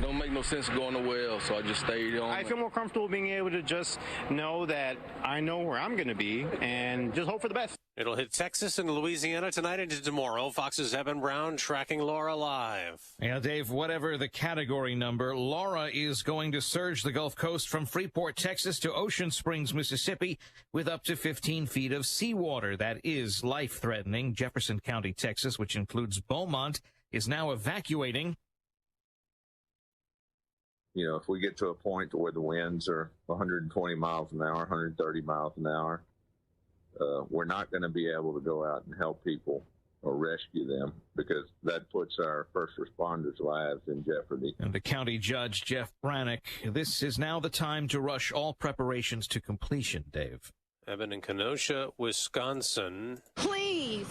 Don't make no sense going to well, so I just stayed on. I feel more comfortable being able to just know that I know where I'm going to be and just hope for the best. It'll hit Texas and Louisiana tonight into tomorrow. Fox's Evan Brown tracking Laura live. Yeah, Dave, whatever the category number, Laura is going to surge the Gulf Coast from Freeport, Texas to Ocean Springs, Mississippi, with up to 15 feet of seawater. That is life-threatening. Jefferson County, Texas, which includes Beaumont, is now evacuating. You know, if we get to a point where the winds are 120 miles an hour, 130 miles an hour, we're not going to be able to go out and help people or rescue them because that puts our first responders' lives in jeopardy. And the county judge, Jeff Brannick, this is now the time to rush all preparations to completion, Dave. Evan in Kenosha, Wisconsin. Please,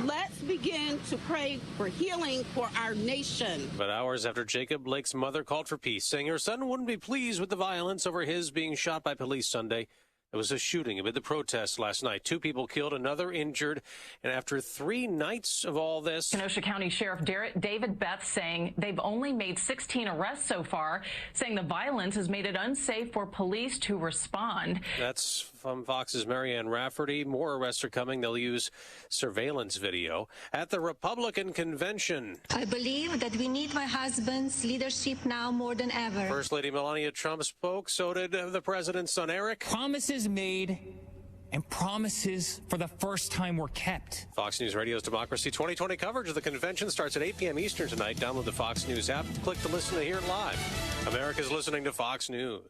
let's begin to pray for healing for our nation. But hours after Jacob Blake's mother called for peace, saying her son wouldn't be pleased with the violence over his being shot by police Sunday. There was a shooting amid the protests last night. 2 people killed, another injured. And after 3 nights of all this... Kenosha County Sheriff David Beth saying they've only made 16 arrests so far, saying the violence has made it unsafe for police to respond. That's from Fox's Marianne Rafferty. More arrests are coming. They'll use surveillance video. At the Republican convention... I believe that we need my husband's leadership now more than ever. First Lady Melania Trump spoke. So did the president's son, Eric. Promises made and promises for the first time were kept. Fox News Radio's Democracy 2020 coverage of the convention starts at 8 p.m. Eastern tonight. Download the Fox News app. Click to listen to hear it live. America's listening to Fox News.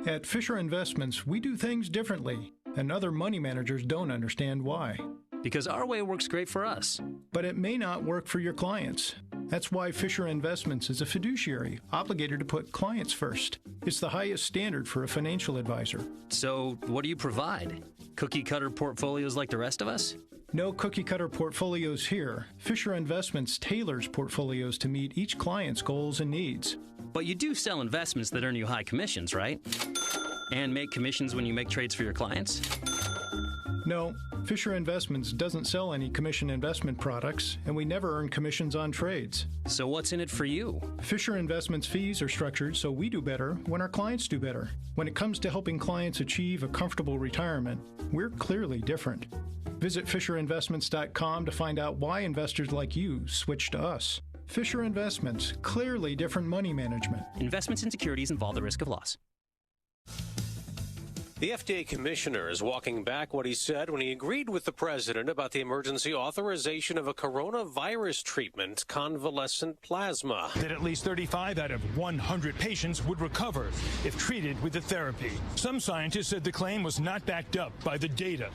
At Fisher Investments, we do things differently, and other money managers don't understand why. Because our way works great for us. But it may not work for your clients. That's why Fisher Investments is a fiduciary, obligated to put clients first. It's the highest standard for a financial advisor. So, what do you provide? Cookie-cutter portfolios like the rest of us? No cookie-cutter portfolios here. Fisher Investments tailors portfolios to meet each client's goals and needs. But you do sell investments that earn you high commissions, right? And make commissions when you make trades for your clients? No, Fisher Investments doesn't sell any commission investment products, and we never earn commissions on trades. So what's in it for you? Fisher Investments fees are structured so we do better when our clients do better. When it comes to helping clients achieve a comfortable retirement, we're clearly different. Visit FisherInvestments.com to find out why investors like you switch to us. Fisher Investments, clearly different money management. Investments in securities involve the risk of loss. The FDA commissioner is walking back what he said when he agreed with the president about the emergency authorization of a coronavirus treatment, convalescent plasma. That at least 35 out of 100 patients would recover if treated with the therapy. Some scientists said the claim was not backed up by the data.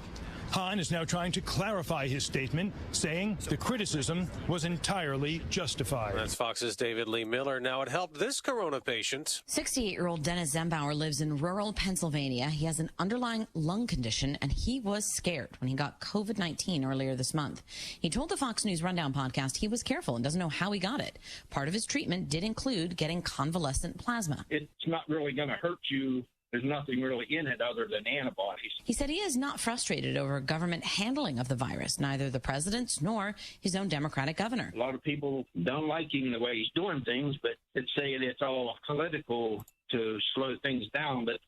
Hahn is now trying to clarify his statement, saying the criticism was entirely justified. That's Fox's David Lee Miller. Now, it helped this corona patient. 68-year-old Dennis Zembauer lives in rural Pennsylvania. He has an underlying lung condition, and he was scared when he got COVID-19 earlier this month. He told the Fox News Rundown podcast he was careful and doesn't know how he got it. Part of his treatment did include getting convalescent plasma. It's not really going to hurt you. There's nothing really in it other than antibodies. He said he is not frustrated over government handling of the virus, neither the president's nor his own Democratic governor. A lot of people don't like him the way he's doing things, but it's saying it's all political to slow things down. But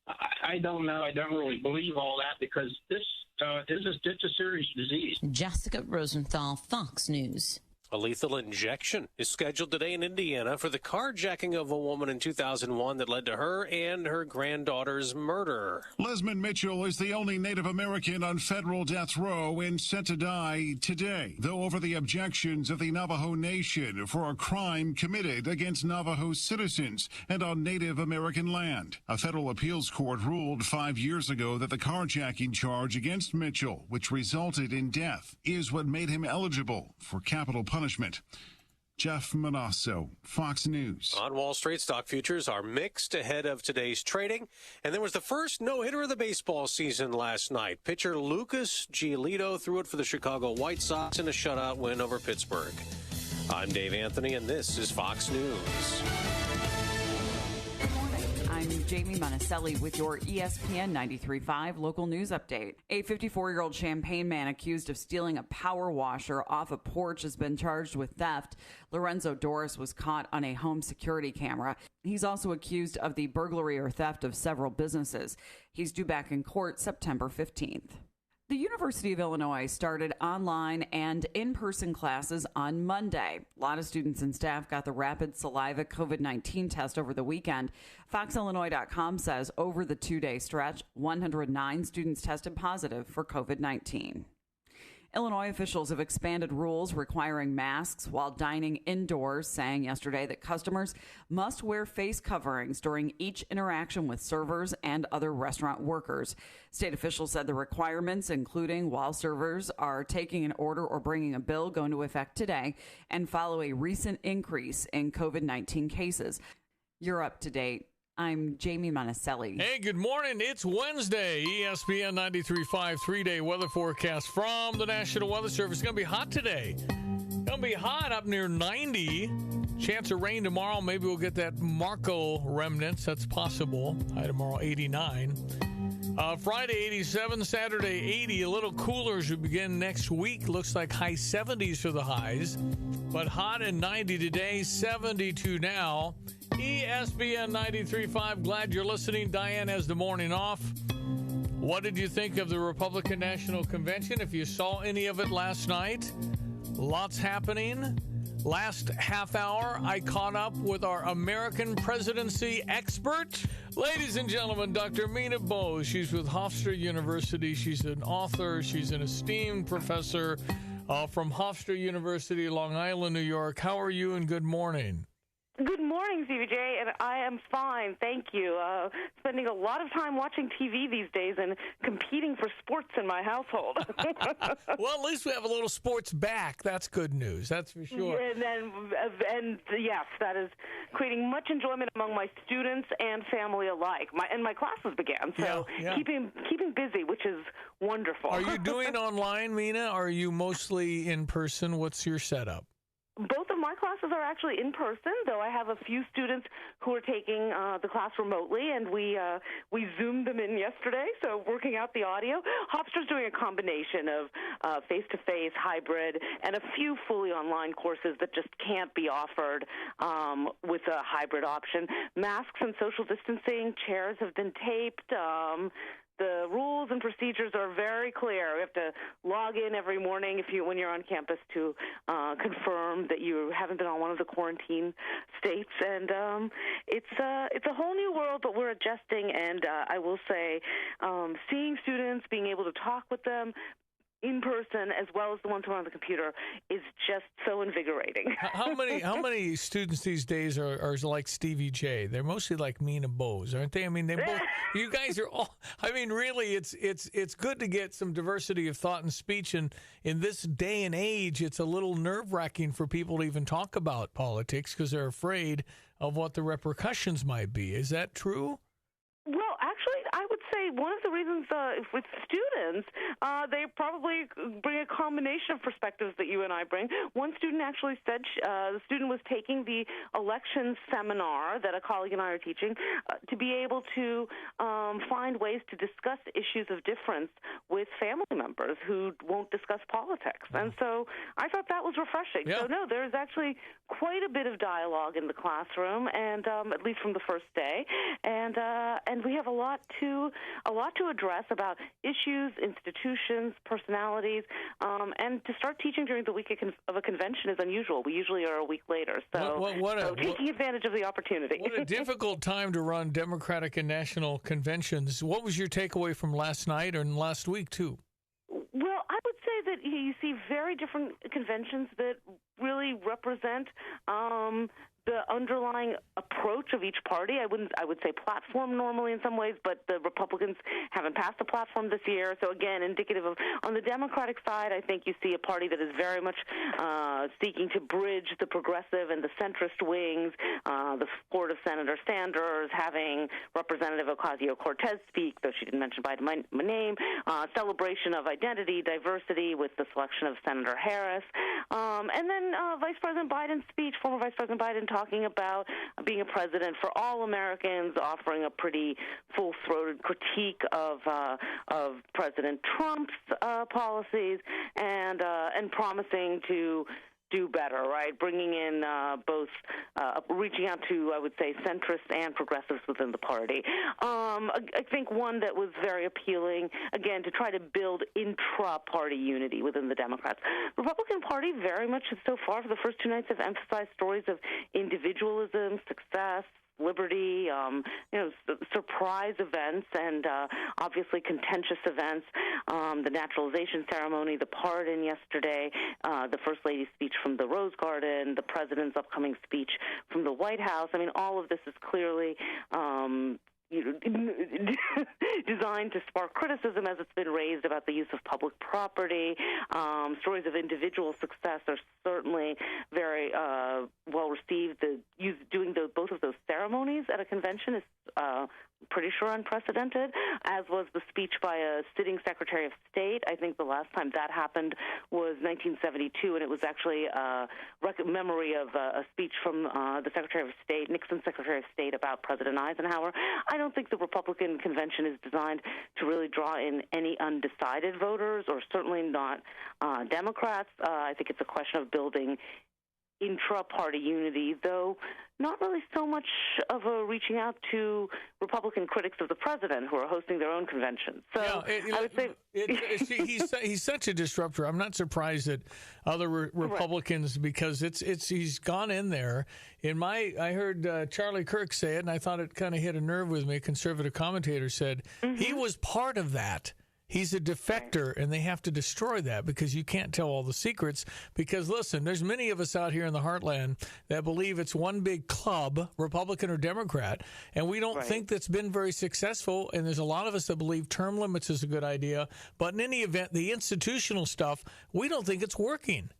I don't know. I don't really believe all that because it's a serious disease. Jessica Rosenthal, Fox News. A lethal injection is scheduled today in Indiana for the carjacking of a woman in 2001 that led to her and her granddaughter's murder. Lesmond Mitchell is the only Native American on federal death row and set to die today, though over the objections of the Navajo Nation for a crime committed against Navajo citizens and on Native American land. A federal appeals court ruled 5 years ago that the carjacking charge against Mitchell, which resulted in death, is what made him eligible for capital punishment. Jeff Manasso, Fox News. On Wall Street, stock futures are mixed ahead of today's trading. And there was the first no-hitter of the baseball season last night. Pitcher Lucas Giolito threw it for the Chicago White Sox in a shutout win over Pittsburgh. I'm Dave Anthony, and this is Fox News. I'm Jamie Monticelli with your ESPN 93.5 local news update. A 54-year-old Champaign man accused of stealing a power washer off a porch has been charged with theft. Lorenzo Doris was caught on a home security camera. He's also accused of the burglary or theft of several businesses. He's due back in court September 15th. The University of Illinois started online and in-person classes on Monday. A lot of students and staff got the rapid saliva COVID-19 test over the weekend. FoxIllinois.com says over the two-day stretch, 109 students tested positive for COVID-19. Illinois officials have expanded rules requiring masks while dining indoors, saying yesterday that customers must wear face coverings during each interaction with servers and other restaurant workers. State officials said the requirements, including while servers are taking an order or bringing a bill, go into effect today and follow a recent increase in COVID-19 cases. You're up to date. I'm Jamie Monticelli. Hey, good morning. It's Wednesday. ESPN 93.5 three-day weather forecast from the National Weather Service. It's going to be hot today. Going to be hot up near 90. Chance of rain tomorrow. Maybe we'll get that Marco remnants. That's possible. High tomorrow, 89. Friday, 87. Saturday, 80. A little cooler as we begin next week. Looks like high 70s for the highs. But hot and 90 today, 72 now. ESPN 93.5. Glad you're listening. Diane has the morning off. What did you think of the Republican National Convention? If you saw any of it last night, lots happening. Last half hour, I caught up with our American presidency expert. Ladies and gentlemen, Dr. Mina Bose. She's with Hofstra University. She's an author. She's an esteemed professor from Hofstra University, Long Island, New York. How are you and good morning? Good morning, Stevie Jay, and I am fine, thank you. Spending a lot of time watching TV these days and competing for sports in my household. Well, at least we have a little sports back. That's good news, that's for sure. And yes, that is creating much enjoyment among my students and family alike. My classes began, so keeping busy, which is wonderful. Are you doing online, Mina, or are you mostly in person? What's your setup? Both of my classes are actually in person, though I have a few students who are taking the class remotely, and we Zoomed them in yesterday, so working out the audio. Hofstra's doing a combination of face-to-face, hybrid, and a few fully online courses that just can't be offered with a hybrid option. Masks and social distancing, chairs have been taped. The rules and procedures are very clear. We have to log in every morning when you're on campus to confirm that you haven't been on one of the quarantine states. And it's a whole new world, but we're adjusting. And I will say, seeing students, being able to talk with them in person as well as the ones who are on the computer is just so invigorating. How many students these days are like Stevie Jay? They're mostly like Mina Bose, aren't they? I mean, they both. You guys are all. I mean, really, it's good to get some diversity of thought and speech. And in this day and age, it's a little nerve-wracking for people to even talk about politics because they're afraid of what the repercussions might be. Is that true? Well, actually, I would say one of the reasons with students, they probably bring a combination of perspectives that you and I bring. One student actually said the student was taking the election seminar that a colleague and I are teaching to be able to find ways to discuss issues of difference with family members who won't discuss politics. And so I thought that was refreshing. Yeah. So, no, there's actually quite a bit of dialogue in the classroom, and at least from the first day. And we have a lot to address about issues, institutions, personalities, and to start teaching during the week of a convention is unusual. We usually are a week later, so taking advantage of the opportunity. What a difficult time to run Democratic and national conventions. What was your takeaway from last night and last week, too? Well, I would say that you see very different conventions that really represent the underlying approach of each party. I would say platform normally in some ways, but the Republicans haven't passed a platform this year. So again, indicative of, on the Democratic side, I think you see a party that is very much seeking to bridge the progressive and the centrist wings, the support of Senator Sanders, having Representative Ocasio-Cortez speak, though she didn't mention by my name, celebration of identity, diversity with the selection of Senator Harris. And then Vice President Biden's speech, former Vice President Biden talking about being a president for all Americans, offering a pretty full-throated critique of President Trump's policies, and promising to do better, right? Bringing in both, reaching out to, I would say, centrists and progressives within the party. I think one that was very appealing, again, to try to build intra-party unity within the Democrats. The Republican Party very much so far for the first two nights have emphasized stories of individualism, success, liberty, surprise events, and obviously contentious events. The naturalization ceremony, the pardon yesterday, the First Lady's speech from the Rose Garden, the President's upcoming speech from the White House. I mean, all of this is clearly designed to spark criticism as it's been raised about the use of public property. Stories of individual success are certainly very well received. Doing both of those ceremonies at a convention is pretty sure unprecedented, as was the speech by a sitting Secretary of State. I think the last time that happened was 1972, and it was actually a memory of a speech from the Secretary of State, Nixon's Secretary of State, about President Eisenhower. I don't think the Republican convention is designed to really draw in any undecided voters, or certainly not Democrats. I think it's a question of building intra-party unity, though not really so much of a reaching out to Republican critics of the president who are hosting their own conventions. So I would say he's such a disruptor. I'm not surprised that other Republicans, because he's gone in there. I heard Charlie Kirk say it, and I thought it kind of hit a nerve with me. A conservative commentator said he was part of that. He's a defector, and they have to destroy that because you can't tell all the secrets. Because, listen, there's many of us out here in the heartland that believe it's one big club, Republican or Democrat, and we don't think that's been very successful. And there's a lot of us that believe term limits is a good idea. But in any event, the institutional stuff, we don't think it's working.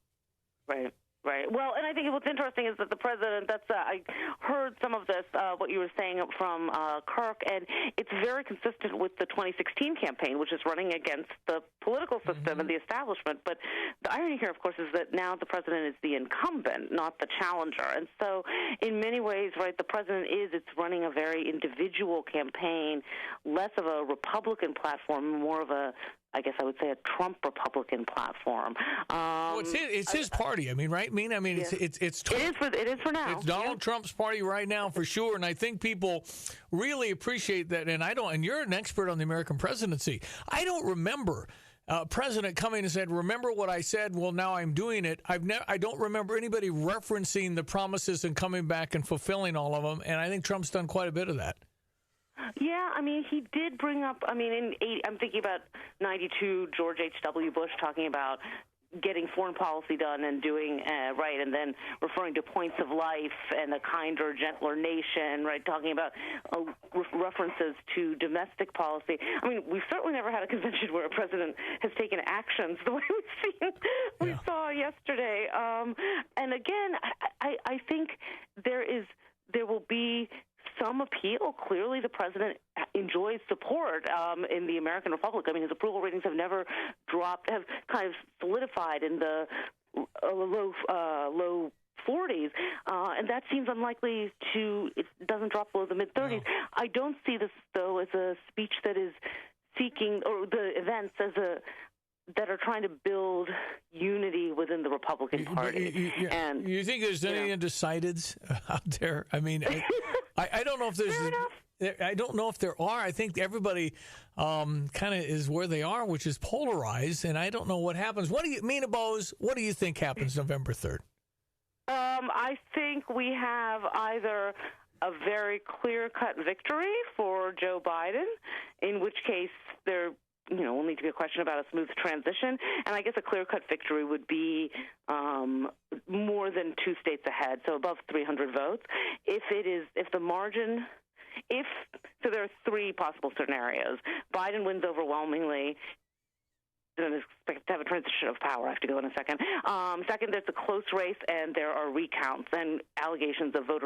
Right. Right. Well, and I think what's interesting is that the president, I heard some of this, what you were saying from Kirk, and it's very consistent with the 2016 campaign, which is running against the political system and the establishment. But the irony here, of course, is that now the president is the incumbent, not the challenger. And so in many ways, right, the president it's running a very individual campaign, less of a Republican platform, more of a, I guess I would say, a Trump Republican platform. Well, it's his party. I mean, right? It's Trump. It is for now. It's Donald Trump's party right now for sure, and I think people really appreciate that. And you're an expert on the American presidency. I don't remember a president coming and said, "Remember what I said? Well, now I'm doing it." I don't remember anybody referencing the promises and coming back and fulfilling all of them. And I think Trump's done quite a bit of that. Yeah, I mean, he did bring up, I'm thinking about 92, George H.W. Bush talking about getting foreign policy done and doing right, and then referring to points of life and a kinder, gentler nation, right, talking about references to domestic policy. I mean, we've certainly never had a convention where a president has taken actions the way we saw yesterday. And again, I think there will be some appeal. Clearly, the president enjoys support in the American Republic. I mean, his approval ratings have never dropped, have kind of solidified in the low 40s, and that seems unlikely it doesn't drop below the mid-30s. No. I don't see this, though, as a speech that is seeking, or the events that are trying to build unity within the Republican Party. And you think there's any undecideds out there? I mean, I don't know if there's. I don't know if there are. I think everybody kind of is where they are, which is polarized, and I don't know what happens. What do you mean, Bose? What do you think happens November 3rd? I think we have either a very clear-cut victory for Joe Biden, in which case there will need to be a question about a smooth transition. And I guess a clear-cut victory would be more than 2 states ahead, so above 300 votes. So there are 3 possible scenarios. Biden wins overwhelmingly. Don't expect to have a transition of power. I have to go in a second. Second, there's a close race, and there are recounts and allegations of vote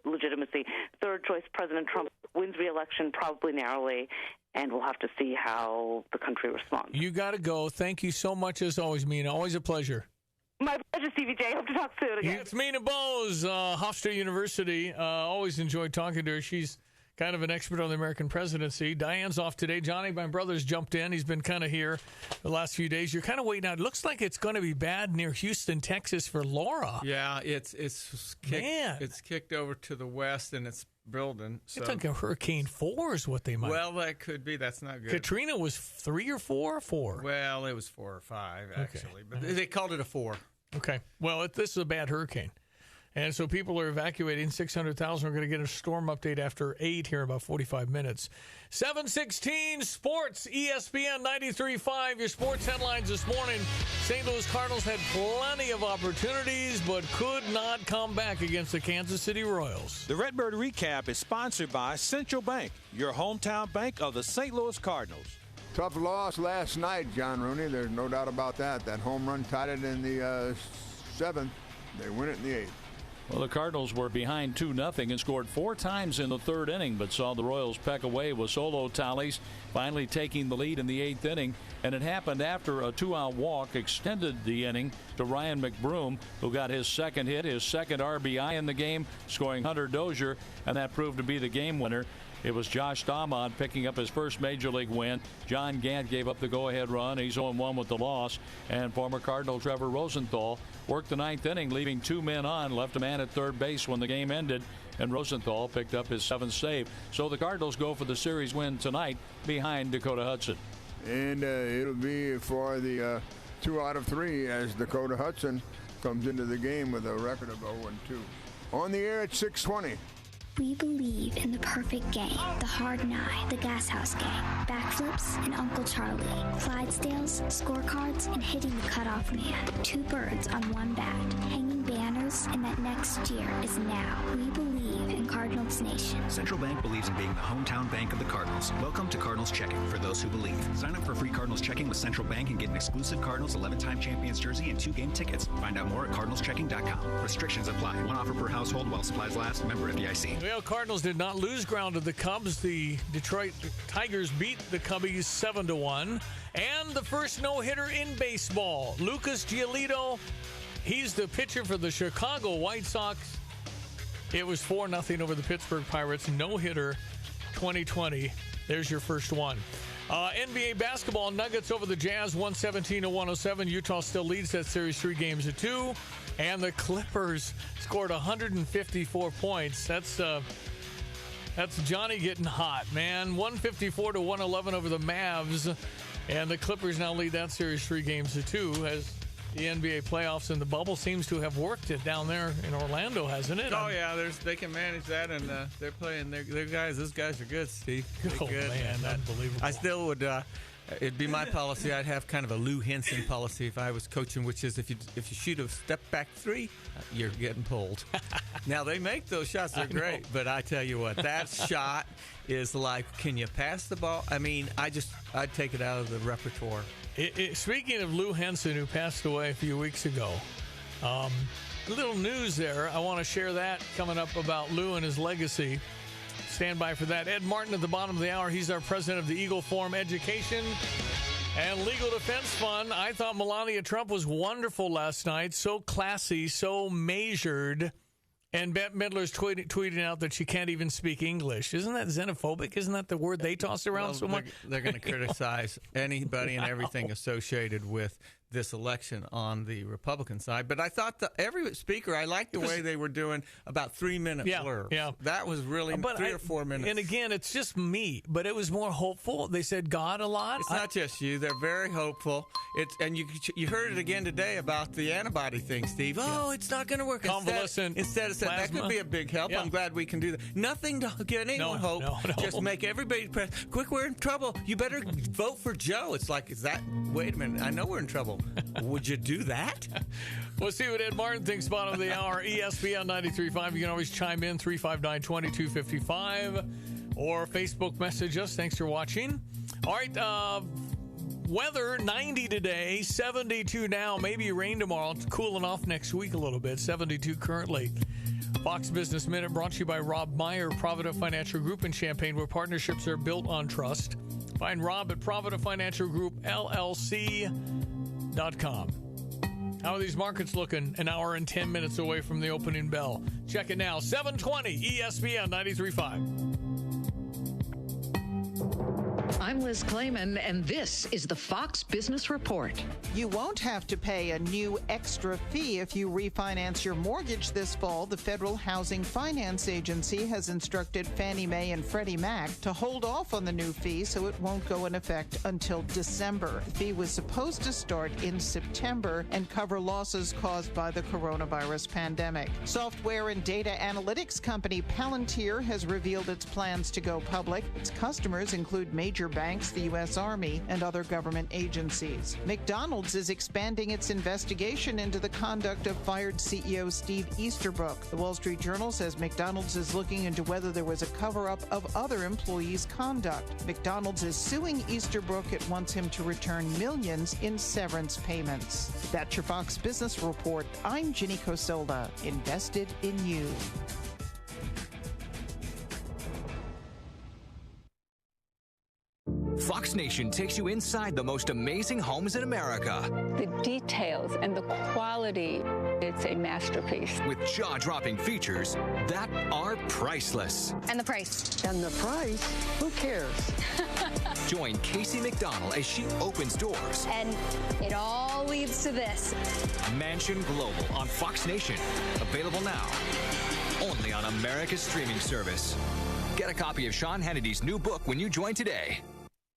legitimacy. Third choice, President Trump wins re-election, probably narrowly, and we'll have to see how the country responds. You got to go. Thank you so much, as always, Mina. Always a pleasure. My pleasure, Stevie Jay. Hope to talk soon again. It's Mina Bose, Hofstra University. Always enjoyed talking to her. She's kind of an expert on the American presidency. Diane's off today. Johnny, my brother's jumped in. He's been kind of here the last few days. You're kind of waiting out. It looks like it's going to be bad near Houston, Texas for Laura. Yeah, it's kicked over to the west, and it's building. So. It's like a Hurricane 4 is what they might. Well, that could be. That's not good. Katrina was 3 or 4 or 4? Well, it was 4 or 5, actually. But they called it a 4. Okay. Well, this is a bad hurricane. And so people are evacuating. 600,000. We're going to get a storm update after 8 here in about 45 minutes. 7:16 Sports, ESPN 93.5. Your sports headlines this morning. St. Louis Cardinals had plenty of opportunities, but could not come back against the Kansas City Royals. The Redbird Recap is sponsored by Central Bank, your hometown bank of the St. Louis Cardinals. Tough loss last night, John Rooney. There's no doubt about that. That home run tied it in the 7th. They win it in the 8th. Well, the Cardinals were behind 2-0 and scored 4 times in the 3rd inning, but saw the Royals peck away with solo tallies, finally taking the lead in the 8th inning. And it happened after a 2-out walk extended the inning to Ryan McBroom, who got his second hit, his second RBI in the game, scoring Hunter Dozier, and that proved to be the game winner. It was Josh Staumont picking up his first Major League win. John Gant gave up the go-ahead run. He's 0-1 with the loss. And former Cardinal Trevor Rosenthal worked the 9th inning, leaving 2 men on, left a man at third base when the game ended, and Rosenthal picked up his 7th save. So the Cardinals go for the series win tonight behind Dakota Hudson. And it'll be for the 2 out of 3 as Dakota Hudson comes into the game with a record of 0-2. On the air at 6:20. We believe in the perfect game, the Hard 9, the Gas House Gang, backflips, and Uncle Charlie, Clydesdales, scorecards, and hitting the cutoff man. 2 birds on 1 bat, hanging banners, and that next year is now. We believe in Cardinals Nation. Central Bank believes in being the hometown bank of the Cardinals. Welcome to Cardinals Checking for those who believe. Sign up for free Cardinals Checking with Central Bank and get an exclusive Cardinals 11-time champions jersey and 2 game tickets. Find out more at cardinalschecking.com. Restrictions apply. 1 offer per household while supplies last. Member FDIC. Well, Cardinals did not lose ground to the Cubs. The Detroit Tigers beat the Cubbies 7-1. And the first no-hitter in baseball. Lucas Giolito, he's the pitcher for the Chicago White Sox. It was 4-0 over the Pittsburgh Pirates. No-hitter 2020. There's your first one. NBA basketball, Nuggets over the Jazz, 117-107. Utah still leads that series 3-2. And the Clippers scored 154 points. That's Johnny getting hot, man. 154-111 over the Mavs. And the Clippers now lead that series 3-2 as the NBA playoffs and the bubble seems to have worked it down there in Orlando, hasn't it? Oh, yeah, they can manage that, and they're playing their guys. Those guys are good, Steve. Oh, good, man, unbelievable. I still would... it'd be my policy. I'd have kind of a Lou Henson policy if I was coaching, which is if you shoot a step back 3, you're getting pulled. Now they make those shots; they're great. But I tell you what, that shot is like, can you pass the ball? I mean, I'd take it out of the repertoire. Speaking of Lou Henson, who passed away a few weeks ago, a little news there. I want to share that coming up about Lou and his legacy. Stand by for that. Ed Martin at the bottom of the hour. He's our president of the Eagle Forum Education and Legal Defense Fund. I thought Melania Trump was wonderful last night. So classy, so measured. And Bette Midler's tweeting out that she can't even speak English. Isn't that xenophobic? Isn't that the word they toss around so much? They're going to criticize anybody and everything associated with this election on the Republican side. But I thought every speaker, I liked the way they were doing about 3-minute blurbs. Yeah. That was really 3 or 4 minutes. And again, it's just me, but it was more hopeful. They said God a lot. It's not just you. They're very hopeful. And you heard it again today about the antibody thing, Steve. Oh, it's not going to work. Convalescent Instead of saying that could be a big help. Yeah. I'm glad we can do that. Nothing to give anyone hope. No. Just make everybody press. Quick, we're in trouble. You better vote for Joe. It's like, wait a minute. I know we're in trouble. Would you do that? We'll see what Ed Martin thinks bottom of the hour. ESPN 93.5. You can always chime in 359-2255 or Facebook message us. Thanks for watching. All right, weather 90 today, 72 now, maybe rain tomorrow. It's cooling off next week a little bit. 72 currently. Fox Business Minute brought to you by Rob Meyer, Provident Financial Group in Champaign, where partnerships are built on trust. Find Rob at Provident Financial Group LLC.com. How are these markets looking an hour and 10 minutes away from the opening bell? Check it now. 720 ESPN 93.5. I'm Liz Clayman, and this is the Fox Business Report. You won't have to pay a new extra fee if you refinance your mortgage this fall. The Federal Housing Finance Agency has instructed Fannie Mae and Freddie Mac to hold off on the new fee so it won't go in effect until December. The fee was supposed to start in September and cover losses caused by the coronavirus pandemic. Software and data analytics company Palantir has revealed its plans to go public. Its customers include major banks, the U.S. Army, and other government agencies. McDonald's is expanding its investigation into the conduct of fired CEO Steve Easterbrook. The Wall Street Journal says McDonald's is looking into whether there was a cover-up of other employees' conduct. McDonald's is suing Easterbrook. It wants him to return millions in severance payments. That's your Fox Business Report. I'm Ginny Cosola, invested in you. Fox Nation takes you inside the most amazing homes in America. The details and the quality, it's a masterpiece. With jaw-dropping features that are priceless. And the price. And the price? Who cares? Join Casey McDonald as she opens doors. And it all leads to this. Mansion Global on Fox Nation. Available now. Only on America's streaming service. Get a copy of Sean Hannity's new book when you join today.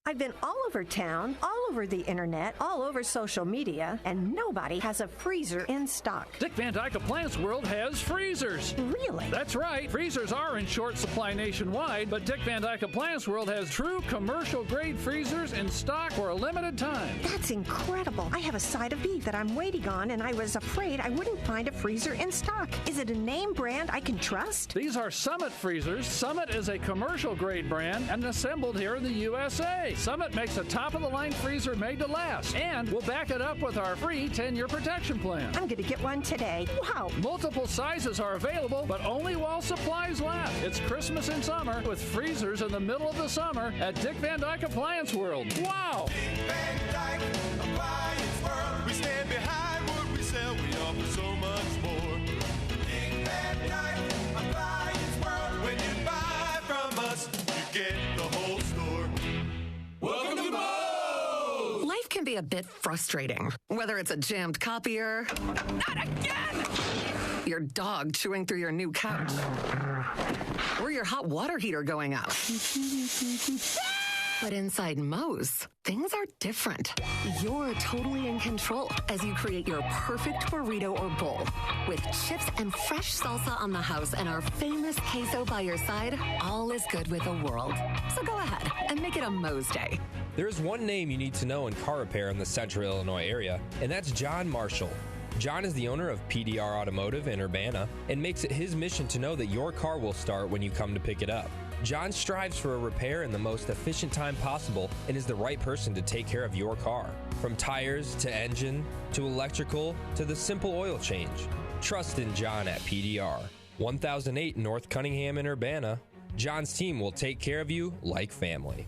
I've been all over town, all over the internet, all over social media, and nobody has a freezer in stock. Dick Van Dyke Appliance World has freezers. Really? That's right. Freezers are in short supply nationwide, but Dick Van Dyke Appliance World has true commercial-grade freezers in stock for a limited time. That's incredible. I have a side of beef that I'm waiting on, and I was afraid I wouldn't find a freezer in stock. Is it a name brand I can trust? These are Summit freezers. Summit is a commercial-grade brand and assembled here in the USA. Summit makes a top-of-the-line freezer made to last, and we'll back it up with our free 10-year protection plan. I'm going to get one today. Wow! Multiple sizes are available, but only while supplies last. It's Christmas in summer with freezers in the middle of the summer at Dick Van Dyke Appliance World. Wow! Dick Van Dyke Appliance World. We stand behind what we sell. We offer so much more. Dick Van Dyke Appliance World. When you buy from us, you get the whole store. Welcome to Moe's! Life can be a bit frustrating, whether it's a jammed copier, not again! Your dog chewing through your new couch, or your hot water heater going out. But inside Moe's, things are different. You're totally in control as you create your perfect burrito or bowl. With chips and fresh salsa on the house and our famous queso by your side, all is good with the world. So go ahead and make it a Moe's day. There is one name you need to know in car repair in the central Illinois area, and that's John Marshall. John is the owner of PDR Automotive in Urbana and makes it his mission to know that your car will start when you come to pick it up. John strives for a repair in the most efficient time possible and is the right person to take care of your car. From tires to engine to electrical to the simple oil change. Trust in John at PDR. 1008 North Cunningham in Urbana. John's team will take care of you like family.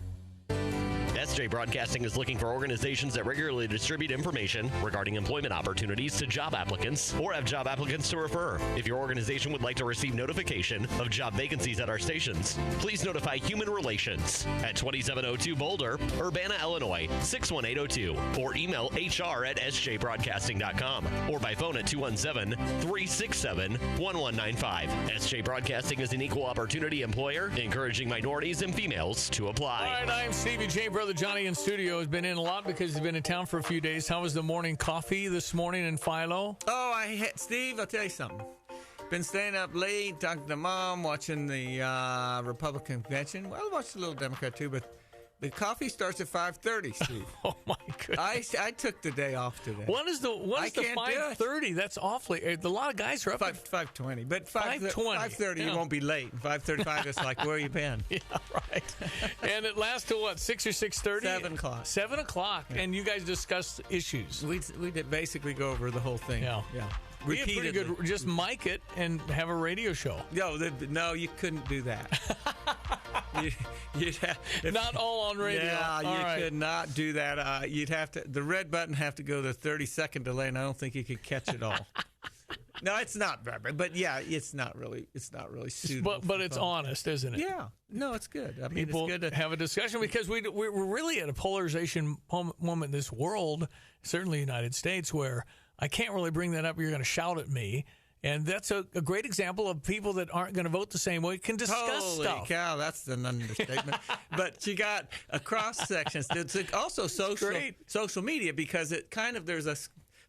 SJ Broadcasting is looking for organizations that regularly distribute information regarding employment opportunities to job applicants or have job applicants to refer. If your organization would like to receive notification of job vacancies at our stations, please notify Human Relations at 2702 Boulder, Urbana, Illinois, 61802, or email hr@sjbroadcasting.com or by phone at 217-367-1195. SJ Broadcasting is an equal opportunity employer, encouraging minorities and females to apply. All right, I'm Stevie Jay. Brother Johnny in studio has been in a lot because he's been in town for a few days. How was the morning coffee this morning in Philo? Oh, Steve, I'll tell you something. Been staying up late, talking to Mom, watching the Republican convention. Well, I watched a little Democrat too, but the coffee starts at 5:30, Steve. Oh my goodness! I took the day off today. What is the 5:30? That's awfully. A lot of guys are up at 5:20, but 5:20. 5:30 you won't be late. 5:35 it's like, where you been? Yeah, right. And it lasts till what? 6 or 6:30? 7 o'clock. 7 o'clock, yeah. And you guys discuss issues. We did basically go over the whole thing. Yeah. Repeatedly. Pretty good. Just mic it and have a radio show. No, you couldn't do that. You'd have, not all on radio. Yeah, all you right. could not do that. You'd have to. The red button have to go to 30-second delay, and I don't think you could catch it all. No, it's not, but yeah, it's not really suitable. But it's honest, isn't it? Yeah, no, it's good. I mean, People it's good to have a discussion because we're really at a polarization moment in this world, certainly the United States, where I can't really bring that up. You're going to shout at me. And that's a great example of people that aren't going to vote the same way can discuss Holy stuff. cow, that's an understatement. But you got a cross-section. It's also social media because it kind of, there's a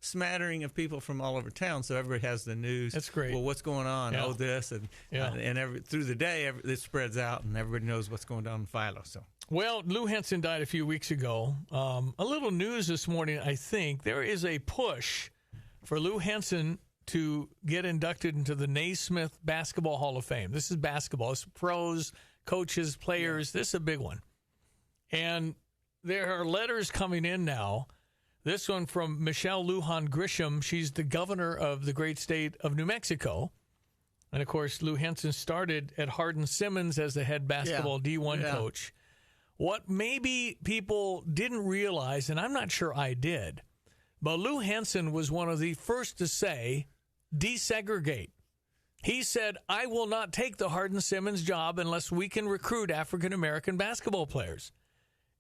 smattering of people from all over town, so everybody has the news. That's great. Well, what's going on? Yeah. Oh, this. And through the day, it spreads out, and everybody knows what's going on in Philo. So. Well, Lou Henson died a few weeks ago. A little news this morning, I think. There is a push for Lou Henson to get inducted into the Naismith Basketball Hall of Fame. This is basketball. It's pros, coaches, players. This is a big one. And there are letters coming in now. This one from Michelle Lujan Grisham. She's the governor of the great state of New Mexico. And, of course, Lou Henson started at Hardin-Simmons as the head basketball D1 coach. What maybe people didn't realize, and I'm not sure I did, but Lou Henson was one of the first to say, desegregate. He said, I will not take the Hardin-Simmons job unless we can recruit African-American basketball players.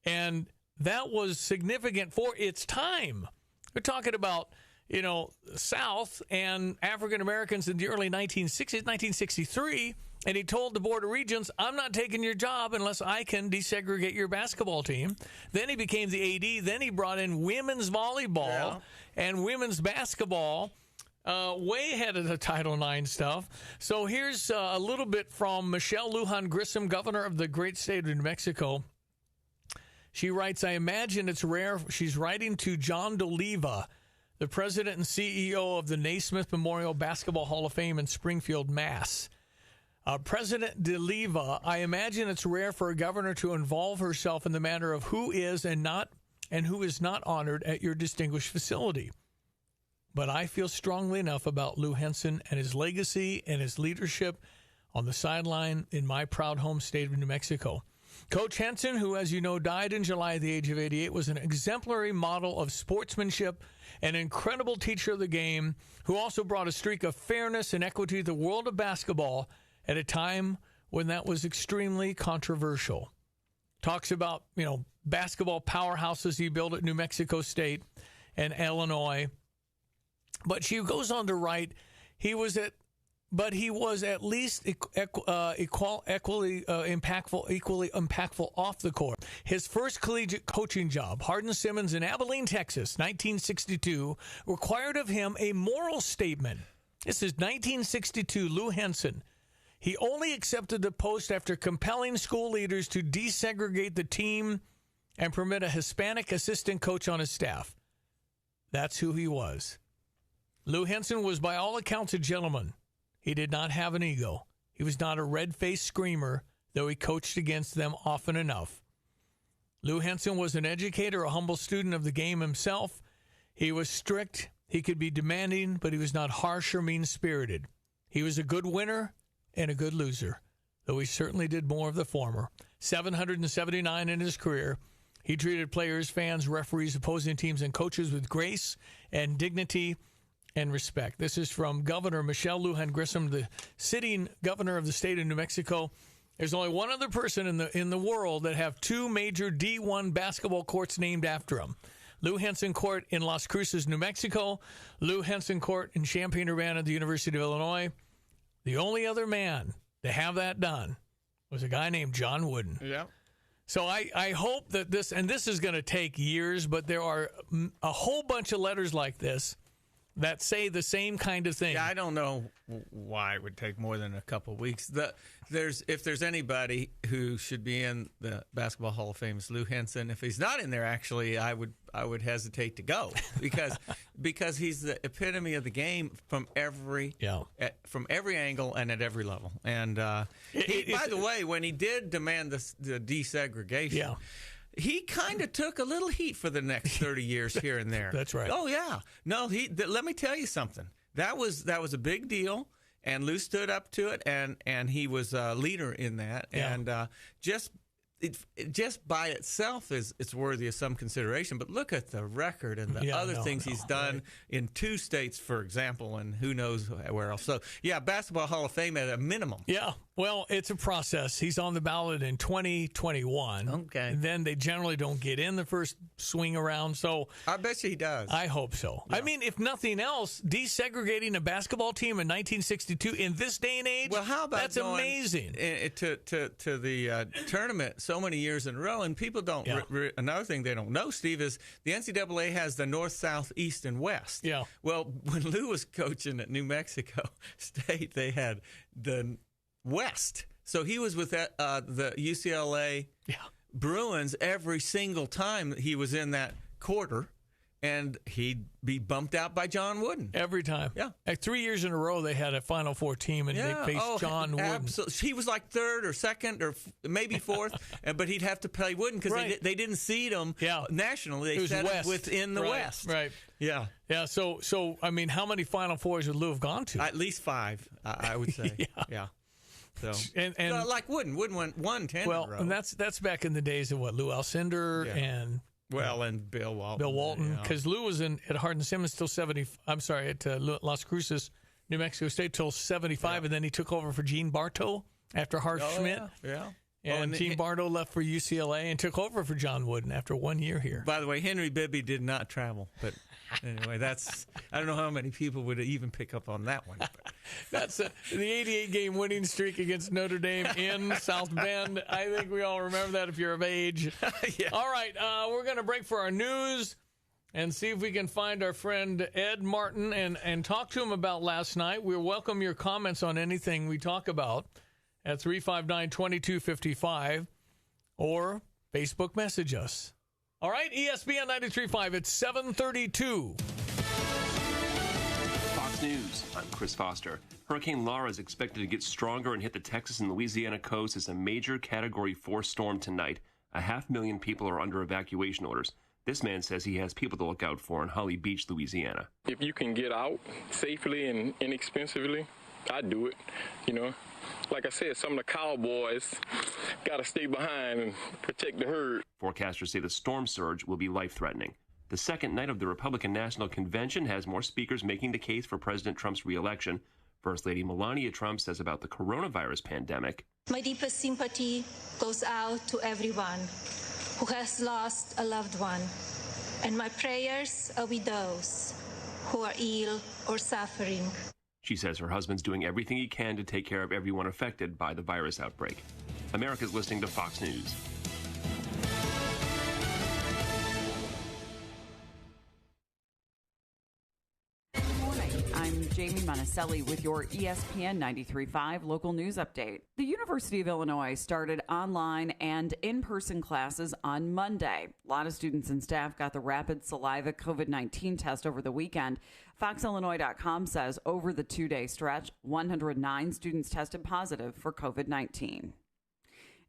And that was significant for its time. We're talking about, South and African-Americans in the early 1960s, 1963, and he told the Board of Regents, I'm not taking your job unless I can desegregate your basketball team. Then he became the AD. Then he brought in women's volleyball and women's basketball, way ahead of the Title IX stuff. So here's a little bit from Michelle Lujan Grisham, governor of the great state of New Mexico. She writes, I imagine it's rare. She's writing to John D'Oliva, the president and CEO of the Naismith Memorial Basketball Hall of Fame in Springfield, Mass. President D'Oliva, I imagine it's rare for a governor to involve herself in the matter of who is and who is not honored at your distinguished facility. But I feel strongly enough about Lou Henson and his legacy and his leadership on the sideline in my proud home state of New Mexico. Coach Henson, who, as you know, died in July at the age of 88, was an exemplary model of sportsmanship, an incredible teacher of the game, who also brought a streak of fairness and equity to the world of basketball at a time when that was extremely controversial. Talks about, basketball powerhouses he built at New Mexico State and Illinois. But she goes on to write, he was at least equally impactful off the court. His first collegiate coaching job, Hardin-Simmons in Abilene, Texas, 1962, required of him a moral statement. This is 1962, Lou Henson. He only accepted the post after compelling school leaders to desegregate the team and permit a Hispanic assistant coach on his staff. That's who he was. Lou Henson was by all accounts a gentleman. He did not have an ego. He was not a red-faced screamer, though he coached against them often enough. Lou Henson was an educator, a humble student of the game himself. He was strict. He could be demanding, but he was not harsh or mean-spirited. He was a good winner and a good loser, though he certainly did more of the former. 779 in his career. He treated players, fans, referees, opposing teams, and coaches with grace and dignity and respect. This is from Governor Michelle Lujan Grisham, the sitting governor of the state of New Mexico. There's only one other person in the world that have two major D1 basketball courts named after him. Lou Henson Court in Las Cruces, New Mexico. Lou Henson Court in Champaign-Urbana at the University of Illinois. The only other man to have that done was a guy named John Wooden. Yeah. So I hope that this is going to take years, but there are a whole bunch of letters like this that say the same kind of thing. Yeah, I don't know why it would take more than a couple of weeks. If there's anybody who should be in the Basketball Hall of Fame, it's Lou Henson. If he's not in there, actually, I would hesitate to go because he's the epitome of the game from every angle and at every level. And by the way, when he did demand the desegregation. He kind of took a little heat for the next 30 years here and there. That's right. Oh, yeah. No, let me tell you something. That was a big deal, And Lou stood up to it, and he was a leader in that. Yeah. And just by itself it's worthy of some consideration. But look at the record and the other things he's done in 2 states, for example, and who knows where else. So, yeah, Basketball Hall of Fame at a minimum. Yeah. Well, it's a process. He's on the ballot in 2021. Okay. And then they generally don't get in the first swing around. So I bet you he does. I hope so. Yeah. I mean, if nothing else, desegregating a basketball team in 1962 in this day and age, well, how about that's amazing. To the tournament so many years in a row, and people don't. Another thing they don't know, Steve, is the NCAA has the North, South, East, and West. Yeah. Well, when Lou was coaching at New Mexico State, they had the West. So he was with the UCLA Bruins every single time he was in that quarter, and he'd be bumped out by John Wooden. Every time. Yeah. Like 3 years in a row, they had a Final Four team, and they faced John Wooden. Absolutely. He was like third or second or maybe fourth, but he'd have to play Wooden because they didn't seed him nationally. They set him within the West. Right. Yeah. Yeah. So, I mean, how many Final Fours would Lou have gone to? At least 5, I would say. Yeah. So and like Wooden won 10 in a row. And that's back in the days of Lou Alcindor and and Bill Walton. Bill Walton, because Lou was at Hardin-Simmons till 70. I'm sorry, at Las Cruces, New Mexico State till 75, and then he took over for Gene Bartow after Harv Schmidt. Yeah. And Gene Bartow left for UCLA and took over for John Wooden after 1 year here. By the way, Henry Bibby did not travel, but anyway, I don't know how many people would even pick up on that one. That's the 88-game winning streak against Notre Dame in South Bend. I think we all remember that if you're of age. All right, we're going to break for our news and see if we can find our friend Ed Martin and talk to him about last night. We'll welcome your comments on anything we talk about at 359-2255 or Facebook message us. All right, ESPN 93.5, it's 7:32. Fox News, I'm Chris Foster. Hurricane Laura is expected to get stronger and hit the Texas and Louisiana coast as a major Category 4 storm tonight. 500,000 people are under evacuation orders. This man says he has people to look out for in Holly Beach, Louisiana. If you can get out safely and inexpensively, I'd do it, Like I said, some of the cowboys got to stay behind and protect the herd. Forecasters say the storm surge will be life-threatening. The second night of the Republican National Convention has more speakers making the case for President Trump's re-election. First Lady Melania Trump says about the coronavirus pandemic. My deepest sympathy goes out to everyone who has lost a loved one, and my prayers are with those who are ill or suffering. She says her husband's doing everything he can to take care of everyone affected by the virus outbreak. America's listening to Fox News. Good morning. I'm Jamie Monticelli with your ESPN 93.5 local news update. The University of Illinois started online and in-person classes on Monday. A lot of students and staff got the rapid saliva COVID-19 test over the weekend. FoxIllinois.com says over the 2-day stretch, 109 students tested positive for COVID-19.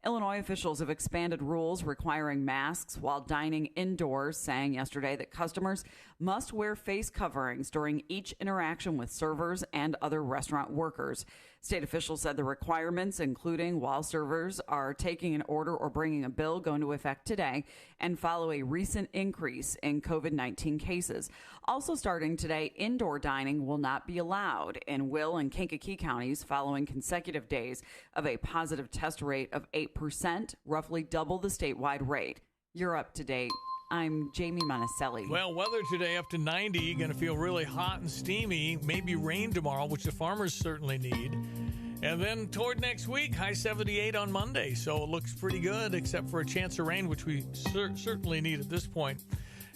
Illinois officials have expanded rules requiring masks while dining indoors, saying yesterday that customers must wear face coverings during each interaction with servers and other restaurant workers. State officials said the requirements, including while servers are taking an order or bringing a bill, go into effect today and follow a recent increase in COVID-19 cases. Also starting today, indoor dining will not be allowed in Will and Kankakee counties following consecutive days of a positive test rate of 8%, roughly double the statewide rate. You're up to date. I'm Jamie Monticelli. Well, weather today up to 90, going to feel really hot and steamy, maybe rain tomorrow, which the farmers certainly need. And then toward next week, high 78 on Monday. So it looks pretty good, except for a chance of rain, which we certainly need at this point.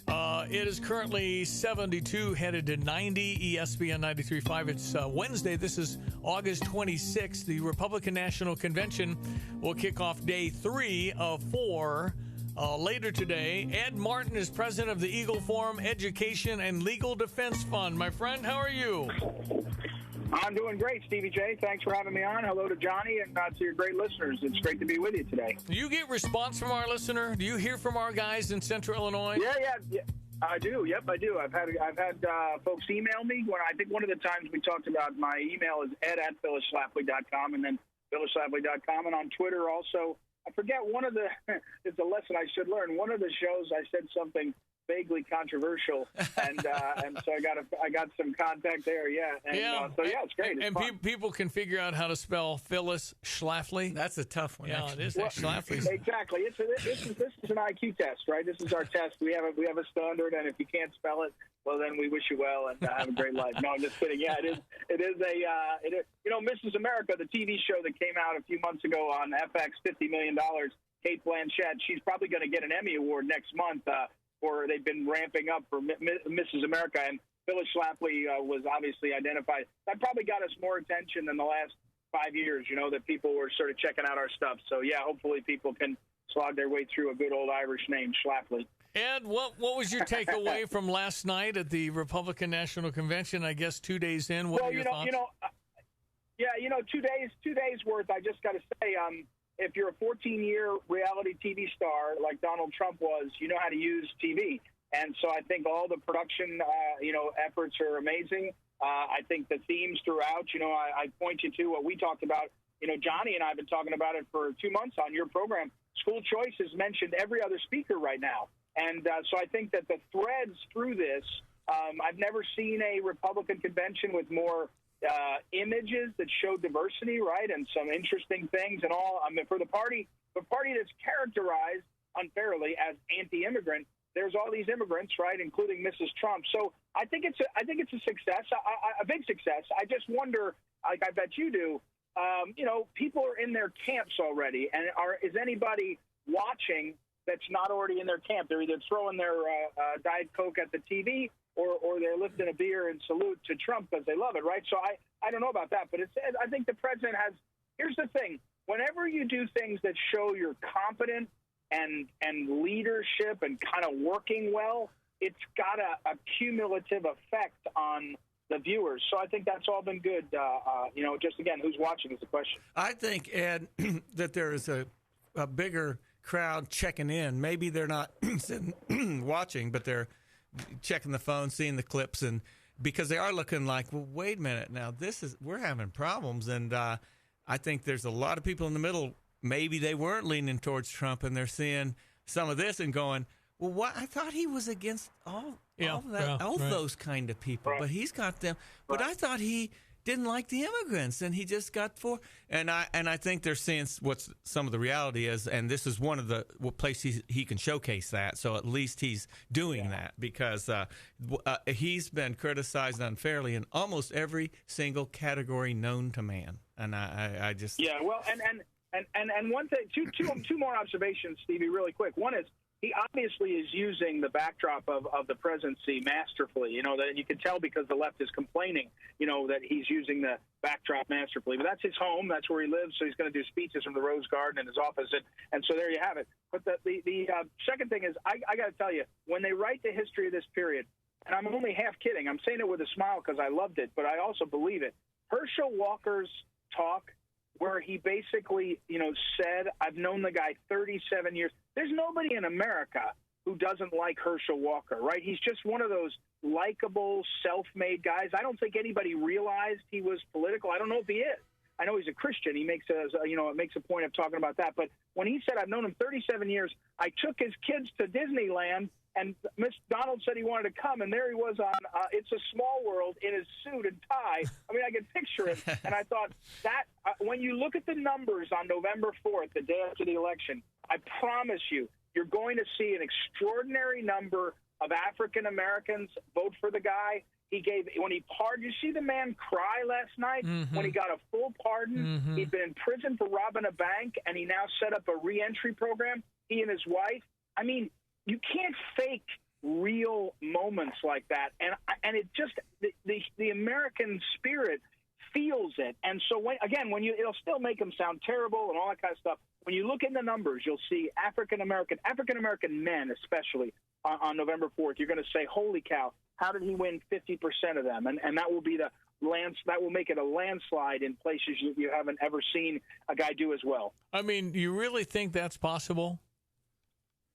It is currently 72, headed to 90, ESPN 93.5. It's Wednesday. This is August 26th. The Republican National Convention will kick off day 3 of 4 later today. Ed Martin is president of the Eagle Forum Education and Legal Defense Fund. My friend, how are you? I'm doing great, Stevie Jay. Thanks for having me on. Hello to Johnny and to your great listeners. It's great to be with you today. Do you get response from our listener? Do you hear from our guys in Central Illinois? Yeah. I do. Yep, I do. I've had folks email me. I think one of the times we talked about my email is ed@phyllisschlafly.com, and then phyllisschlafly.com, and on Twitter also. I forget it's a lesson I should learn. One of the shows I said something vaguely controversial, and so I got some contact there. Yeah. And, so yeah, it's great. It's fun. People can figure out how to spell Phyllis Schlafly. That's a tough one. Yeah, actually. it is. Schlafly. Exactly. This is an IQ test, right? This is our test. We have a standard, and if you can't spell it, well, then we wish you well and have a great life. No, I'm just kidding. Yeah, it is Mrs. America, the TV show that came out a few months ago on FX, $50 million. Kate Blanchett, she's probably going to get an Emmy Award next month. Or they've been ramping up for Mrs. America, and Phyllis Schlafly was obviously identified. That probably got us more attention than the last 5 years, that people were sort of checking out our stuff. So, yeah, hopefully people can slog their way through a good old Irish name, Schlafly. Ed, what was your takeaway from last night at the Republican National Convention? I guess 2 days in. What are your thoughts? 2 days worth. I just got to say, if you're a 14-year reality TV star like Donald Trump was, you know how to use TV. And so I think all the production, efforts are amazing. I think the themes throughout, I point you to what we talked about. Johnny and I have been talking about it for 2 months on your program. School choice is mentioned every other speaker right now. And so I think that the threads through this, I've never seen a Republican convention with more images that show diversity, right, and some interesting things and all. I mean, for the party that's characterized unfairly as anti-immigrant, there's all these immigrants, right, including Mrs. Trump. So I think it's a success, a big success. I just wonder, like I bet you do, people are in their camps already, and is anybody watching that's not already in their camp? They're either throwing their Diet Coke at the TV or they're lifting a beer in salute to Trump because they love it, right? So I don't know about that, but I think the president has – here's the thing. Whenever you do things that show you're competent and leadership and kind of working well, it's got a cumulative effect on the viewers. So I think that's all been good. Just, again, who's watching is the question. I think, Ed, that there is a bigger crowd checking in. Maybe they're not sitting watching, but they're – checking the phone, seeing the clips, and because they are looking like, well, wait a minute, now we're having problems, and I think there's a lot of people in the middle. Maybe they weren't leaning towards Trump, and they're seeing some of this and going, well, what? I thought he was against all those kind of people, but he's got them. But I thought he didn't like the immigrants, and he just got for. And I think they're seeing what some of the reality is, and this is one of the places he can showcase that. So at least he's doing that because he's been criticized unfairly in almost every single category known to man. And I just and one thing, two more observations, Stevie, really quick. One is, he obviously is using the backdrop of the presidency masterfully. That you can tell because the left is complaining, that he's using the backdrop masterfully. But that's his home. That's where he lives. So he's going to do speeches from the Rose Garden in his office. And so there you have it. But the second thing is, I got to tell you, when they write the history of this period, and I'm only half kidding, I'm saying it with a smile because I loved it, but I also believe it. Herschel Walker's talk, where he basically, said, I've known the guy 37 years. There's nobody in America who doesn't like Herschel Walker, right? He's just one of those likable, self-made guys. I don't think anybody realized he was political. I don't know if he is. I know he's a Christian. He makes a point of talking about that. But when he said, I've known him 37 years, I took his kids to Disneyland, and Miss Donald said he wanted to come, and there he was on It's a Small World in his suit and tie. I mean, I can picture it. And I thought that when you look at the numbers on November 4th, the day after the election, I promise you, you're going to see an extraordinary number of African Americans vote for the guy. When he pardoned, you see the man cry last night when he got a full pardon. He'd been in prison for robbing a bank, and he now set up a reentry program, he and his wife. I mean, you can't fake real moments like that. And it just, the American spirit feels it. And so, it'll still make them sound terrible and all that kind of stuff. When you look in the numbers, you'll see African American men, especially on November 4th, you're going to say, holy cow, how did he win 50% of them? And that will be that will make it a landslide in places you haven't ever seen a guy do as well. I mean, you really think that's possible?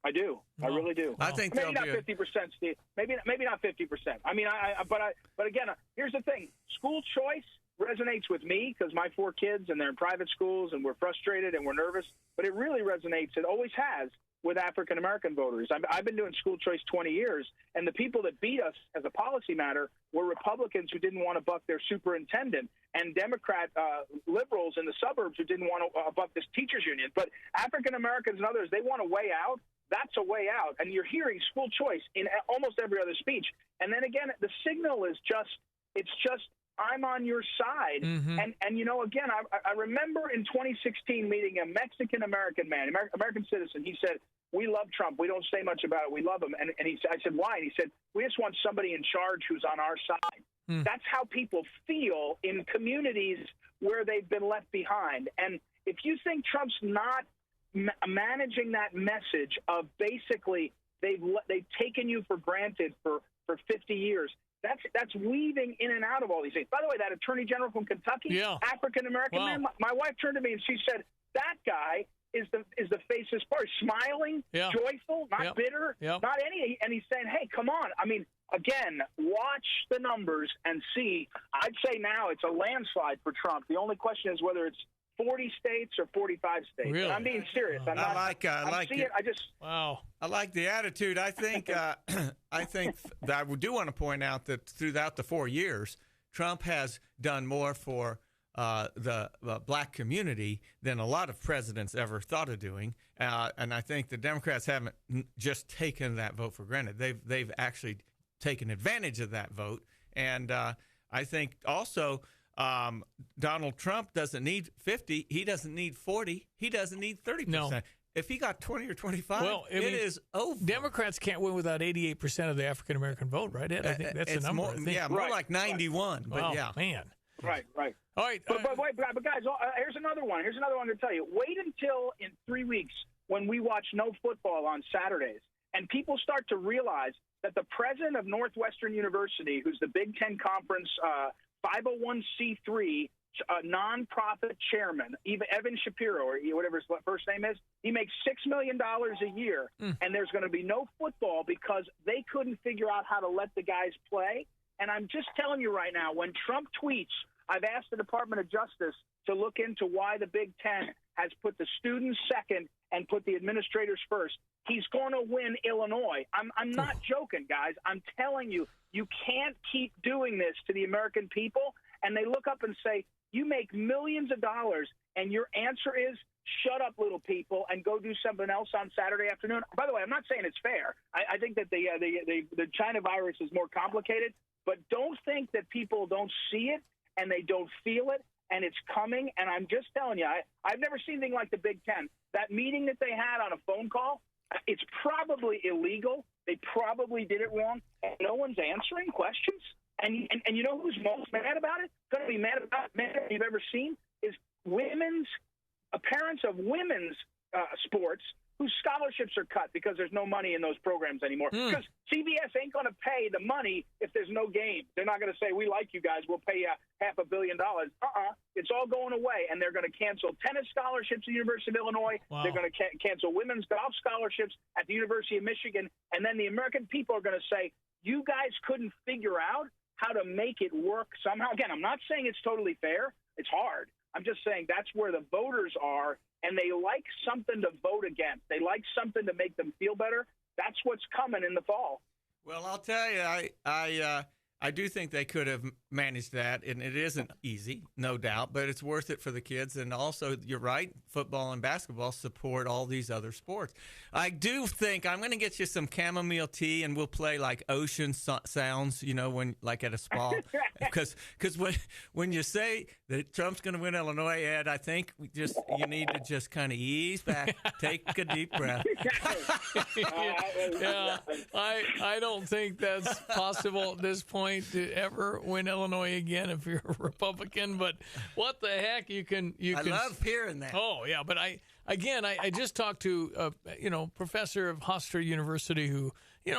I do. I really do. I think maybe not 50%, Steve. Maybe not 50%. I mean, but again, here's the thing: school choice resonates with me because my 4 kids and they're in private schools and we're frustrated and we're nervous. But it really resonates. It always has with African American voters. I've been doing school choice 20 years, and the people that beat us as a policy matter were Republicans who didn't want to buck their superintendent, and Democrat liberals in the suburbs who didn't want to buck this teachers union. But African Americans and others, they want a way out. That's a way out. And you're hearing school choice in almost every other speech. And then again, the signal is it's just, I'm on your side. Mm-hmm. And you know, again, I remember in 2016 meeting a Mexican-American man, American citizen. He said, we love Trump. We don't say much about it. We love him. And I said, why? And he said, we just want somebody in charge who's on our side. Mm. That's how people feel in communities where they've been left behind. And if you think Trump's not managing that message of basically they've taken you for granted for 50 years, that's weaving in and out of all these things. By the way, that attorney general from Kentucky, African-American man, my wife turned to me and she said, that guy is the faceless part, smiling, joyful, not bitter, not any. And he's saying, hey, come on. I mean, again, watch the numbers and see. I'd say now it's a landslide for Trump. The only question is whether it's 40 states or 45 states. Really? And I'm being serious. Wow. I like the attitude. I think I think that I do want to point out that throughout the 4 years, Trump has done more for the black community than a lot of presidents ever thought of doing. And I think the Democrats haven't just taken that vote for granted. They've actually taken advantage of that vote. And I think also Donald Trump doesn't need 50. He doesn't need 40. He doesn't need 30%. No. If he got 20 or 25, it is over. Democrats can't win without 88% of the African-American vote, right, Ed? I think that's the number. More like 91. But wow, yeah. Man. Right. All right. But guys, here's another one. Here's another one to tell you. Wait until in 3 weeks when we watch no football on Saturdays, and people start to realize that the president of Northwestern University, who's the Big Ten Conference 501c3 nonprofit chairman, Evan Shapiro, or whatever his first name is, he makes $6 million a year, and there's going to be no football because they couldn't figure out how to let the guys play. And I'm just telling you right now, when Trump tweets, I've asked the Department of Justice to look into why the Big Ten has put the students second and put the administrators first. He's going to win Illinois. I'm not joking, guys. I'm telling you, you can't keep doing this to the American people. And they look up and say, you make millions of dollars, and your answer is, shut up, little people, and go do something else on Saturday afternoon. By the way, I'm not saying it's fair. I think that the China virus is more complicated, but don't think that people don't see it and they don't feel it, and it's coming. And I'm just telling you, I've never seen anything like the Big Ten. That meeting that they had on a phone call, it's probably illegal. They probably did it wrong, and no one's answering questions. And you know who's most mad about it? Going to be mad about it you've ever seen is parents of women's sports whose scholarships are cut because there's no money in those programs anymore. Because CBS ain't going to pay the money if there's no game. They're not going to say, we like you guys, we'll pay you $500 million. It's all going away, and they're going to cancel tennis scholarships at the University of Illinois. Wow. They're going to cancel women's golf scholarships at the University of Michigan, and then the American people are going to say, you guys couldn't figure out how to make it work somehow. Again, I'm not saying it's totally fair. It's hard. I'm just saying that's where the voters are, and they like something to vote against. They like something to make them feel better. That's what's coming in the fall. Well, I'll tell you, I do think they could have managed that, and it isn't easy, no doubt, but it's worth it for the kids. And also, you're right, football and basketball support all these other sports. I do think I'm going to get you some chamomile tea, and we'll play like ocean sounds, when like at a spa. Because when you say that Trump's going to win Illinois, Ed, I think you need to just kind of ease back, take a deep breath. Yeah, I don't think that's possible at this point to ever win Illinois again if you're a Republican. But what the heck, you can. I love hearing that. Oh yeah, but I just talked to professor of Hofstra University who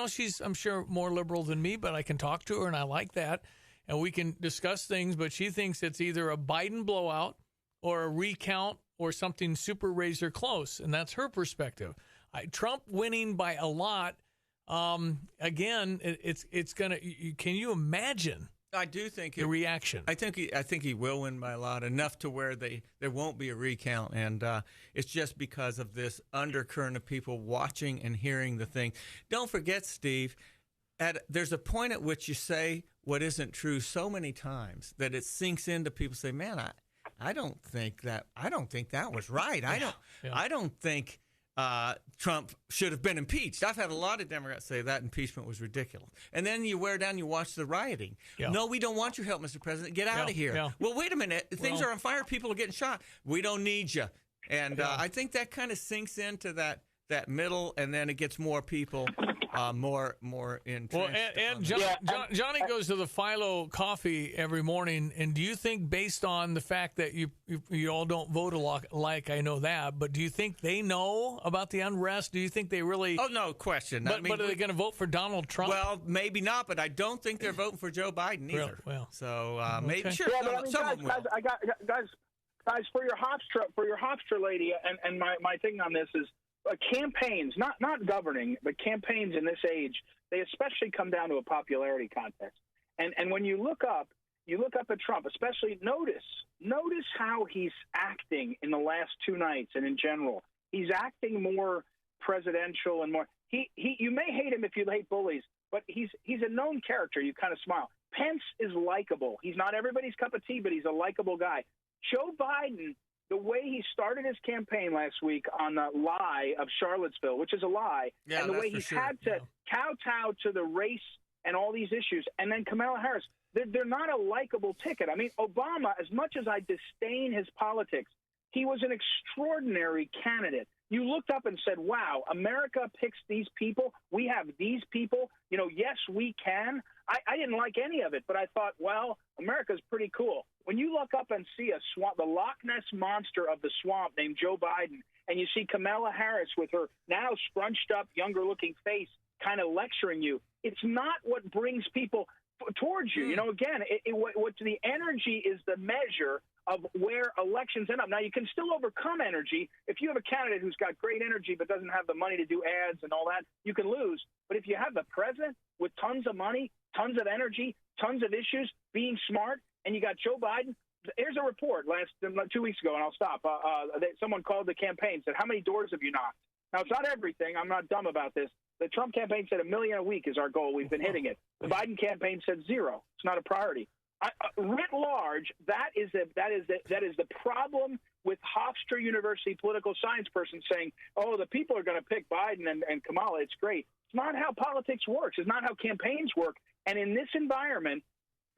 she's I'm sure more liberal than me, but I can talk to her and I like that, and we can discuss things. But she thinks it's either a Biden blowout or a recount or something super razor close, and that's her perspective. Trump winning by a lot. Again, it's gonna. Can you imagine? I do think the reaction. I think he will win by a lot, enough to where there won't be a recount, and it's just because of this undercurrent of people watching and hearing the thing. Don't forget, Steve, there's a point at which you say what isn't true so many times that it sinks into people. Say, man, I don't think that was right. I don't think Trump should have been impeached. I've had a lot of Democrats say that impeachment was ridiculous. And then you wear down, you watch the rioting. Yeah. No, we don't want your help, Mr. President. Get out of here. Yeah. Well, wait a minute. Things are on fire. People are getting shot. We don't need you. And I think that kind of sinks into that middle, and then it gets more people more entrenched. Well, and Johnny goes to the Philo coffee every morning. And do you think, based on the fact that you all don't vote alike, I know that, but do you think they know about the unrest? Do you think they really? Oh, no question. But are they going to vote for Donald Trump? Well, maybe not, but I don't think they're voting for Joe Biden either. Well, so maybe sure. Yeah, but I mean, guys, for your Hofstra lady, and my thing on this is. Campaigns, not governing, but campaigns in this age, they especially come down to a popularity contest. And when you look up at Trump, especially notice how he's acting in the last two nights and in general. He's acting more presidential and more. You may hate him if you hate bullies, but he's a known character. You kind of smile. Pence is likable. He's not everybody's cup of tea, but he's a likable guy. Joe Biden. The way he started his campaign last week on the lie of Charlottesville, which is a lie, and the way he's had to kowtow to the race and all these issues, and then Kamala Harris, they're not a likable ticket. I mean, Obama, as much as I disdain his politics, he was an extraordinary candidate. You looked up and said, wow, America picks these people. We have these people. Yes, we can. I didn't like any of it, but I thought, well, America's pretty cool. When you look up and see a swamp, the Loch Ness monster of the swamp named Joe Biden, and you see Kamala Harris with her now scrunched up, younger-looking face kind of lecturing you, it's not what brings people towards you. Again, what the energy is the measure of where elections end up. Now, you can still overcome energy. If you have a candidate who's got great energy but doesn't have the money to do ads and all that, you can lose. But if you have the president with tons of money, tons of energy, tons of issues, being smart, and you got Joe Biden, here's a report 2 weeks ago, and I'll stop. Someone called the campaign, said, how many doors have you knocked? Now, it's not everything. I'm not dumb about this. The Trump campaign said 1 million a week is our goal. We've been hitting it. The Biden campaign said 0. It's not a priority. Writ large, that is the problem with Hofstra University political science person saying, oh, the people are going to pick Biden and Kamala. It's great. It's not how politics works. It's not how campaigns work. And in this environment,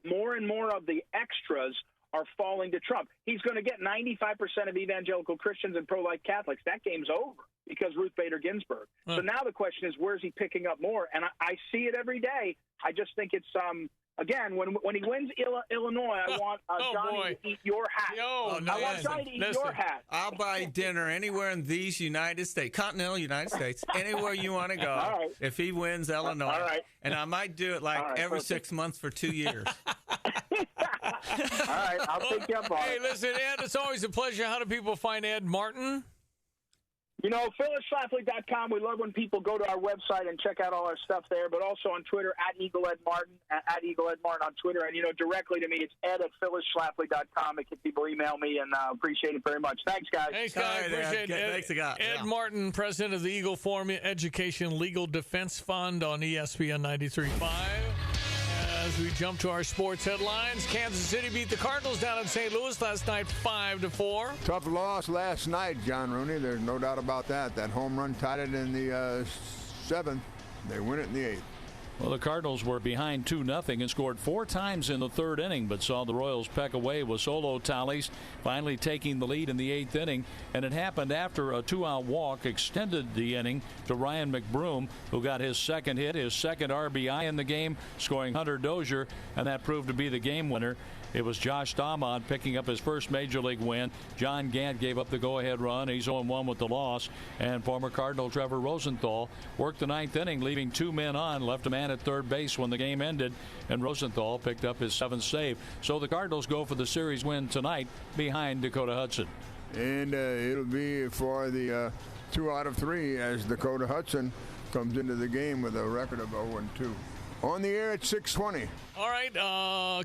more and more of the extras are falling to Trump. He's going to get 95% of evangelical Christians and pro-life Catholics. That game's over because Ruth Bader Ginsburg. So now the question is, where's he picking up more? And I see it every day. I just think it's again, when he wins Illinois, I want Johnny to eat your hat. I want Johnny to eat your hat. I'll buy dinner anywhere in these United States, continental United States, anywhere you want to go. If he wins Illinois, and I might do it every 6 months for 2 years. All right, I'll take you up on it. Hey, listen, Ed, it's always a pleasure. How do people find Ed Martin? PhyllisSchlafly.com. We love when people go to our website and check out all our stuff there, but also on Twitter, @EagleEdMartin, @EagleEdMartin on Twitter. And, directly to me, it's ed@PhyllisSchlafly.com. People email me, and appreciate it very much. Thanks, guys. Thanks, guys. Appreciate it. Thanks, guys. Ed Martin, president of the Eagle Forum Education Legal Defense Fund on ESPN 93.5. As we jump to our sports headlines, Kansas City beat the Cardinals down in St. Louis last night 5-4. Tough loss last night, John Rooney. There's no doubt about that. That home run tied it in the 7th. They win it in the 8th. Well, the Cardinals were behind 2-0 and scored 4 times in the 3rd inning, but saw the Royals peck away with solo tallies, finally taking the lead in the 8th inning. And it happened after a 2-out walk extended the inning to Ryan McBroom, who got his second hit, his second RBI in the game, scoring Hunter Dozier, and that proved to be the game winner. It was Josh Staumont picking up his first Major League win. John Gant gave up the go-ahead run. He's 0-1 with the loss. And former Cardinal Trevor Rosenthal worked the 9th inning, leaving 2 men on, left a man at third base when the game ended, and Rosenthal picked up his 7th save. So the Cardinals go for the series win tonight behind Dakota Hudson. And it'll be for the 2 out of 3 as Dakota Hudson comes into the game with a record of 0-2. On the air at 6:20. All right,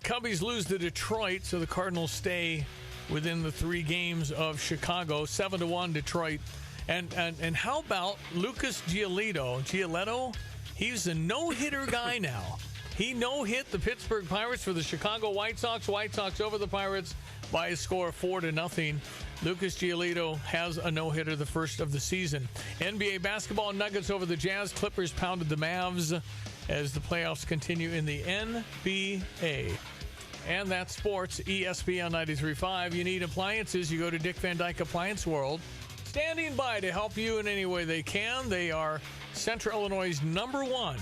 Cubbies lose to Detroit, so the Cardinals stay within the 3 games of Chicago. 7-1 Detroit. And how about Lucas Giolito? He's a no-hitter guy now. He no-hit the Pittsburgh Pirates for the Chicago White Sox. White Sox over the Pirates by a score of 4-0. Lucas Giolito has a no-hitter, the first of the season. NBA basketball, Nuggets over the Jazz. Clippers pounded the Mavs as the playoffs continue in the NBA. And that's sports, ESPN 93.5. You need appliances, you go to Dick Van Dyke Appliance World. Standing by to help you in any way they can. They are Central Illinois' #1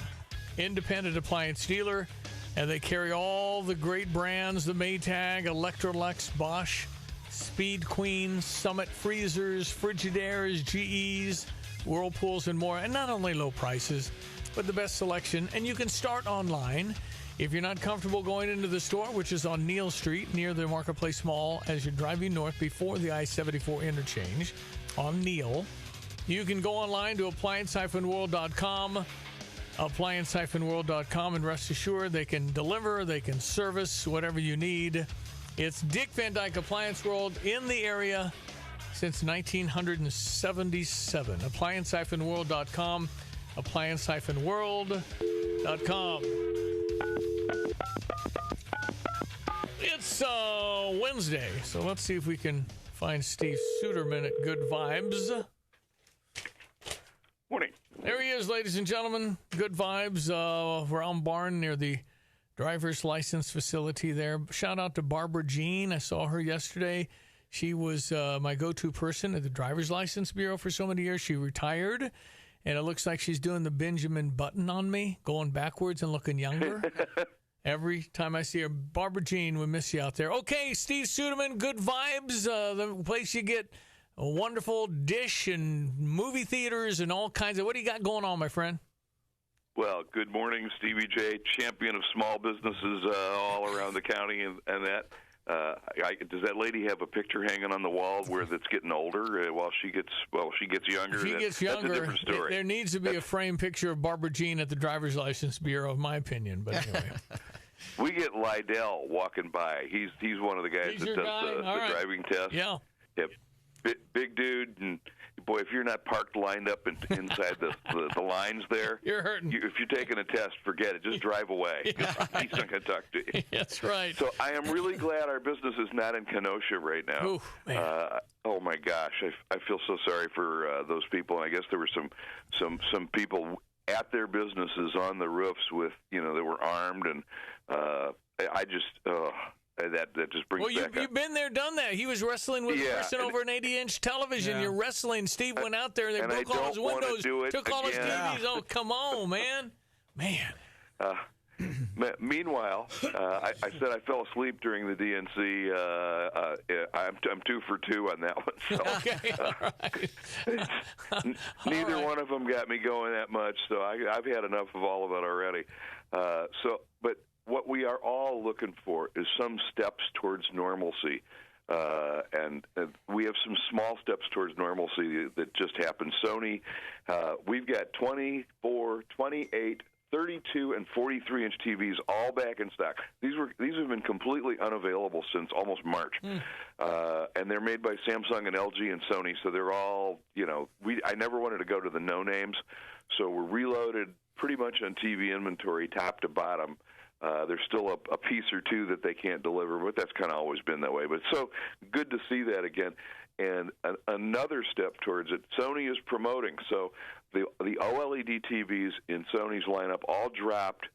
independent appliance dealer, and they carry all the great brands, the Maytag, Electrolux, Bosch, Speed Queen, Summit Freezers, Frigidaires, GEs, Whirlpools, and more. And not only low prices, but the best selection. And you can start online. If you're not comfortable going into the store, which is on Neal Street near the Marketplace Mall as you're driving north before the I-74 interchange on Neal, you can go online to appliance-world.com, appliance-world.com, and rest assured they can deliver, they can service whatever you need. It's Dick Van Dyke Appliance World in the area since 1977. Appliance-world.com, appliance-world.com. It's Wednesday, so let's see if we can find Steve Suderman at Good Vibes. Morning. There he is, ladies and gentlemen. Good Vibes, Round Barn near the driver's license facility there. Shout out to Barbara Jean. I saw her yesterday. She was my go-to person at the Driver's License Bureau for so many years. She retired, and it looks like she's doing the Benjamin Button on me, going backwards and looking younger. Every time I see her. Barbara Jean, we miss you out there. Okay, Steve Suderman, Good Vibes, the place you get a wonderful dish and movie theaters and all kinds of... What do you got going on, my friend? Well, good morning, Stevie Jay, champion of small businesses all around the county and that. Does that lady have a picture hanging on the wall where that's getting older while she gets younger? She gets younger. That's a different story. There needs to be a framed picture of Barbara Jean at the Driver's License Bureau, in my opinion. But anyway, we get Lydell walking by. He's one of the guys that does the driving test. Yeah. Yep. Big dude, and boy, if you're not parked lined up inside the lines there, you're hurting. If you're taking a test, forget it. Just drive away. Yeah, He's not going to talk to you. That's right. So I am really glad our business is not in Kenosha right now. Ooh, man. Oh my gosh, I feel so sorry for those people. And I guess there were some people at their businesses on the roofs with that were armed, and I just. That just brings back up. You've been there, done that. He was wrestling with a person over an 80-inch television. You're wrestling. Steve went out there, and they broke all his windows, took all his TVs. Oh, come on, man. Meanwhile, I said I fell asleep during the DNC. I'm 2 for 2 on that one. So, okay, all right. Neither one of them got me going that much, so I've had enough of all of it already. But what we are all looking for is some steps towards normalcy. And we have some small steps towards normalcy that just happened. Sony, we've got 24, 28, 32, and 43-inch TVs all back in stock. These have been completely unavailable since almost March. And they're made by Samsung and LG and Sony, so they're all, I never wanted to go to the no-names, so we're reloaded pretty much on TV inventory top to bottom. There's still a piece or two that they can't deliver, but that's kind of always been that way. But so good to see that again. And another step towards it, Sony is promoting. So the OLED TVs in Sony's lineup all dropped.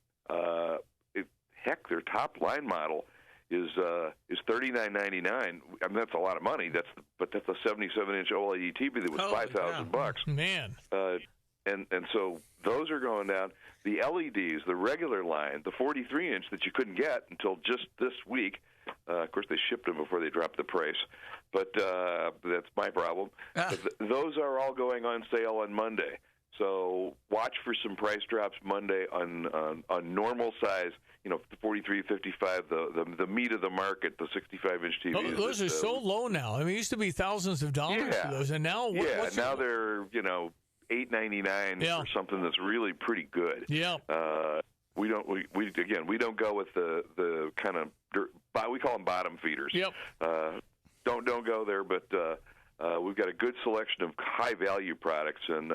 Their top line model is $39.99. I mean, that's a lot of money. That's a 77-inch OLED TV that was $5,000. Man. And so those are going down. The LEDs, the regular line, the 43-inch that you couldn't get until just this week. Of course, they shipped them before they dropped the price, but that's my problem. Those are all going on sale on Monday. So watch for some price drops Monday on normal size, the 43, 55, the meat of the market, the 65-inch TVs. Those are so low now. I mean, it used to be ththousands of dollars for those, and now now they're $8.99 for something that's really pretty good. Yeah. We don't go with the kind of we call them bottom feeders. Yep. Don't go there, but we've got a good selection of high value products, and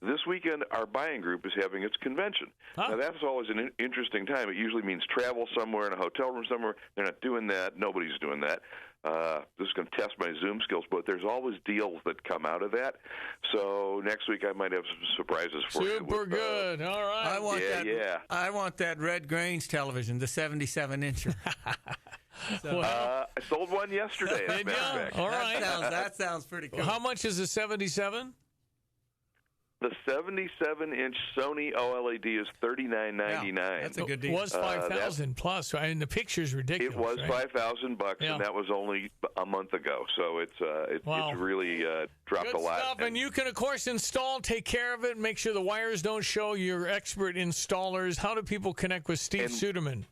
this weekend our buying group is having its convention. Now that's always an interesting time. It usually means travel somewhere in a hotel room somewhere. They're not doing that. Nobody's doing that. This is going to test my Zoom skills, but there's always deals that come out of that. So next week I might have some surprises for you. Super good. All right. I want that Red Grange television, the 77-incher. I sold one yesterday. As a matter of fact. All right. That sounds pretty cool. How much is the 77? The 77-inch Sony OLED is $39.99. That's a good deal. It was $5,000 plus. I mean, the picture's ridiculous. It was right? $5,000, and that was only a month ago. So it's really dropped good a lot. Stuff. And you can, of course, install, take care of it, make sure the wires don't show. You're expert installers. How do people connect with Steve Suderman?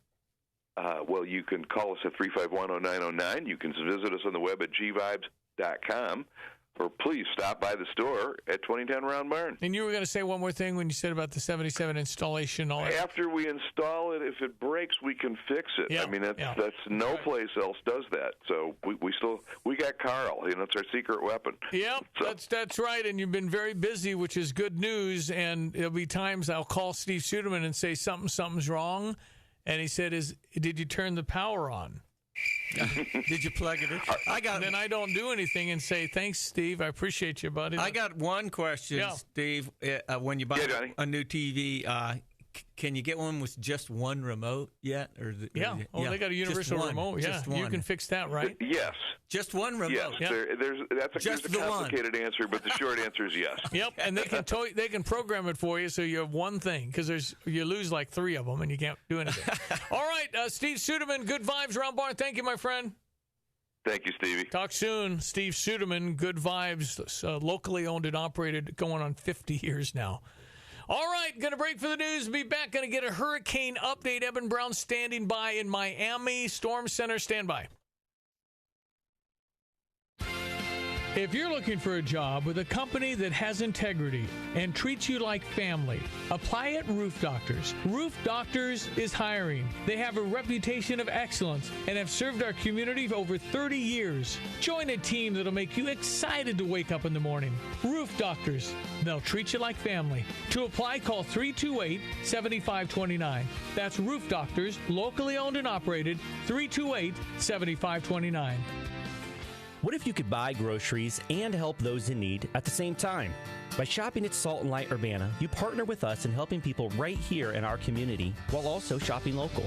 Well, you can call us at 351-0909. You can visit us on the web at gvibes.com. Or please stop by the store at 2010 Round Barn. And you were going to say one more thing when you said about the 77 installation. After we install it, if it breaks, we can fix it. Yeah, I mean, that's no place else does that. So we got Carl. It's our secret weapon. Yep, so. That's right. And you've been very busy, which is good news. And there'll be times I'll call Steve Suderman and say something's wrong. And he said, did you turn the power on? Did you plug it in? Then I don't do anything and say, thanks, Steve. I appreciate you, buddy. I got one question, Steve. When you buy a new TV, can you get one with just one remote yet? They got a universal remote. Yeah, you can fix that, right? Yes. Just one remote. Yes. There's a complicated answer, but the short answer is yes. Yep, and they can program it for you so you have one thing, because you lose like 3 of them and you can't do anything. All right, Steve Suderman, Good Vibes Round Barn. Thank you, my friend. Thank you, Stevie. Talk soon. Steve Suderman, Good Vibes, locally owned and operated, going on 50 years now. All right, going to break for the news. Be back. Going to get a hurricane update. Evan Brown standing by in Miami. Storm Center, stand by. If you're looking for a job with a company that has integrity and treats you like family, apply at Roof Doctors. Roof Doctors is hiring. They have a reputation of excellence and have served our community for over 30 years. Join a team that'll make you excited to wake up in the morning. Roof Doctors. They'll treat you like family. To apply, call 328-7529. That's Roof Doctors, locally owned and operated, 328-7529. What if you could buy groceries and help those in need at the same time? By shopping at Salt and Light Urbana, you partner with us in helping people right here in our community while also shopping local.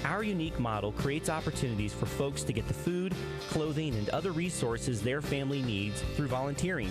Our unique model creates opportunities for folks to get the food, clothing, and other resources their family needs through volunteering.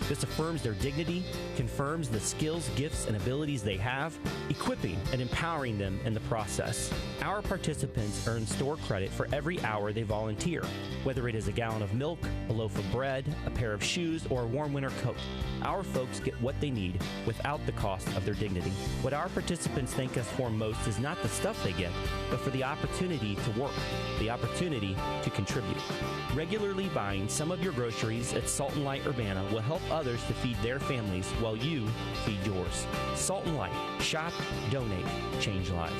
This affirms their dignity, confirms the skills, gifts, and abilities they have, equipping and empowering them in the process. Our participants earn store credit for every hour they volunteer, whether it is a gallon of milk, a loaf of bread, a pair of shoes, or a warm winter coat. Our folks get what they need without the cost of their dignity. What our participants thank us for most is not the stuff they get, but for the opportunity to work, the opportunity to contribute. Regularly buying some of your groceries at Salt and Light Urbana will help others to feed their families while you feed yours. Salt and Light. Shop, donate, change lives.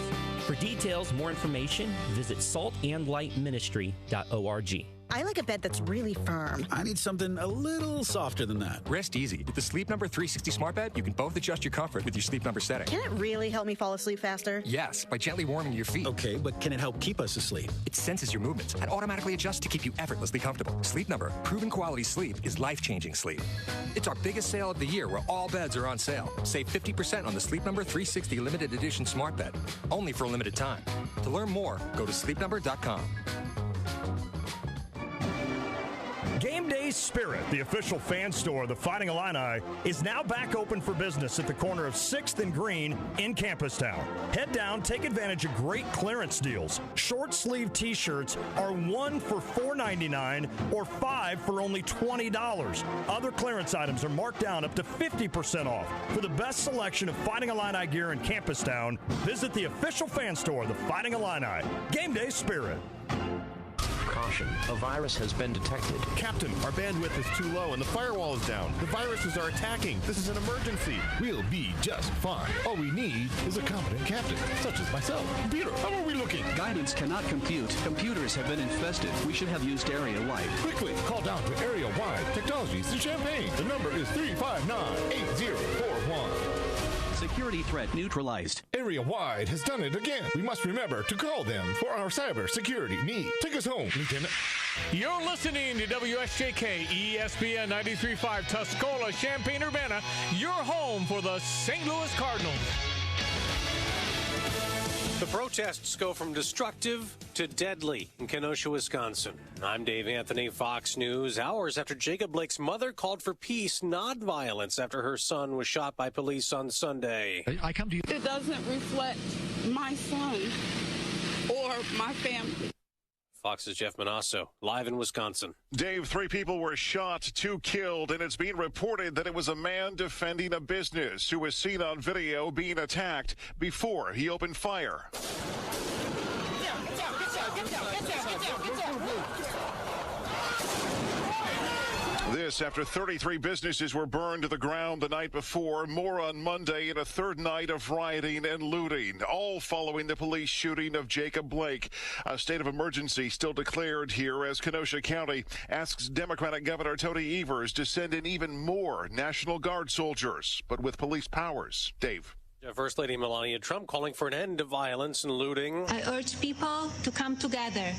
For details, more information, visit saltandlightministry.org. I like a bed that's really firm. I need something a little softer than that. Rest easy. With the Sleep Number 360 smart bed, you can both adjust your comfort with your Sleep Number setting. Can it really help me fall asleep faster? Yes, by gently warming your feet. Okay, but can it help keep us asleep? It senses your movements and automatically adjusts to keep you effortlessly comfortable. Sleep Number, proven quality sleep is life-changing sleep. It's our biggest sale of the year where all beds are on sale. Save 50% on the Sleep Number 360 limited edition smart bed, only for a limited time. To learn more, go to sleepnumber.com. Game Day Spirit, the official fan store of the Fighting Illini, is now back open for business at the corner of 6th and Green in Campustown. Head down, take advantage of great clearance deals. Short sleeve t-shirts are 1 for $4.99 or 5 for only $20. Other clearance items are marked down up to 50% off. For the best selection of Fighting Illini gear in Campustown, visit the official fan store of the Fighting Illini. Game Day Spirit. Caution, a virus has been detected. Captain, our bandwidth is too low and the firewall is down. The viruses are attacking. This is an emergency. We'll be just fine. All we need is a competent captain, such as myself. Peter, how are we looking? Guidance cannot compute. Computers have been infested. We should have used area-wide. Quickly, call down to area-wide technologies in Champaign. The number is 359-8041. Security threat neutralized. Area-wide has done it again. We must remember to call them for our cyber security needs. Take us home, Lieutenant. You're listening to WSJK ESPN 93.5 Tuscola, Champaign-Urbana, your home for the St. Louis Cardinals. The protests go from destructive to deadly in Kenosha, Wisconsin. I'm Dave Anthony, Fox News. Hours after Jacob Blake's mother called for peace, not violence, after her son was shot by police on Sunday. I come to you. It doesn't reflect my son or my family. Fox's Jeff Manasso, live in Wisconsin. Dave, 3 people were shot, 2 killed, and it's being reported that it was a man defending a business who was seen on video being attacked before he opened fire. This after 33 businesses were burned to the ground the night before. More on Monday in a third night of rioting and looting, all following the police shooting of Jacob Blake. A state of emergency still declared here as Kenosha County asks Democratic Governor Tony Evers to send in even more National Guard soldiers, but with police powers. Dave. First Lady Melania Trump calling for an end to violence and looting. I urge people to come together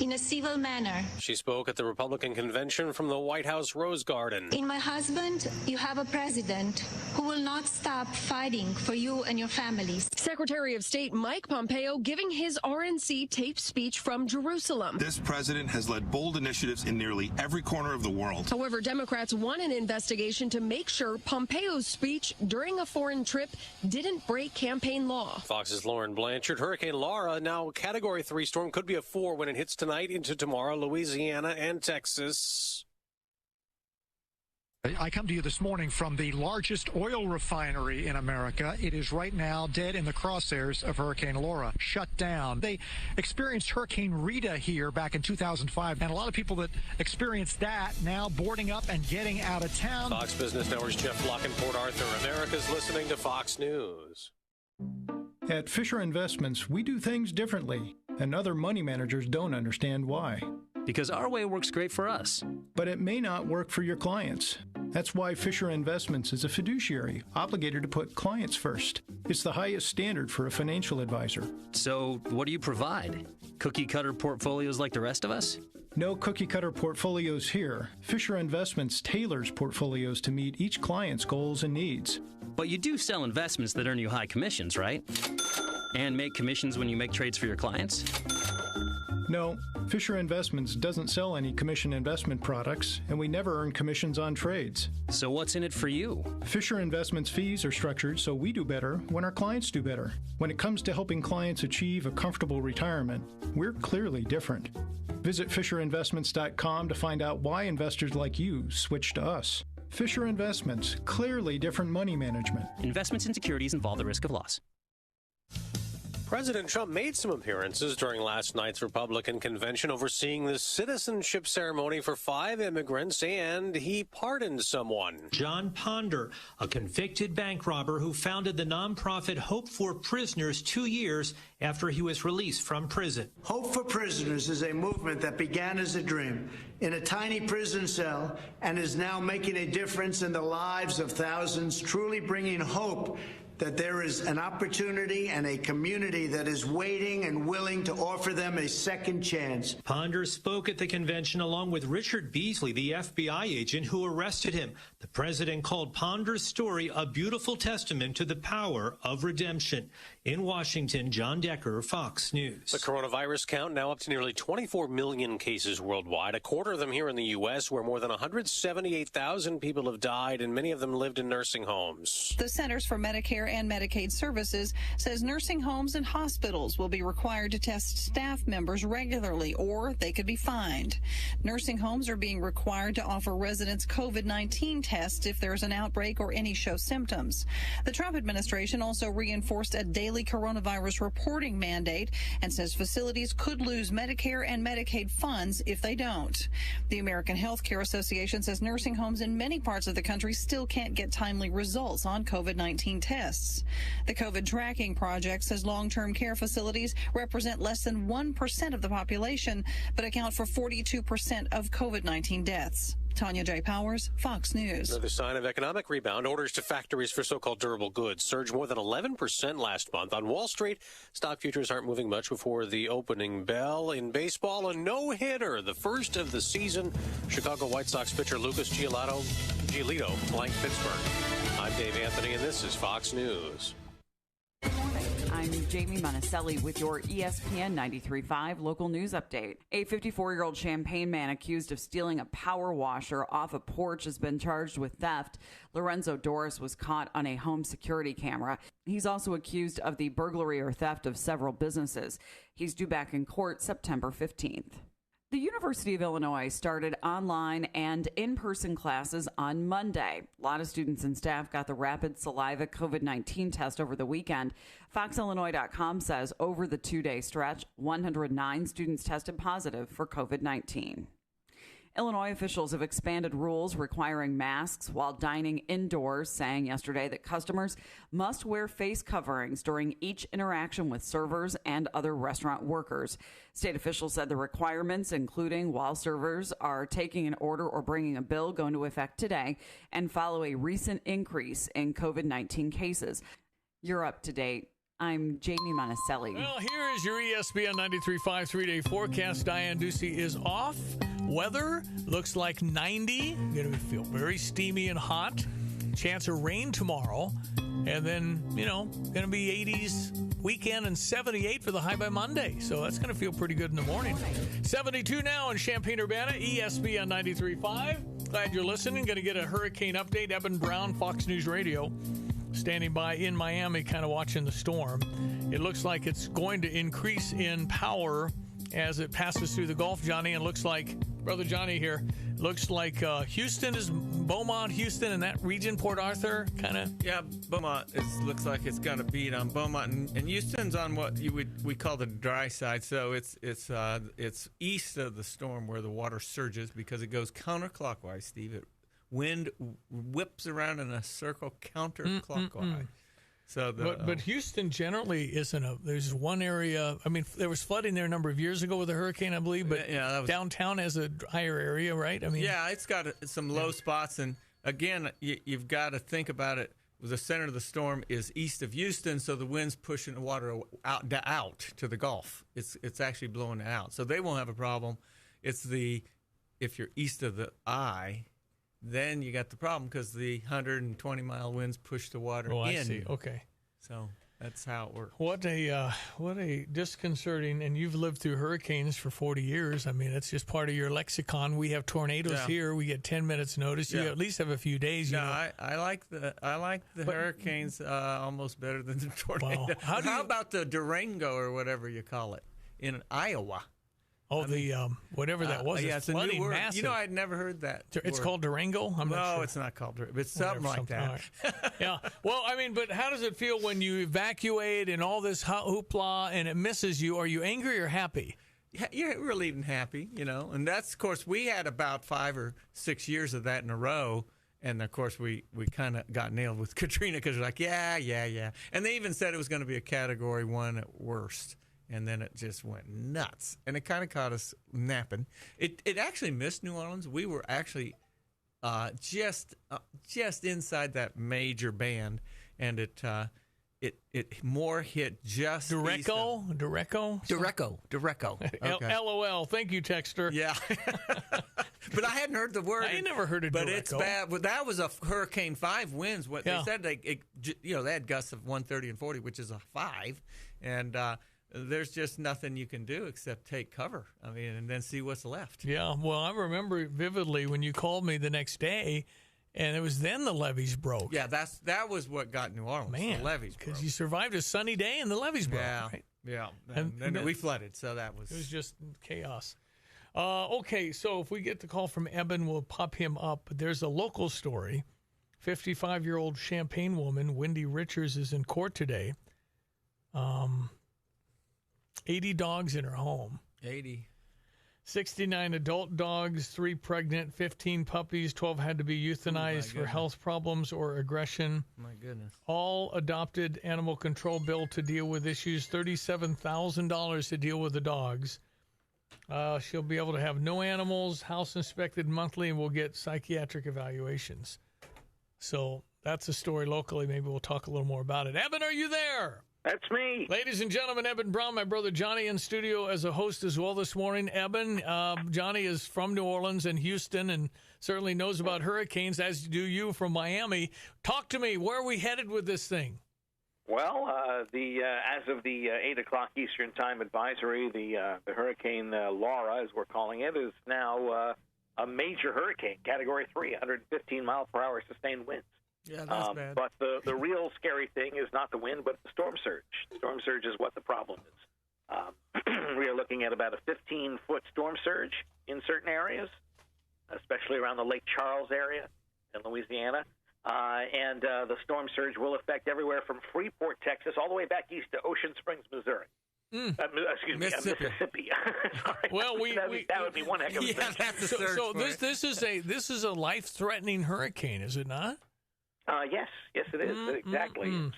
in a civil manner. She spoke at the Republican convention from the White House Rose Garden. In my husband, you have a president who will not stop fighting for you and your families. Secretary of State Mike Pompeo giving his RNC taped speech from Jerusalem. This president has led bold initiatives in nearly every corner of the world. However, Democrats want an investigation to make sure Pompeo's speech during a foreign trip didn't break campaign law. Fox's Lauren Blanchard. Hurricane Laura, now a Category 3 storm, could be a 4 when it hits tonight into tomorrow, Louisiana and Texas. I come to you this morning from the largest oil refinery in America. It is right now dead in the crosshairs of Hurricane Laura, shut down. They experienced Hurricane Rita here back in 2005, and a lot of people that experienced that now boarding up and getting out of town. Fox Business Network's Jeff Block in Port Arthur. America's listening to Fox News. At Fisher Investments, we do things differently, and other money managers don't understand why. Because our way works great for us. But it may not work for your clients. That's why Fisher Investments is a fiduciary, obligated to put clients first. It's the highest standard for a financial advisor. So, what do you provide? Cookie-cutter portfolios like the rest of us? No cookie-cutter portfolios here. Fisher Investments tailors portfolios to meet each client's goals and needs. But you do sell investments that earn you high commissions, right? And make commissions when you make trades for your clients? No, Fisher Investments doesn't sell any commission investment products, and we never earn commissions on trades. So what's in it for you? Fisher Investments fees are structured so we do better when our clients do better. When it comes to helping clients achieve a comfortable retirement, we're clearly different. Visit FisherInvestments.com to find out why investors like you switch to us. Fisher Investments, clearly different money management. Investments in securities involve the risk of loss. President Trump made some appearances during last night's Republican convention overseeing the citizenship ceremony for 5 immigrants, and he pardoned someone. John Ponder, a convicted bank robber who founded the nonprofit Hope for Prisoners 2 years after he was released from prison. Hope for Prisoners is a movement that began as a dream in a tiny prison cell and is now making a difference in the lives of thousands, truly bringing hope that there is an opportunity and a community that is waiting and willing to offer them a second chance. Ponder spoke at the convention along with Richard Beasley, the FBI agent who arrested him. The president called Ponder's story a beautiful testament to the power of redemption. In Washington, John Decker, Fox News. The coronavirus count now up to nearly 24 million cases worldwide, a quarter of them here in the U.S., where more than 178,000 people have died, and many of them lived in nursing homes. The Centers for Medicare and Medicaid Services says nursing homes and hospitals will be required to test staff members regularly, or they could be fined. Nursing homes are being required to offer residents COVID-19 tests if there's an outbreak or any show symptoms. The Trump administration also reinforced a daily coronavirus reporting mandate and says facilities could lose Medicare and Medicaid funds if they don't. The American Health Care Association says nursing homes in many parts of the country still can't get timely results on COVID-19 tests. The COVID Tracking Project says long-term care facilities represent less than 1% of the population, but account for 42% of COVID-19 deaths. Tanya J. Powers, Fox News. Another sign of economic rebound. Orders to factories for so-called durable goods surged more than 11% last month. On Wall Street, stock futures aren't moving much before the opening bell. In baseball, a no-hitter, the first of the season. Chicago White Sox pitcher Lucas Giolito blanked Pittsburgh. I'm Dave Anthony, and this is Fox News. I'm Jamie Monticelli with your ESPN 93.5 local news update. A 54-year-old Champaign man accused of stealing a power washer off a porch has been charged with theft. Lorenzo Doris was caught on a home security camera. He's also accused of the burglary or theft of several businesses. He's due back in court September 15th. The University of Illinois started online and in-person classes on Monday. A lot of students and staff got the rapid saliva COVID-19 test over the weekend. FoxIllinois.com says over the two-day stretch, 109 students tested positive for COVID-19. Illinois officials have expanded rules requiring masks while dining indoors, saying yesterday that customers must wear face coverings during each interaction with servers and other restaurant workers. State officials said the requirements, including while servers are taking an order or bringing a bill, go into effect today and follow a recent increase in COVID-19 cases. You're up to date. I'm Jamie Monticelli. Well, here is your ESPN 93.5 three-day forecast. Diane Ducey is off. Weather looks like 90. Going to feel very steamy and hot. Chance of rain tomorrow. And then, going to be 80s weekend and 78 for the high by Monday. So that's going to feel pretty good in the morning. 72 now in Champaign-Urbana, ESPN 93.5. Glad you're listening. Going to get a hurricane update. Eben Brown, Fox News Radio, standing by in Miami, kind of watching the storm. It looks like it's going to increase in power as it passes through the Gulf, Johnny. And looks like, Brother Johnny here, looks like Houston is Beaumont, Houston, and that region, Port Arthur, kind of. Yeah, Beaumont looks like it's got a beat on Beaumont, and Houston's on what we call the dry side. So it's east of the storm where the water surges because it goes counterclockwise, Steve. Wind whips around in a circle counterclockwise. So but Houston generally isn't there's one area. I mean, there was flooding there a number of years ago with a hurricane, I believe. But that was, downtown has a higher area, right? I mean, yeah, it's got some low spots, and again, you've got to think about it. The center of the storm is east of Houston, so the wind's pushing the water out to the Gulf. It's actually blowing it out, so they won't have a problem. If you're east of the eye, then you got the problem because the 120-mile winds push the water in. I see. Okay. So that's how it works. What a disconcerting, and you've lived through hurricanes for 40 years. I mean, it's just part of your lexicon. We have tornadoes here. We get 10 minutes notice. You at least have a few days. I like the hurricanes almost better than the tornado. Well, how about the Durango or whatever you call it in Iowa? Oh, whatever that was. Yeah, it's a new word. Massive. I'd never heard that. It's called Durango? No, it's not called Durango. It's something like that. Right. Yeah. Well, I mean, but how does it feel when you evacuate and all this hoopla and it misses you? Are you angry or happy? Yeah, you're relieved and happy, And that's, of course, we had about 5 or 6 years of that in a row. And, of course, we kind of got nailed with Katrina because we're like, yeah. And they even said it was going to be a Category 1 at worst. And then it just went nuts. And it kind of caught us napping. It actually missed New Orleans. We were actually just inside that major band. And it it more hit just Direco. Okay. LOL. Thank you, Texter. Yeah. But I hadn't heard the word. I ain't never heard of But Direco. it's bad. But that was a Hurricane 5 winds. What Yeah. they said, they had gusts of 130 and 40, which is a 5, and there's just nothing you can do except take cover. I mean, and then see what's left. Yeah. Well, I remember vividly when you called me the next day, and it was then the levees broke. Yeah, that was what got New Orleans. Man, the levees broke. because you survived a sunny day and the levees broke. Yeah, right? yeah. And we flooded, so that was... It was just chaos. Okay, so if we get the call from Eben, we'll pop him up. There's a local story. 55-year-old Champaign woman, Wendy Richards, is in court today. 80 dogs in her home. 80. 69 adult dogs, 3 pregnant, 15 puppies, 12 had to be euthanized for health problems or aggression. My goodness. All adopted animal control bill to deal with issues, $37,000 to deal with the dogs. She'll be able to have no animals, house inspected monthly, and will get psychiatric evaluations. So that's a story locally. Maybe we'll talk a little more about it. Eben, are you there? That's me. Ladies and gentlemen, Eben Brown, my brother Johnny in studio as a host as well this morning. Eben, Johnny is from New Orleans and Houston and certainly knows about hurricanes, as do you from Miami. Talk to me. Where are we headed with this thing? Well, as of the 8 o'clock Eastern Time advisory, the Hurricane Laura, as we're calling it, is now a major hurricane, Category 3, 115-mile-per-hour sustained winds. Yeah, that's bad. But the real scary thing is not the wind, but the storm surge. Storm surge is what the problem is. We are looking at about a 15-foot storm surge in certain areas, especially around the Lake Charles area in Louisiana. And the storm surge will affect everywhere from Freeport, Texas, all the way back east to Ocean Springs, Missouri. Excuse me, Mississippi. Sorry. Well, that would be one heck of a thing. That's a So surge this is a life-threatening hurricane, is it not? Yes, it is exactly. And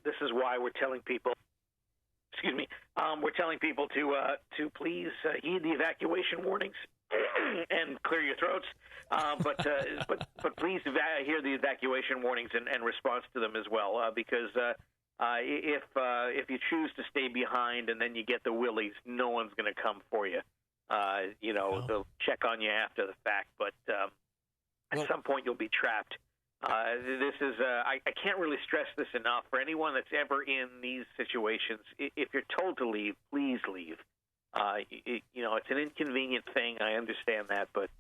this is why we're telling people. Excuse me. We're telling people to please heed the evacuation warnings and clear your throats. But please hear the evacuation warnings and response to them as well, because if you choose to stay behind and then you get the willies, no one's going to come for you. They'll check on you after the fact, but at some point you'll be trapped. This is I can't really stress this enough. For anyone that's ever in these situations, if you're told to leave, please leave. It's an inconvenient thing. I understand that, but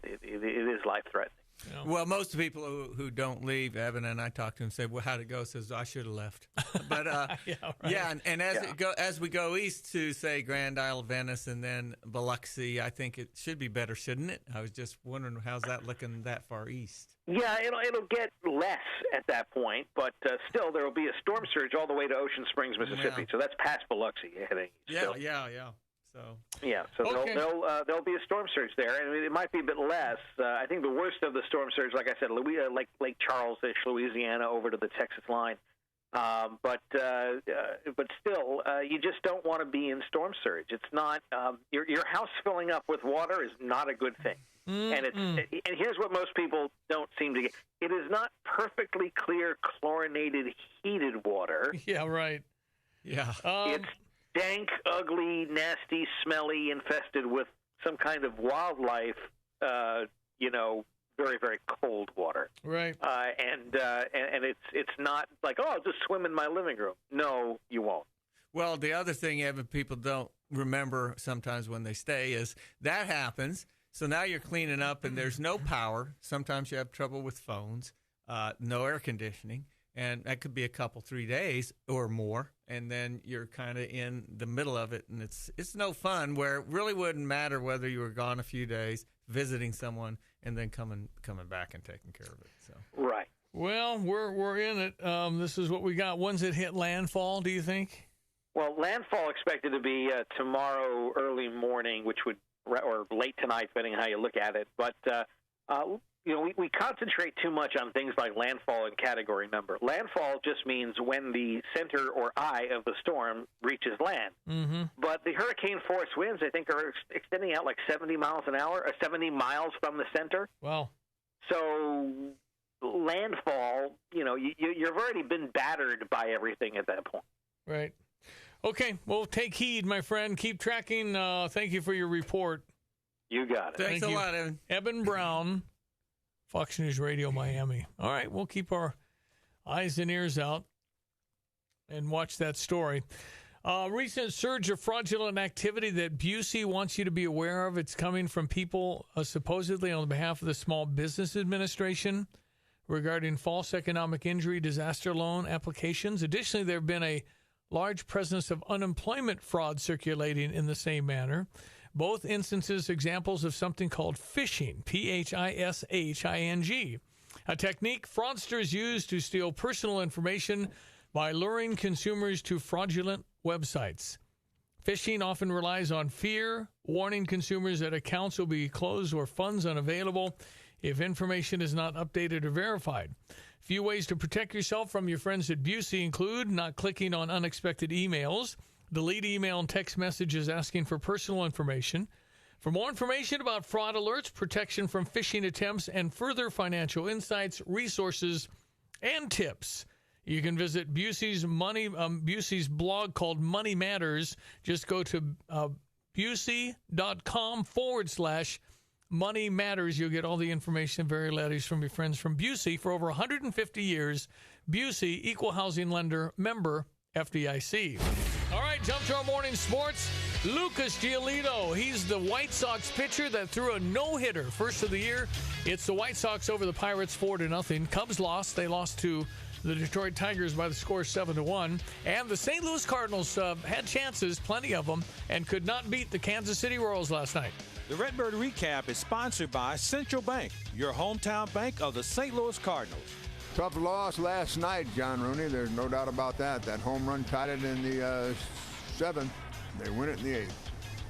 it is life-threatening. Yeah. Well, most people who don't leave, Evan and I talk to him, say, "Well, how'd it go?" Says, "I should have left." But as we go east to say Grand Isle, Venice, and then Biloxi, I think it should be better, shouldn't it? I was just wondering, how's that looking that far east? Yeah, it'll get less at that point, but still there will be a storm surge all the way to Ocean Springs, Mississippi. So that's past Biloxi heading. Yeah. So there'll be a storm surge there, and it might be a bit less. I think the worst of the storm surge, like I said, Lake Charles-ish, Louisiana, over to the Texas line. But still, you just don't want to be in storm surge. It's not your house filling up with water is not a good thing. And here's what most people don't seem to get: it is not perfectly clear, chlorinated, heated water. Yeah, right. Yeah, it's dank, ugly, nasty, smelly, infested with some kind of wildlife. Very, very cold water. Right. And it's not like, oh, I'll just swim in my living room. No, you won't. Well, the other thing, Evan, people don't remember sometimes when they stay is that happens. So now you're cleaning up and there's no power. Sometimes you have trouble with phones, no air conditioning, and that could be a couple, 3 days or more. And then you're kind of in the middle of it, and it's no fun, where it really wouldn't matter whether you were gone a few days, visiting someone, and then coming back and taking care of it. So right. Well, we're in it. This is what we got. When's it hit landfall, do you think? Well, landfall expected to be tomorrow early morning, or late tonight, depending on how you look at it. But we concentrate too much on things like landfall and category number. Landfall just means when the center or eye of the storm reaches land. Mm-hmm. But the hurricane force winds, I think, are extending out like 70 miles an hour, or 70 miles from the center. Wow. So landfall, you've already been battered by everything at that point. Right. Okay. Well, take heed, my friend. Keep tracking. Thank you for your report. You got it. Thanks a lot, Evan. Eben Brown, Fox News Radio, Miami. All right. We'll keep our eyes and ears out and watch that story. Recent surge of fraudulent activity that Busey wants you to be aware of. It's coming from people supposedly on behalf of the Small Business Administration regarding false economic injury disaster loan applications. Additionally, there have been a large presence of unemployment fraud circulating in the same manner. Both instances examples of something called phishing, P-H-I-S-H-I-N-G, a technique fraudsters use to steal personal information by luring consumers to fraudulent websites. Phishing often relies on fear, warning consumers that accounts will be closed or funds unavailable if information is not updated or verified. Few ways to protect yourself from your friends at Busey include not clicking on unexpected emails, delete email and text messages asking for personal information. For more information about fraud alerts, protection from phishing attempts, and further financial insights, resources, and tips, you can visit Busey's blog called Money Matters. Just go to Busey.com/Money Matters. You'll get all the information and various letters from your friends from Busey. For over 150 years, Busey, equal housing lender, member FDIC. All right, jump to our morning sports. Lucas Giolito, he's the White Sox pitcher that threw a no-hitter first of the year. It's the White Sox over the Pirates 4-0. Cubs lost. They lost to the Detroit Tigers by the score 7-1. And the St. Louis Cardinals had chances, plenty of them, and could not beat the Kansas City Royals last night. The Redbird Recap is sponsored by Central Bank, your hometown bank of the St. Louis Cardinals. Tough loss last night, John Rooney. There's no doubt about that. That home run tied it in the 7th. They win it in the 8th.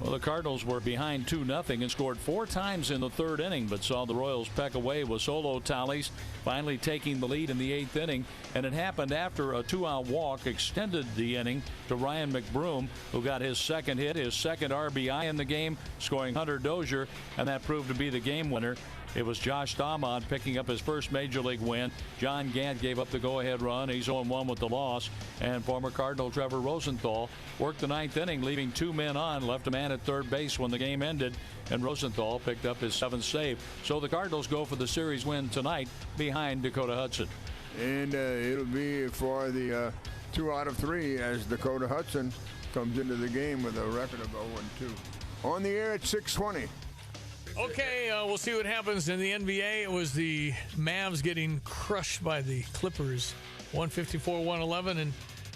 Well, the Cardinals were behind 2-0 and scored 4 times in the 3rd inning, but saw the Royals peck away with solo tallies, finally taking the lead in the 8th inning. And it happened after a 2-out walk extended the inning to Ryan McBroom, who got his second hit, his second RBI in the game, scoring Hunter Dozier, and that proved to be the game winner. It was Josh Staumont picking up his first Major League win. John Gant gave up the go-ahead run. He's 0-1 with the loss. And former Cardinal Trevor Rosenthal worked the 9th inning, leaving 2 men on, left a man at 3rd base when the game ended, and Rosenthal picked up his 7th save. So the Cardinals go for the series win tonight behind Dakota Hudson. And it'll be for the 2 out of 3 as Dakota Hudson comes into the game with a record of 0-2. On the air at 6:20. Okay, we'll see what happens in the NBA. It was the Mavs getting crushed by the Clippers, 154-111, and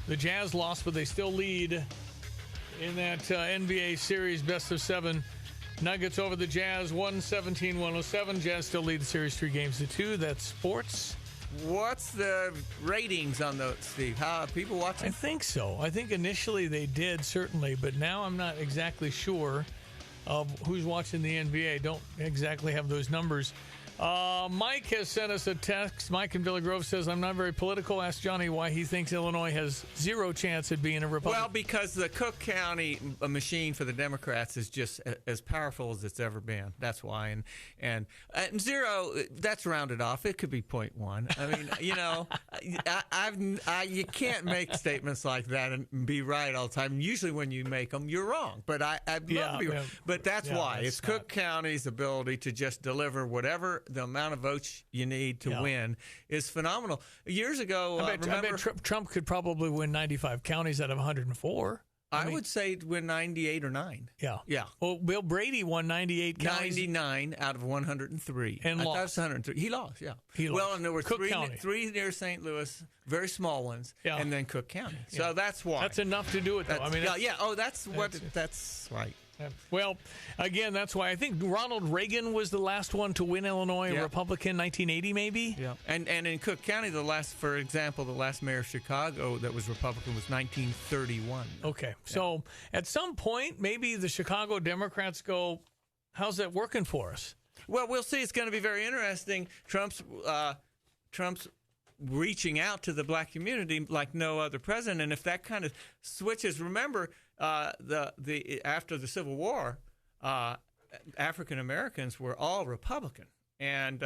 the Jazz lost, but they still lead in that NBA series, best of 7. Nuggets over the Jazz, 117-107. Jazz still lead the series 3-2. That's sports. What's the ratings on those, Steve? How are people watching? I think so. I think initially they did, certainly, but now I'm not exactly sure of who's watching the NBA. Don't exactly have those numbers. Mike has sent us a text. Mike in Villa Grove says, I'm not very political. Ask Johnny why he thinks Illinois has 0 chance at being a Republican. Well, because the Cook County machine for the Democrats is just as powerful as it's ever been. That's why. And 0, that's rounded off. It could be 0.1. I mean, you can't make statements like that and be right all the time. Usually when you make them, you're wrong. But I'd love to be wrong. But that's why. It's Cook County's ability to just deliver whatever the amount of votes you need to win is phenomenal. Years ago, I bet Trump could probably win 95 counties out of 104. I would say win 98 or 9. Yeah. Yeah. Well, Bill Brady won 98 counties. 99 out of 103. And lost. That's 103. He lost, yeah. He lost. Well, and there were Cook 3 near St. Louis, very small ones, and then Cook County. So that's why. That's enough to do it, though. That's right. Well, again, that's why I think Ronald Reagan was the last one to win Illinois, a Republican, 1980 maybe. Yeah, and in Cook County, the last mayor of Chicago that was Republican was 1931. Okay, so at some point, maybe the Chicago Democrats go, how's that working for us? Well, we'll see. It's going to be very interesting. Trump's reaching out to the black community like no other president, and if that kind of switches, remember. After the Civil War, African Americans were all Republican, and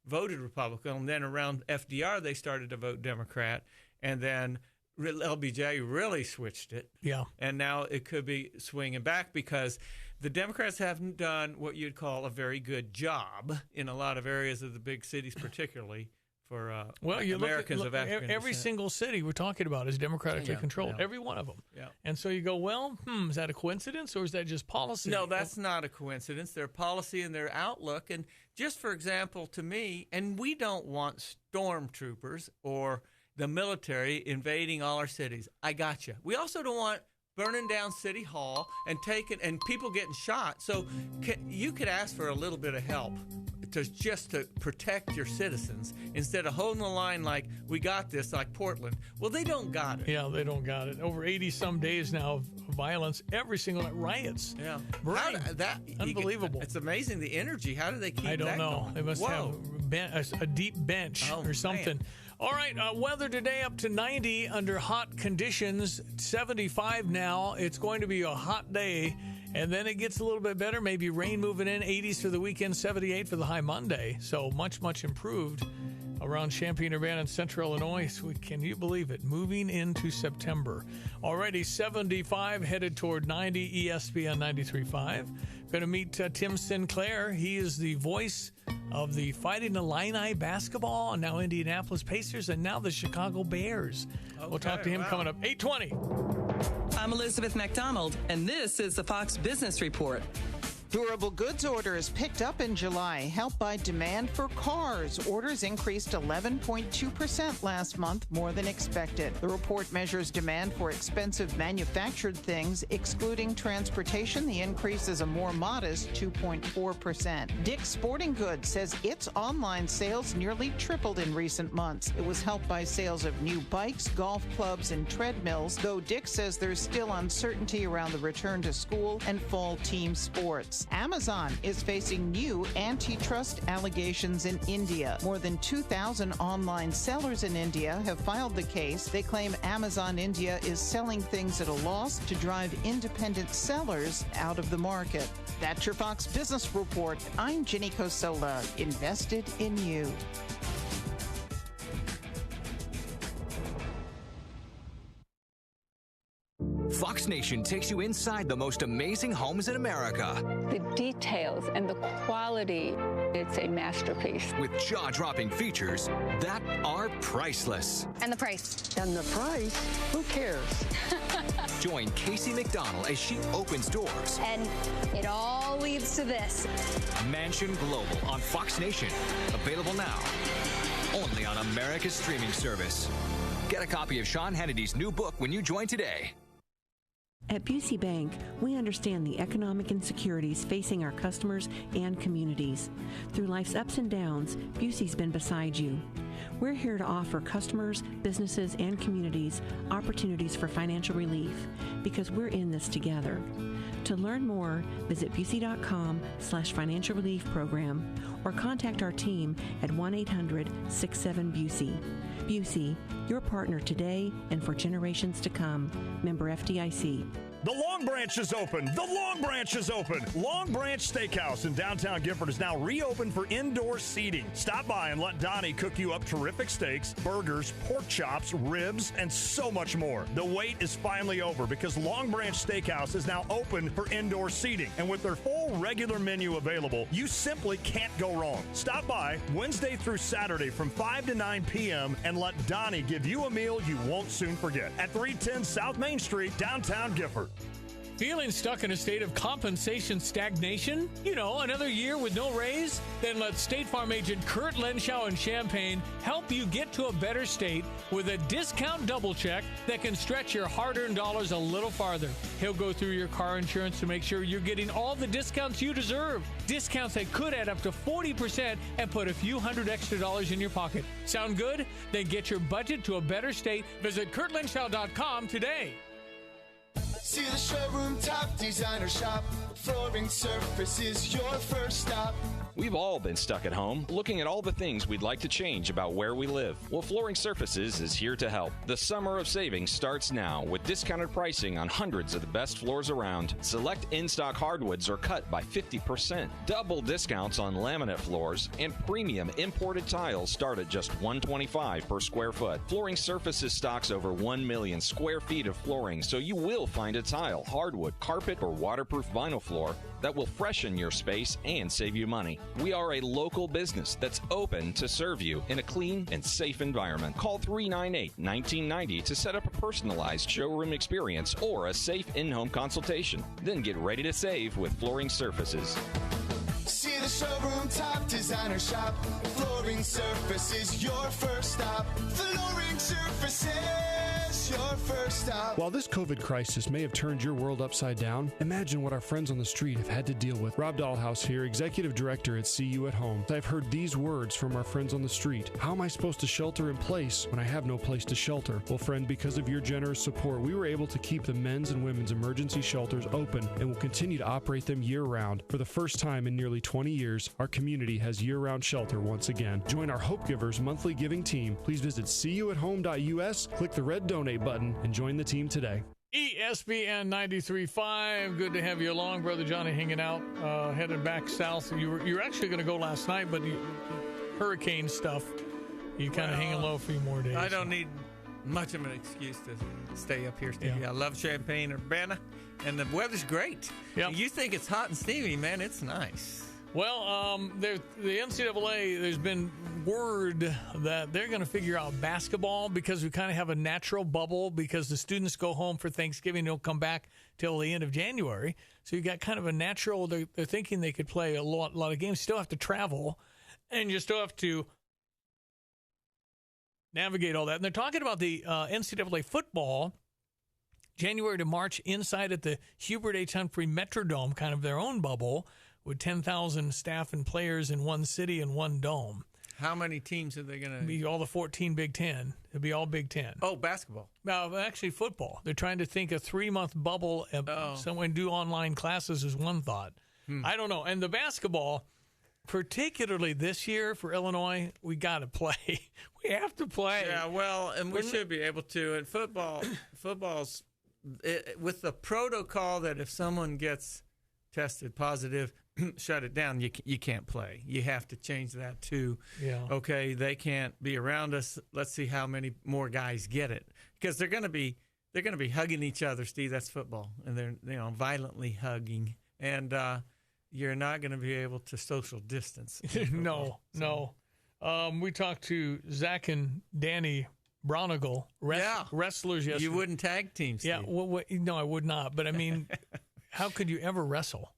voted Republican. And then around FDR, they started to vote Democrat. And then LBJ really switched it. Yeah. And now it could be swinging back because the Democrats haven't done what you'd call a very good job in a lot of areas of the big cities, particularly for Americans of African descent. Every single city we're talking about is democratically controlled. Yeah. Every one of them. Yeah. And so you go, well, is that a coincidence or is that just policy? No, that's not a coincidence. Their policy and their outlook. And just for example, to me, and we don't want stormtroopers or the military invading all our cities. I got you. We also don't want burning down City Hall and people getting shot. So you could ask for a little bit of help to protect your citizens instead of holding the line like we got this, like Portland. Well, they don't got it. Yeah, they don't got it. Over 80-some days now of violence, every single night, riots. Yeah. Unbelievable. It's amazing the energy. How do they keep that going? I don't know. They must have a deep bench or something. Man. All right, weather today up to 90 under hot conditions, 75 now. It's going to be a hot day, and then it gets a little bit better. Maybe rain moving in, 80s for the weekend, 78 for the high Monday. So much, much improved around Champaign-Urbana and Central Illinois. So can you believe it? Moving into September. Already 75, headed toward 90, ESPN 93.5. Going to meet Tim Sinclair. He is the voice of the Fighting Illini basketball, and now Indianapolis Pacers, and now the Chicago Bears. We'll talk to him coming up 8:20. I'm Elizabeth McDonald, and this is the Fox Business Report. Durable goods orders picked up in July, helped by demand for cars. Orders increased 11.2% last month, more than expected. The report measures demand for expensive manufactured things, excluding transportation. The increase is a more modest 2.4%. Dick's Sporting Goods says its online sales nearly tripled in recent months. It was helped by sales of new bikes, golf clubs, and treadmills, though Dick's says there's still uncertainty around the return to school and fall team sports. Amazon is facing new antitrust allegations in India. More than 2,000 online sellers in India have filed the case. They claim Amazon India is selling things at a loss to drive independent sellers out of the market. That's your Fox Business Report. I'm Ginny Cosola, invested in you. Fox Nation takes you inside the most amazing homes in America. The details and the quality, it's a masterpiece. With jaw-dropping features that are priceless. And the price. And the price? Who cares? Join Casey McDonald as she opens doors. And it all leads to this. Mansion Global on Fox Nation. Available now. Only on America's streaming service. Get a copy of Sean Hannity's new book when you join today. At Busey Bank, we understand the economic insecurities facing our customers and communities. Through life's ups and downs, Busey's been beside you. We're here to offer customers, businesses, and communities opportunities for financial relief because we're in this together. To learn more, visit Busey.com/financial relief program or contact our team at 1-800-67-BUSEY. Busey, your partner today and for generations to come. Member FDIC. The Long Branch is open. The Long Branch is open. Long Branch Steakhouse in downtown Gifford is now reopened for indoor seating. Stop by and let Donnie cook you up terrific steaks, burgers, pork chops, ribs, and so much more. The wait is finally over because Long Branch Steakhouse is now open for indoor seating. And with their full regular menu available, you simply can't go wrong. Stop by Wednesday through Saturday from 5 to 9 p.m. and let Donnie give you a meal you won't soon forget at 310 South Main Street, downtown Gifford. Feeling stuck in a state of compensation stagnation? You know, another year with no raise? Then let State Farm agent Kurt Lenschow in Champaign help you get to a better state with a discount double check that can stretch your hard-earned dollars a little farther. He'll go through your car insurance to make sure you're getting all the discounts you deserve. Discounts that could add up to 40% and put a few $100 extra in your pocket. Sound good? Then get your budget to a better state. Visit KurtLenschow.com today. See the showroom top designer shop. Flooring Surface is your first stop. We've all been stuck at home, looking at all the things we'd like to change about where we live. Well, Flooring Surfaces is here to help. The summer of savings starts now with discounted pricing on hundreds of the best floors around. Select in-stock hardwoods are cut by 50%. Double discounts on laminate floors and premium imported tiles start at just $125 per square foot. Flooring Surfaces stocks over 1 million square feet of flooring, so you will find a tile, hardwood, carpet, or waterproof vinyl floor that will freshen your space and save you money. We are a local business that's open to serve you in a clean and safe environment. Call 398-1990 to set up a personalized showroom experience or a safe in-home consultation. Then get ready to save with Flooring Surfaces. See the showroom top designer shop. Flooring Surfaces, your first stop. Flooring Surfaces, your first stop. While this COVID crisis may have turned your world upside down, imagine what our friends on the street have had to deal with. Rob Dahlhaus here, Executive Director at See You at Home. I've heard these words from our friends on the street. How am I supposed to shelter in place when I have no place to shelter? Well, friend, because of your generous support, we were able to keep the men's and women's emergency shelters open and will continue to operate them year-round. For the first time in nearly 20 years, our community has year-round shelter once again. Join our Hope Givers monthly giving team. Please visit seeyouathome.us, click the red donate button, and join the team today. ESPN 93.5. Good to have you along, Brother Johnny, hanging out, headed back south. You were actually going to go last night, but hurricane stuff, you kind of hanging low a few more days. I don't need much of an excuse to stay up here, Stevie. I love Champaign-Urbana, and the weather's great. Yep. You think it's hot and steamy, man, it's nice. Well, the NCAA, there's been word that they're going to figure out basketball because we kind of have a natural bubble because the students go home for Thanksgiving, don't come back till the end of January. So you got kind of a natural, they're thinking they could play a lot of games, still have to travel, and you still have to navigate all that. And they're talking about the NCAA football, January to March, inside at the Hubert H. Humphrey Metrodome, kind of their own bubble, with 10,000 staff and players in one city and one dome. How many teams are they going to be? All the 14 Big Ten. It'll be all Big Ten. Oh, basketball. No, actually football. They're trying to think a 3-month bubble. Someone do online classes is one thought. I don't know. And the basketball, particularly this year for Illinois, we got to play. We have to play. Yeah, well, and we should be able to. And football's with the protocol that if someone gets tested positive, shut it down. You can't play. You have to change that to, okay, they can't be around us. Let's see how many more guys get it, because they're going to be hugging each other, Steve. That's football, and they're violently hugging, and you're not going to be able to social distance. No. We talked to Zach and Danny Bronigal, wrestlers yesterday. You wouldn't tag team, Steve. Yeah, no, I would not. But I mean, how could you ever wrestle?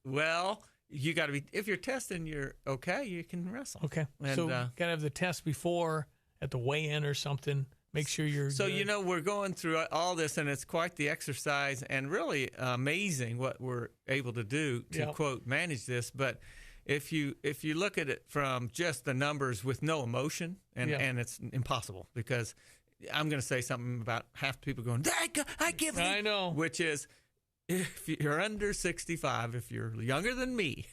Well, you got to be. If you're testing, you're okay. You can wrestle. Okay, and, so got to have the test before at the weigh-in or something. Make sure you're. So good. We're going through all this, and it's quite the exercise, and really amazing what we're able to do to quote manage this. But if you look at it from just the numbers with no emotion, and it's impossible, because I'm going to say something about half the people going, I give it. I know, which is. If you're under 65, if you're younger than me,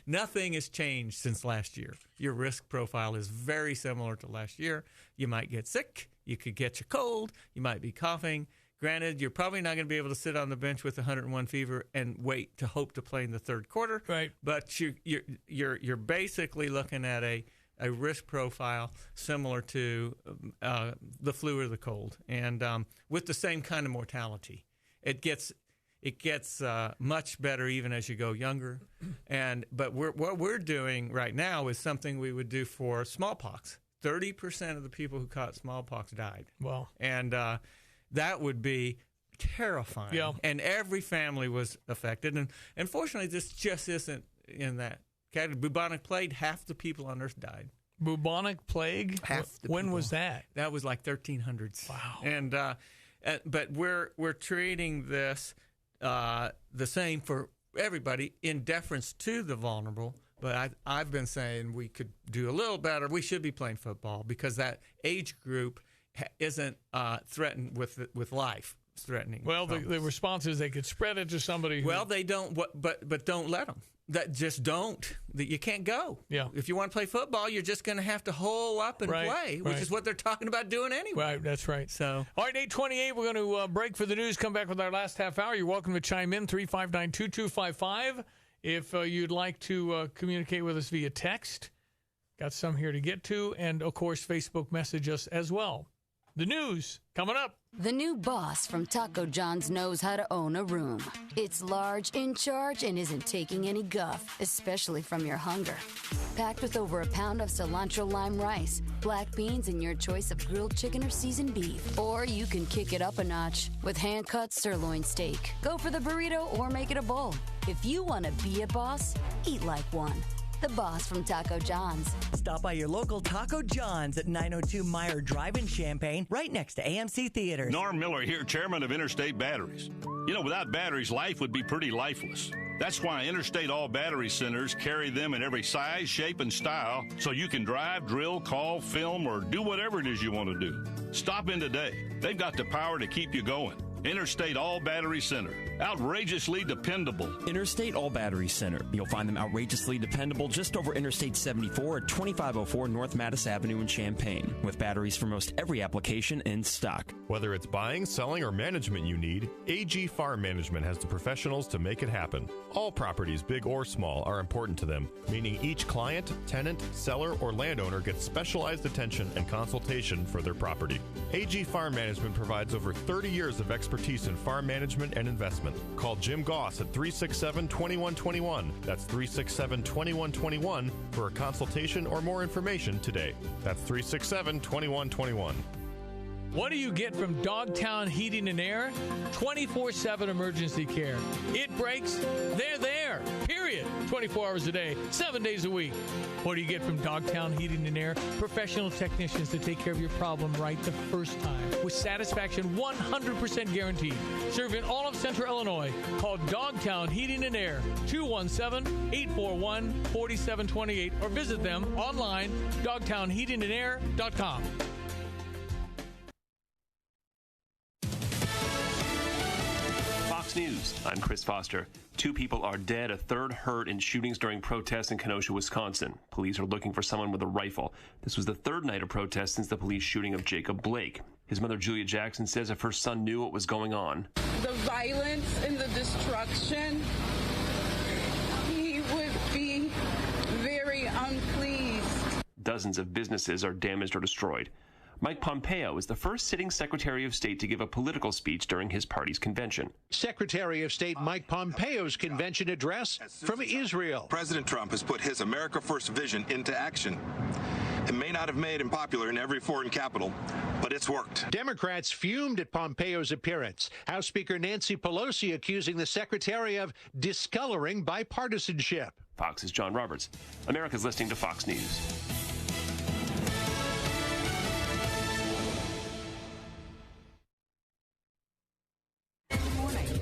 nothing has changed since last year. Your risk profile is very similar to last year. You might get sick. You could catch a cold. You might be coughing. Granted, you're probably not going to be able to sit on the bench with 101 fever and wait to hope to play in the third quarter. Right. But you're basically looking at a risk profile similar to the flu or the cold, and with the same kind of mortality. It gets much better even as you go younger, but what we're doing right now is something we would do for smallpox. 30% of the people who caught smallpox died. Wow. And that would be terrifying. Yeah. And every family was affected. And unfortunately, this just isn't in that category. Bubonic plague, half the people on Earth died. Bubonic plague? When was that? That was like 1300s. Wow. And but we're treating this the same for everybody in deference to the vulnerable. But I've been saying we could do a little better. We should be playing football because that age group isn't threatened with life. threatening. Well, the response is they could spread it to somebody. Well, they don't, but don't let them. That just don't. You can't go. Yeah. If you want to play football, you're just going to have to hole up and play, which is what they're talking about doing anyway. Right, that's right. So, all right, 8:28. We're going to break for the news. Come back with our last half hour. You're welcome to chime in 359-2255 if you'd like to communicate with us via text. Got some here to get to, and of course, Facebook message us as well. The news coming up. The new boss from Taco John's knows how to own a room. It's large, in charge, and isn't taking any guff, especially from your hunger. Packed with over a pound of cilantro lime rice, black beans, and your choice of grilled chicken or seasoned beef. Or you can kick it up a notch with hand-cut sirloin steak. Go for the burrito or make it a bowl. If you want to be a boss, eat like one. The boss from Taco John's. Stop by your local Taco John's at 902 Meyer Drive in Champaign, right next to AMC Theaters. Norm Miller here, chairman of Interstate Batteries. You know, without batteries, life would be pretty lifeless. That's why Interstate All Battery Centers carry them in every size, shape, and style so you can drive, drill, call, film, or do whatever it is you want to do. Stop in today. They've got the power to keep you going. Interstate All Battery Center. Outrageously dependable. Interstate All Battery Center. You'll find them outrageously dependable just over Interstate 74 at 2504 North Mattis Avenue in Champaign, with batteries for most every application in stock. Whether it's buying, selling, or management you need, AG Farm Management has the professionals to make it happen. All properties, big or small, are important to them, meaning each client, tenant, seller, or landowner gets specialized attention and consultation for their property. AG Farm Management provides over 30 years of expertise in farm management and investment. Call Jim Goss at 367-2121. That's 367-2121 for a consultation or more information today. That's 367-2121. What do you get from Dogtown Heating and Air? 24/7 emergency care. It breaks, they're there. Period. 24 hours a day, 7 days a week. What do you get from Dogtown Heating and Air? Professional technicians to take care of your problem right the first time. With satisfaction 100% guaranteed. Serving all of Central Illinois. Call Dogtown Heating and Air, 217-841-4728, or visit them online, dogtownheatingandair.com. Fox News, I'm Chris Foster. 2 people are dead, a third hurt in shootings during protests in Kenosha, Wisconsin. Police are looking for someone with a rifle. This was the third night of protests since the police shooting of Jacob Blake. His mother, Julia Jackson, says if her son knew what was going on. The violence and the destruction, he would be very unpleased. Dozens of businesses are damaged or destroyed. Mike Pompeo is the first sitting Secretary of State to give a political speech during his party's convention. Secretary of State Mike Pompeo's convention address from Israel. President Trump has put his America First vision into action. It may not have made him popular in every foreign capital, but it's worked. Democrats fumed at Pompeo's appearance. House Speaker Nancy Pelosi accusing the secretary of discoloring bipartisanship. Fox's John Roberts. America's listening to Fox News.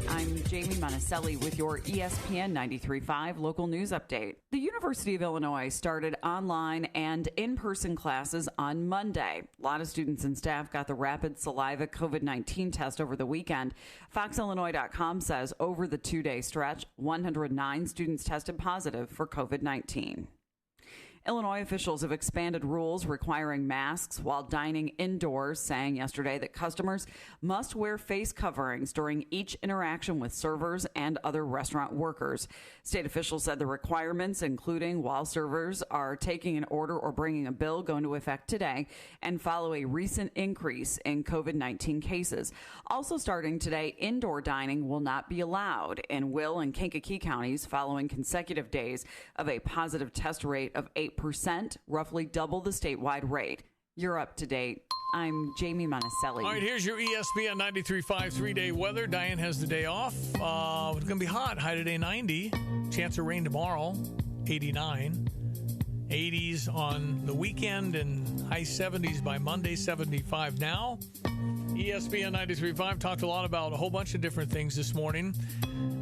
I'm Jamie Monticelli with your ESPN 93.5 local news update. The University of Illinois started online and in-person classes on Monday. A lot of students and staff got the rapid saliva COVID-19 test over the weekend. FoxIllinois.com says over the 2-day stretch, 109 students tested positive for COVID-19. Illinois officials have expanded rules requiring masks while dining indoors, saying yesterday that customers must wear face coverings during each interaction with servers and other restaurant workers. State officials said the requirements, including while servers are taking an order or bringing a bill, go into effect today and follow a recent increase in COVID-19 cases. Also starting today, indoor dining will not be allowed in Will and Kankakee counties following consecutive days of a positive test rate of 8%, roughly double the statewide rate. You're up to date. I'm Jamie Monticelli. All right, here's your ESPN 93.5 3-day weather. Diane has the day off. It's going to be hot. High today 90. Chance of rain tomorrow 89. 80s on the weekend and high 70s by Monday, 75 now. ESPN 93.5 talked a lot about a whole bunch of different things this morning.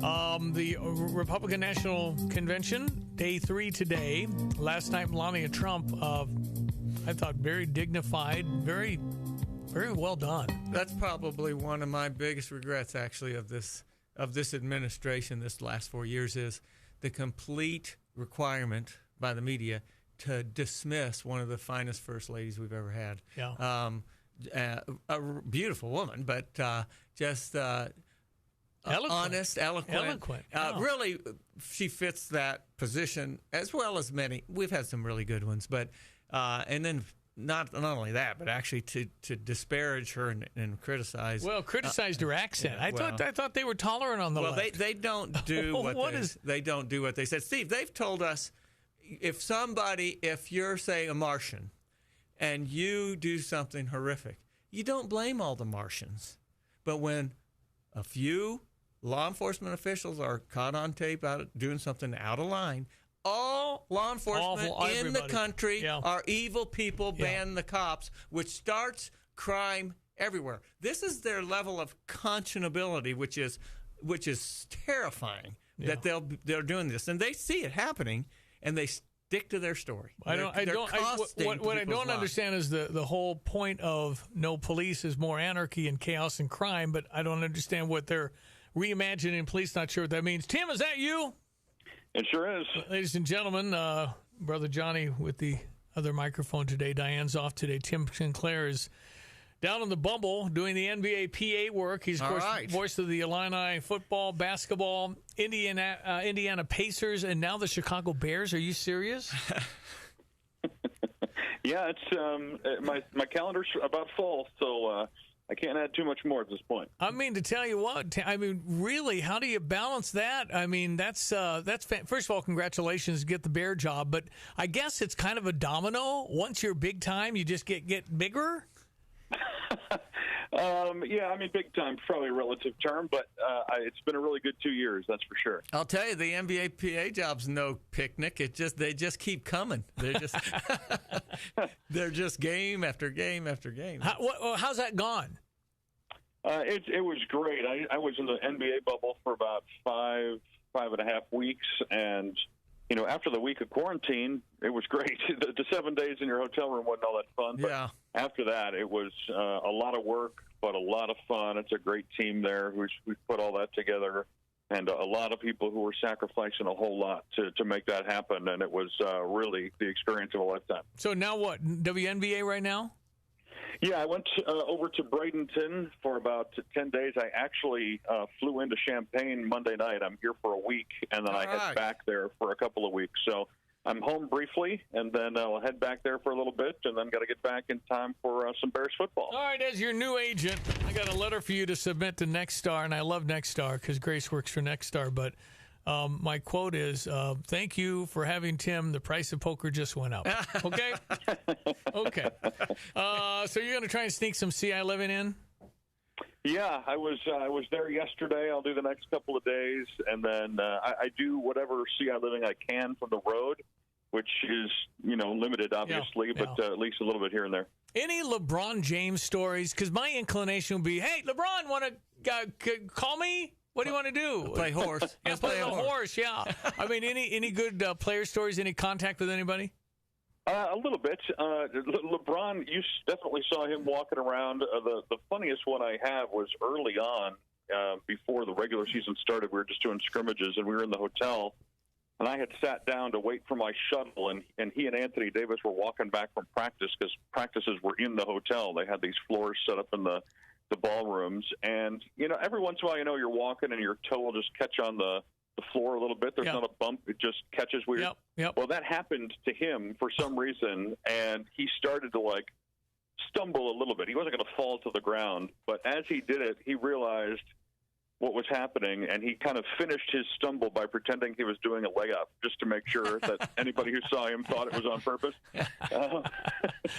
The Republican National Convention, day 3 today. Last night, Melania Trump, I thought very dignified, very Very well done. That's probably one of my biggest regrets, actually, of this administration this last 4 years is the complete requirement by the media to dismiss one of the finest first ladies we've ever had. Yeah. A beautiful woman, but just honest, eloquent. Yeah. Really, she fits that position as well as many. We've had some really good ones, but and then not only that, but actually to disparage her and criticize. Well, criticized her accent. I thought they were tolerant on the left. Well, they don't do they don't do what they said. Steve, they've told us if you're, say, a Martian and you do something horrific, you don't blame all the Martians. But when a few law enforcement officials are caught on tape doing something out of line, all law enforcement in the country are evil people, ban the cops, which starts crime everywhere. This is their level of conscionability, which is terrifying that they're doing this, and they see it happening, and they stick to their story. What I don't understand is the whole point of no police is more anarchy and chaos and crime, but I don't understand what they're reimagining police. Not sure what that means. Tim, is that you? It sure is. Ladies and gentlemen, Brother Johnny with the other microphone today. Diane's off today. Tim Sinclair is down on the Bumble doing the NBA PA work. He's, of course, voice of the Illini football, basketball, Indiana Pacers, and now the Chicago Bears. Are you serious? Yeah, it's my calendar's about full, so I can't add too much more at this point. I mean, to tell you what, really, how do you balance that? I mean, that's first of all, congratulations, get the Bear job, but I guess it's kind of a domino. Once you're big time, you just get bigger. Yeah, big time, probably a relative term, but it's been a really good 2 years, that's for sure. I'll tell you, the NBA PA job's no picnic. They just keep coming. They're just game after game after game. How's that gone? It was great. I was in the NBA bubble for about five and a half weeks, and after the week of quarantine, it was great. The 7 days in your hotel room wasn't all that fun. But after that, it was a lot of work, but a lot of fun. It's a great team there. We put all that together, and a lot of people who were sacrificing a whole lot to make that happen, and it was really the experience of a lifetime. So now what, WNBA right now? Yeah, I went over to Bradenton for about 10 days. I actually flew into Champaign Monday night. I'm here for a week, and then I head back there for a couple of weeks. So I'm home briefly, and then I'll head back there for a little bit, and then got to get back in time for some Bears football. All right, as your new agent, I got a letter for you to submit to Nexstar, and I love Nexstar because Grace works for Nexstar, but my quote is, thank you for having Tim. The price of poker just went up. Okay? Okay. So you're going to try and sneak some CI living in? Yeah, I was there yesterday. I'll do the next couple of days, and then I do whatever CI living I can from the road, which is, limited, obviously, but at least a little bit here and there. Any LeBron James stories? Because my inclination would be, hey, LeBron, want to call me? What do you want to do? Play horse. Play a horse, yeah. Any good player stories, any contact with anybody? A little bit. LeBron, you definitely saw him walking around. The funniest one I have was early on, before the regular season started. We were just doing scrimmages, and we were in the hotel. And I had sat down to wait for my shuttle, and he and Anthony Davis were walking back from practice because practices were in the hotel. They had these floors set up in the ballrooms, and every once in a while, you're walking and your toe will just catch on the floor a little bit. There's not a bump; it just catches weird. Yep. Well, that happened to him for some reason, and he started to stumble a little bit. He wasn't going to fall to the ground, but as he did it, he realized what was happening, and he kind of finished his stumble by pretending he was doing a layup just to make sure that anybody who saw him thought it was on purpose.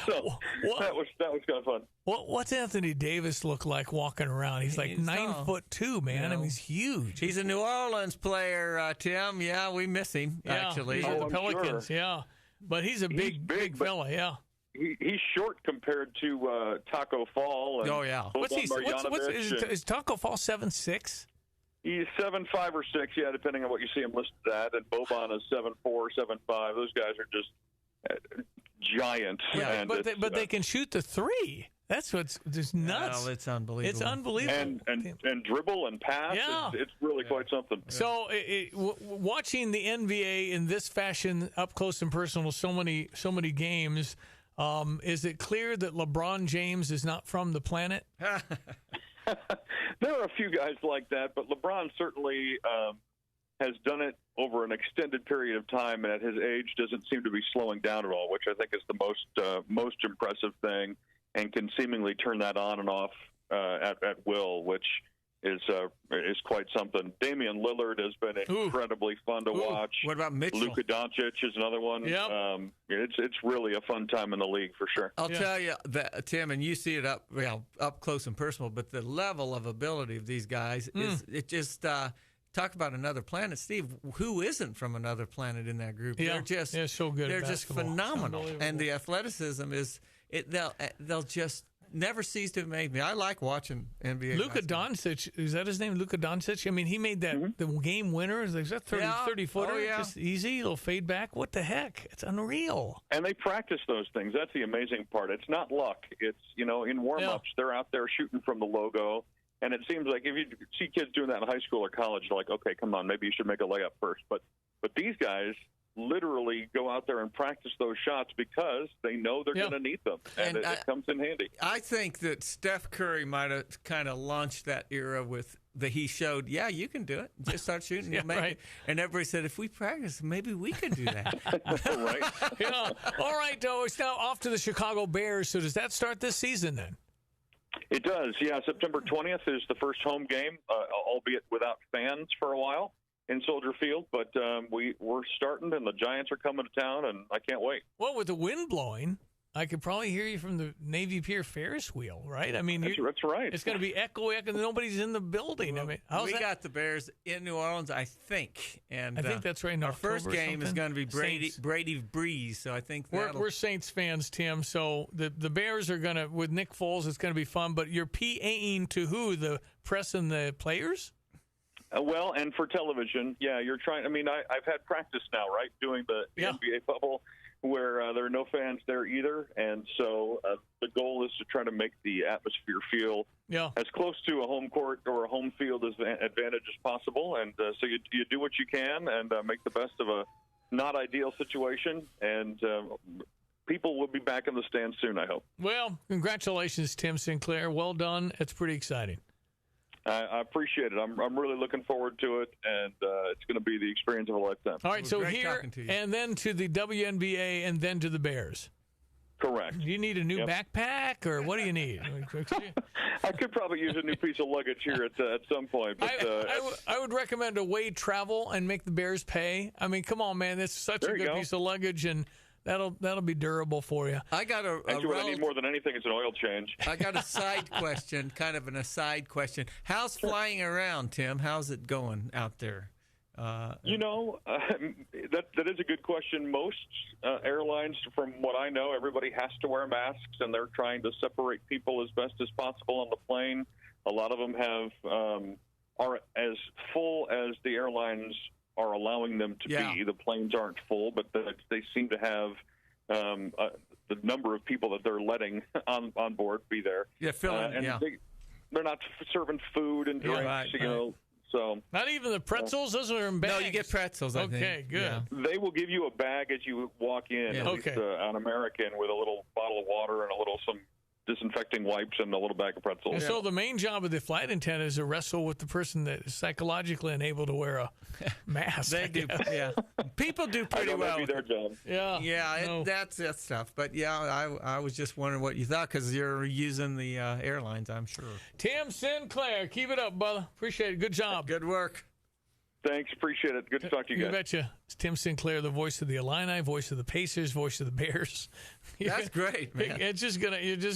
So that was kind of fun. What's Anthony Davis look like walking around? He's 9'2", man. He's huge. He's a New Orleans player, Tim. Yeah, we miss him, actually. He's the Pelicans, sure. But he's a big fella, yeah. He's short compared to Taco Fall. And is Taco Fall 7'6"? He's 7'5" or 6, yeah, depending on what you see him listed at. And Boban is 7'4", 7'5". Those guys are just giant. Yeah, but they can shoot the three. That's what's just nuts. Well, it's unbelievable. It's unbelievable. And dribble and pass. Yeah. It's really quite something. So watching the NBA in this fashion, up close and personal, so many games, is it clear that LeBron James is not from the planet? There are a few guys like that, but LeBron certainly has done it over an extended period of time, and at his age doesn't seem to be slowing down at all, which I think is the most impressive thing, and can seemingly turn that on and off at will, which is quite something. Damian Lillard has been incredibly fun to watch. What about Mitchell? Luka Doncic is another one. Yep. It's really a fun time in the league for sure. I'll tell you that, Tim, and you see it up close and personal, but the level of ability of these guys is just talk about another planet, Steve. Who isn't from another planet in that group? Yeah. They're so good. They're just phenomenal, and the athleticism is they'll just never cease to amaze me. I like watching NBA. Luka Doncic, is that his name? Luka Doncic? I mean, he made that the game winner. Is that 30-footer? Oh, yeah. Just easy, it'll fade back. What the heck? It's unreal. And they practice those things. That's the amazing part. It's not luck. It's, in warm-ups, they're out there shooting from the logo. And it seems like if you see kids doing that in high school or college, you're like, okay, come on, maybe you should make a layup first. But these guys literally go out there and practice those shots because they know they're going to need them, and it comes in handy. I think that Steph Curry might have kind of launched that era with he showed, you can do it. Just start shooting. You'll make it. And everybody said, if we practice, maybe we can do that. Right. All right, it's now off to the Chicago Bears. So does that start this season then? It does, yeah. September 20th is the first home game, albeit without fans for a while in Soldier Field. But we're starting, and the Giants are coming to town, and I can't wait. Well, with the wind blowing, I could probably hear you from the Navy Pier Ferris wheel, right? I mean, that's right. It's going to be echo, and nobody's in the building. Well, I mean, we got the Bears in New Orleans, I think, and I think that's right. In our October first game is going to be Brady Breeze, so I think we're Saints fans, Tim. So the Bears are going to, with Nick Foles, it's going to be fun. But you're PAing to who? The press and the players? Well, and for television, you're trying. I mean, I've had practice now, right, doing the NBA bubble, where there are no fans there either, and so the goal is to try to make the atmosphere feel as close to a home court or a home field advantage as possible, and so you do what you can and make the best of a not ideal situation, and people will be back in the stands soon, I hope. Well, congratulations, Tim Sinclair. Well done. It's pretty exciting. I appreciate it. I'm really looking forward to it, and it's going to be the experience of a lifetime. All right, so here and then to the WNBA and then to the Bears. Correct. Do you need a new backpack, or what do you need? I could probably use a new piece of luggage here at some point. But, I would recommend away travel and make the Bears pay. I mean, come on, man. That's such a good piece of luggage, and that'll be durable for you. I got what I need more than anything is an oil change. I got a side question, kind of an aside question. How's flying around, Tim? How's it going out there? That is a good question. Most airlines, from what I know, everybody has to wear masks, and they're trying to separate people as best as possible on the plane. A lot of them are as full as the airlines are allowing them to be. The planes aren't full, but they seem to have the number of people that they're letting on board be there. They're not serving food and drinks, So not even the pretzels; those are in bags. No, you get pretzels. I think. Okay, good. Yeah. They will give you a bag as you walk in. Yeah. At least, on American, with a little bottle of water and some disinfecting wipes and a little bag of pretzels. And so the main job of the flight attendant is to wrestle with the person that is psychologically unable to wear a mask. They do, People do pretty well. That'd be their job. That's tough. But I was just wondering what you thought, because you're using the airlines, I'm sure. Tim Sinclair, keep it up, brother. Appreciate it. Good job. Good work. Thanks, appreciate it. Good to talk to you guys. You betcha. It's Tim Sinclair, the voice of the Illini, voice of the Pacers, voice of the Bears. That's great, man. You're just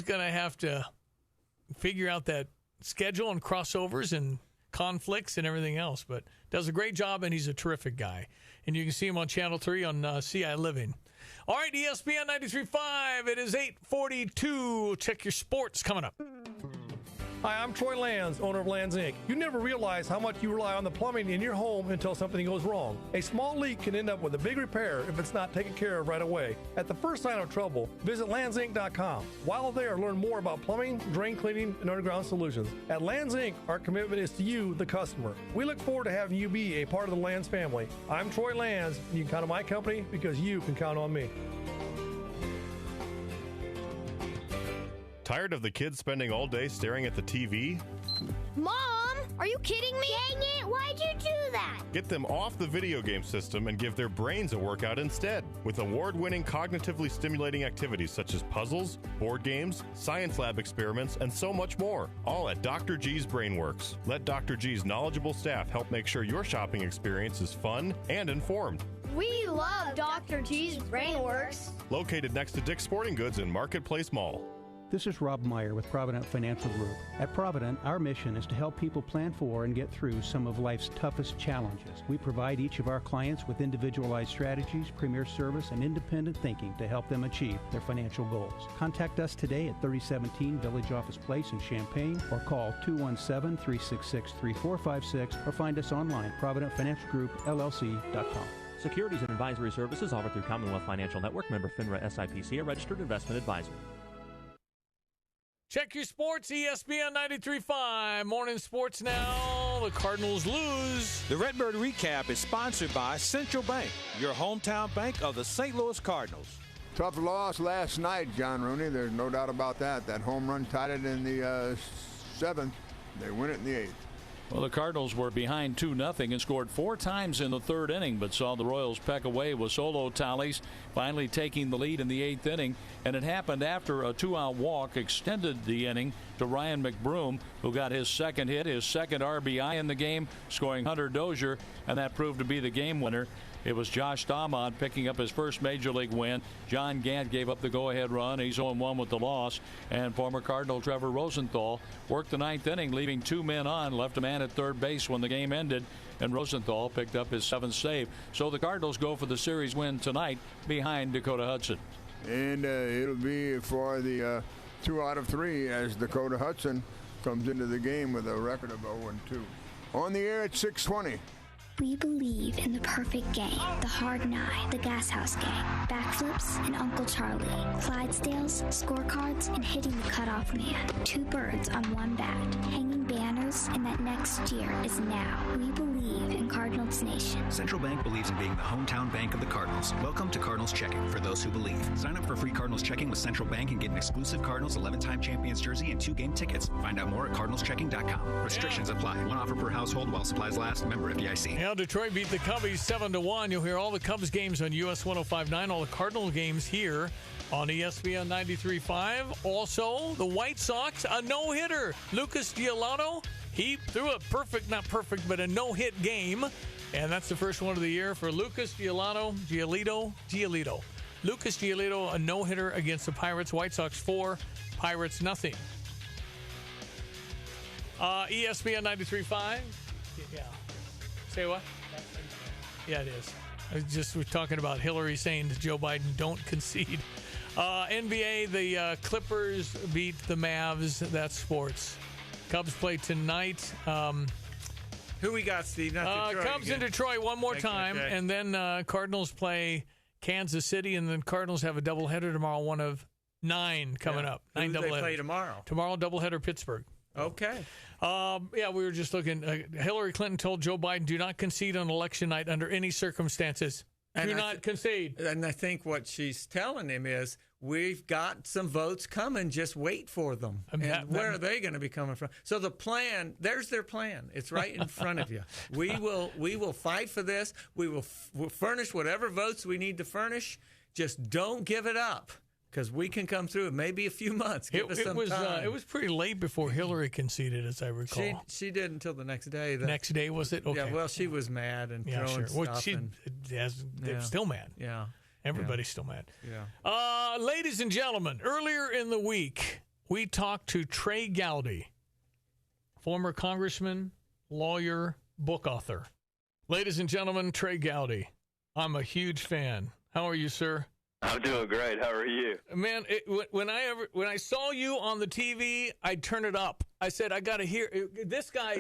gonna have to figure out that schedule and crossovers and conflicts and everything else. But does a great job, and he's a terrific guy. And you can see him on Channel 3 on CI Living. All right, ESPN 93.5. It is 8:42. Check your sports coming up. Hi, I'm Troy Lands, owner of Lands Inc. You never realize how much you rely on the plumbing in your home until something goes wrong. A small leak can end up with a big repair if it's not taken care of right away. At the first sign of trouble, visit landsinc.com. While there, learn more about plumbing, drain cleaning, and underground solutions. At Lands Inc., our commitment is to you, the customer. We look forward to having you be a part of the Lands family. I'm Troy Lands, and you can count on my company because you can count on me. Tired of the kids spending all day staring at the TV? Mom, are you kidding me? Dang it, why'd you do that? Get them off the video game system and give their brains a workout instead. With award-winning cognitively stimulating activities such as puzzles, board games, science lab experiments, and so much more. All at Dr. G's BrainWorks. Let Dr. G's knowledgeable staff help make sure your shopping experience is fun and informed. We love Dr. G's BrainWorks. Located next to Dick's Sporting Goods in Marketplace Mall. This is Rob Meyer with Provident Financial Group. At Provident, our mission is to help people plan for and get through some of life's toughest challenges. We provide each of our clients with individualized strategies, premier service, and independent thinking to help them achieve their financial goals. Contact us today at 3017 Village Office Place in Champaign or call 217-366-3456 or find us online, providentfinancialgroupllc.com. Securities and advisory services offered through Commonwealth Financial Network, member FINRA SIPC, a registered investment advisor. Check your sports, ESPN 93.5. Morning sports now. The Cardinals lose. The Redbird Recap is sponsored by Central Bank, your hometown bank of the St. Louis Cardinals. Tough loss last night, John Rooney. There's no doubt about that. That home run tied it in the 7th. They win it in the 8th. Well, the Cardinals were behind 2-0 and scored 4 times in the 3rd inning, but saw the Royals peck away with solo tallies, finally taking the lead in the 8th inning. And it happened after a 2-out walk extended the inning to Ryan McBroom, who got his second hit, his second RBI in the game, scoring Hunter Dozier, and that proved to be the game winner. It was Josh Staumont picking up his first Major League win. John Gant gave up the go-ahead run. He's 0-1 with the loss. And former Cardinal Trevor Rosenthal worked the 9th inning, leaving 2 men on, left a man at third base when the game ended, and Rosenthal picked up his 7th save. So the Cardinals go for the series win tonight behind Dakota Hudson. And it'll be for the 2 out of 3 as Dakota Hudson comes into the game with a record of 0-2. On the air at 6:20. We believe in the perfect game, the hard 9, the Gas House Gang, backflips, and Uncle Charlie, Clydesdales, scorecards, and hitting the cutoff man. 2 birds on one bat, hanging banners, and that next year is now. We believe in Cardinals Nation. Central Bank believes in being the hometown bank of the Cardinals. Welcome to Cardinals Checking for those who believe. Sign up for free Cardinals Checking with Central Bank and get an exclusive Cardinals 11-time champions jersey and 2 game tickets. Find out more at cardinalschecking.com. Restrictions apply. 1 offer per household while supplies last. Member FDIC. Now Detroit beat the Cubbies 7-1. You'll hear all the Cubs games on US 105.9, all the Cardinal games here on ESPN 93.5. Also, the White Sox, a no-hitter. Lucas Giolito, he threw a perfect, not perfect, but a no-hit game. And that's the first one of the year for Lucas Giolito. Lucas Giolito, a no-hitter against the Pirates. White Sox 4, Pirates nothing. ESPN 93.5. Yeah. Say what? Yeah, it is. We're talking about Hillary saying to Joe Biden, don't concede. NBA, the Clippers beat the Mavs. That's sports. Cubs play tonight. Who we got, Steve? Not Detroit Cubs again. in Detroit one more time. Okay. And then Cardinals play Kansas City. And then Cardinals have a doubleheader tomorrow, one of 9 coming up. 9 Who do they doubleheaders. play tomorrow? Tomorrow, doubleheader Pittsburgh. Okay. We were just looking. Hillary Clinton told Joe Biden, do not concede on election night under any circumstances. Do not concede. And I think what she's telling him is, we've got some votes coming. Just wait for them. And where are they going to be coming from? So the plan, there's their plan. It's right in front of you. We will fight for this. We'll furnish whatever votes we need to furnish. Just don't give it up. Because we can come through in maybe a few months. Give us some time. It was pretty late before Hillary conceded, as I recall. She did until the next day. Next day, was it? Okay. Yeah, well, she was mad and throwing stuff. Well, they're still mad. Yeah. Everybody's still mad. Yeah. Ladies and gentlemen, earlier in the week, we talked to Trey Gowdy, former congressman, lawyer, book author. Ladies and gentlemen, Trey Gowdy. I'm a huge fan. How are you, sir? I'm doing great. How are you? Man, when I saw you on the TV, I turned it up. I said, I got to hear this guy.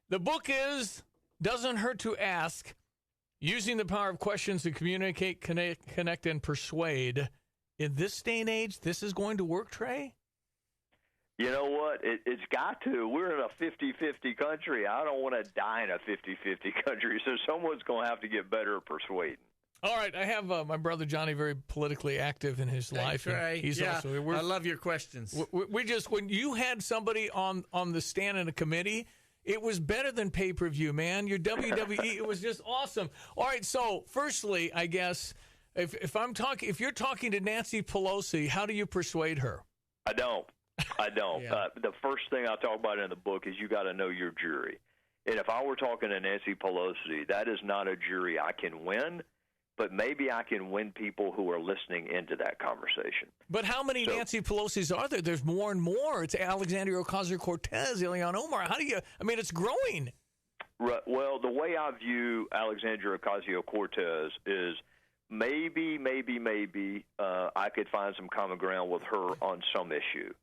The book is Doesn't Hurt to Ask, Using the Power of Questions to Communicate, Connect, and Persuade. In this day and age, this is going to work, Trey? You know what? It's got to. We're in a 50-50 country. I don't want to die in a 50-50 country, so someone's going to have to get better at persuading. All right, I have my brother Johnny, very politically active in his life. Trey. He's also. I love your questions. We just, when you had somebody on the stand in a committee, it was better than pay-per-view, man. Your WWE, it was just awesome. All right, so firstly, I guess if you're talking to Nancy Pelosi, how do you persuade her? I don't. Yeah. The first thing I talk about in the book is you got to know your jury. And if I were talking to Nancy Pelosi, that is not a jury I can win. But maybe I can win people who are listening into that conversation. But how many Nancy Pelosi's are there? There's more and more. It's Alexandria Ocasio-Cortez, Ilhan Omar. How do you? I mean, it's growing. Right. Well, the way I view Alexandria Ocasio-Cortez is maybe I could find some common ground with her on some issue.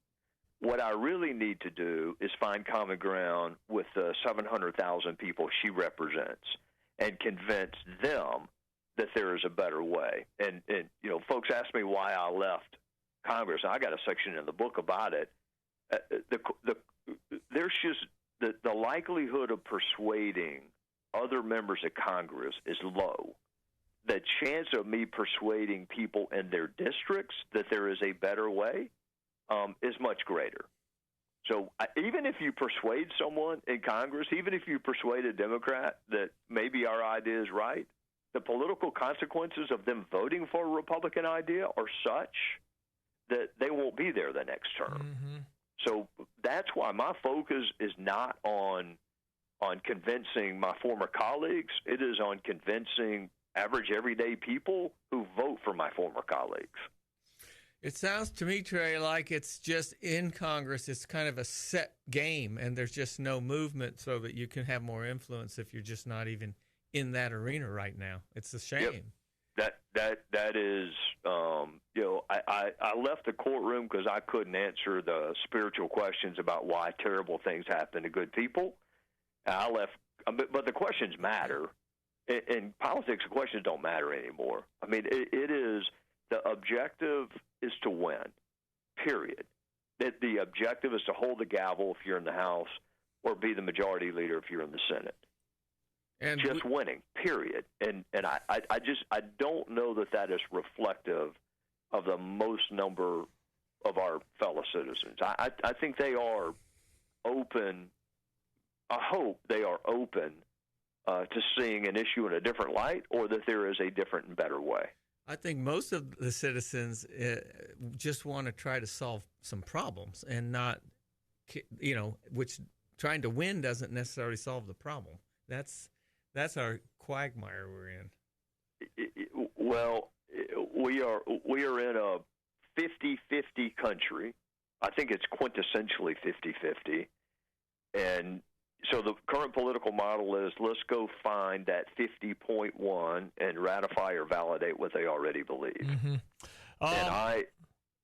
What I really need to do is find common ground with the 700,000 people she represents and convince them that there is a better way. And you know, folks ask me why I left Congress. I got a section in the book about it. There's just the likelihood of persuading other members of Congress is low. The chance of me persuading people in their districts that there is a better way is much greater. So even if you persuade someone in Congress, even if you persuade a Democrat that maybe our idea is right, the political consequences of them voting for a Republican idea are such that they won't be there the next term. Mm-hmm. So that's why my focus is not on convincing my former colleagues. It is on convincing average, everyday people who vote for my former colleagues. It sounds to me, Trey, like it's just in Congress, it's kind of a set game, and there's just no movement so that you can have more influence if you're just not even in that arena right now. It's a shame. Yep. That is, you know, I left the courtroom because I couldn't answer the spiritual questions about why terrible things happen to good people. I left, but the questions matter. In politics, the questions don't matter anymore. I mean, it is, the objective is to win, period. The objective is to hold the gavel if you're in the House or be the majority leader if you're in the Senate. And just winning, period. And I don't know that is reflective of the most number of our fellow citizens. I think they are open. I hope they are open to seeing an issue in a different light, or that there is a different and better way. I think most of the citizens just want to try to solve some problems and not, you know, which trying to win doesn't necessarily solve the problem. That's our quagmire we're in. Well, we are in a 50-50 country. I think it's quintessentially 50-50. And so the current political model is, let's go find that 50.1 and ratify or validate what they already believe. Mm-hmm. And I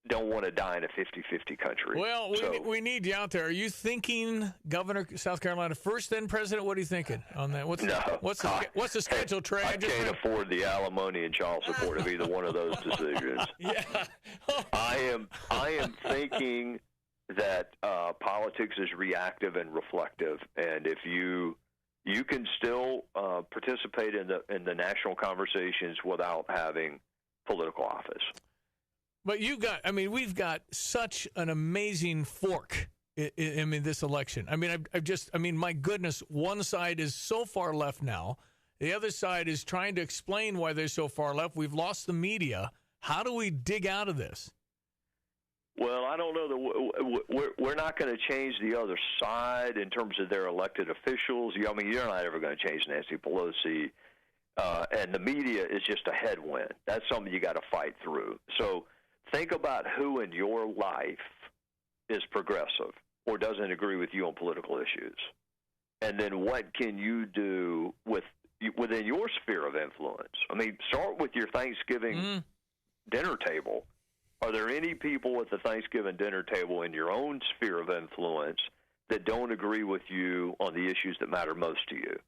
don't want to die in a 50-50 country. Well, we need you out there. Are you thinking Governor South Carolina first, then President? What are you thinking on that? What's the schedule, Trey? I can't afford the alimony and child support of either one of those decisions. Yeah. I am thinking that politics is reactive and reflective, and if you can still participate in the national conversations without having political office. But we've got such an amazing fork in this election. I mean, my goodness, one side is so far left now. The other side is trying to explain why they're so far left. We've lost the media. How do we dig out of this? Well, I don't know that we're not going to change the other side in terms of their elected officials. I mean, you're not ever going to change Nancy Pelosi, and the media is just a headwind. That's something you got to fight through. So think about who in your life is progressive or doesn't agree with you on political issues, and then what can you do within your sphere of influence? I mean, start with your Thanksgiving dinner table, are there any people at the Thanksgiving dinner table in your own sphere of influence that don't agree with you on the issues that matter most to you?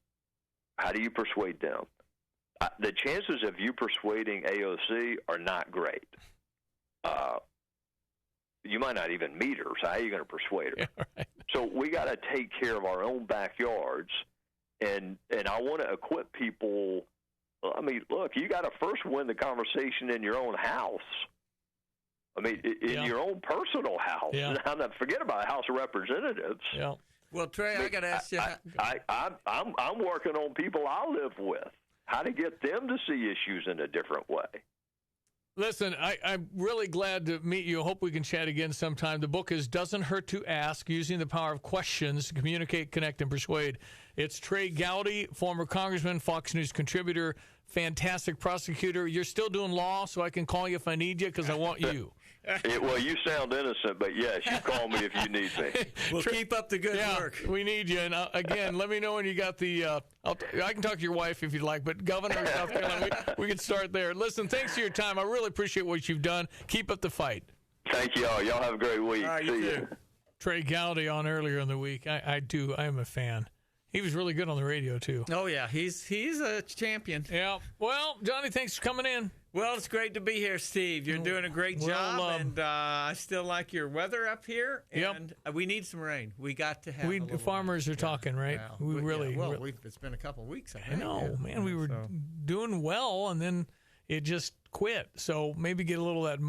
How do you persuade them? The chances of you persuading AOC are not great. You might not even meet her, so how are you going to persuade her? Yeah, right. So we got to take care of our own backyards, and I want to equip people. I mean, look, you got to first win the conversation in your own house. I mean, in your own personal house. Yeah. Now, forget about House of Representatives. Yeah. Well, Trey, I got to ask you. I'm working on people I live with, how to get them to see issues in a different way. Listen, I'm really glad to meet you. Hope we can chat again sometime. The book is Doesn't Hurt to Ask, Using the Power of Questions to Communicate, Connect, and Persuade. It's Trey Gowdy, former congressman, Fox News contributor, fantastic prosecutor. You're still doing law, so I can call you if I need you because I want you. Well, you sound innocent, but yes, you call me if you need me. We'll keep up the good work. We need you. And again, let me know when you got the. I can talk to your wife if you'd like, but Governor of South Carolina, we can start there. Listen, thanks for your time. I really appreciate what you've done. Keep up the fight. Thank you all. Y'all have a great week. All right, See you you. too. Trey Gowdy on earlier in the week. I do. I am a fan. He was really good on the radio too. Oh yeah, he's a champion. Yeah. Well, Johnny, thanks for coming in. Well, it's great to be here, Steve. You're doing a great job, and I still like your weather up here. And we need some rain. We got to have. The farmers are talking, right? Yeah. We really. Well, it's been a couple of weeks. I know, man. We were doing well, and then it just quit. So maybe get a little of that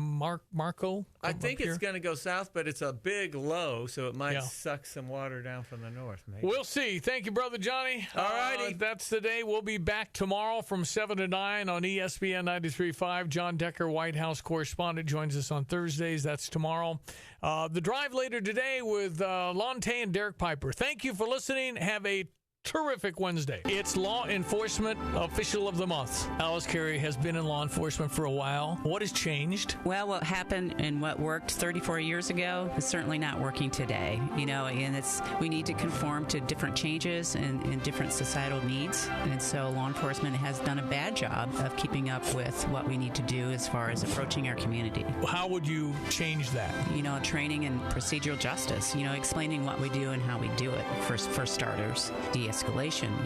Marco. I think it's going to go south, but it's a big low, so it might suck some water down from the north. Maybe. We'll see. Thank you, Brother Johnny. All righty. That's the day. We'll be back tomorrow from 7 to 9 on ESPN 93.5. John Decker, White House correspondent, joins us on Thursdays. That's tomorrow. The drive later today with Lonte and Derek Piper. Thank you for listening. Have a terrific Wednesday. It's Law Enforcement Official of the Month. Alice Carey has been in law enforcement for a while. What has changed? Well, what happened and what worked 34 years ago is certainly not working today. You know, and we need to conform to different changes and different societal needs. And so law enforcement has done a bad job of keeping up with what we need to do as far as approaching our community. How would you change that? You know, training and procedural justice, you know, explaining what we do and how we do it. For starters, de-escalation.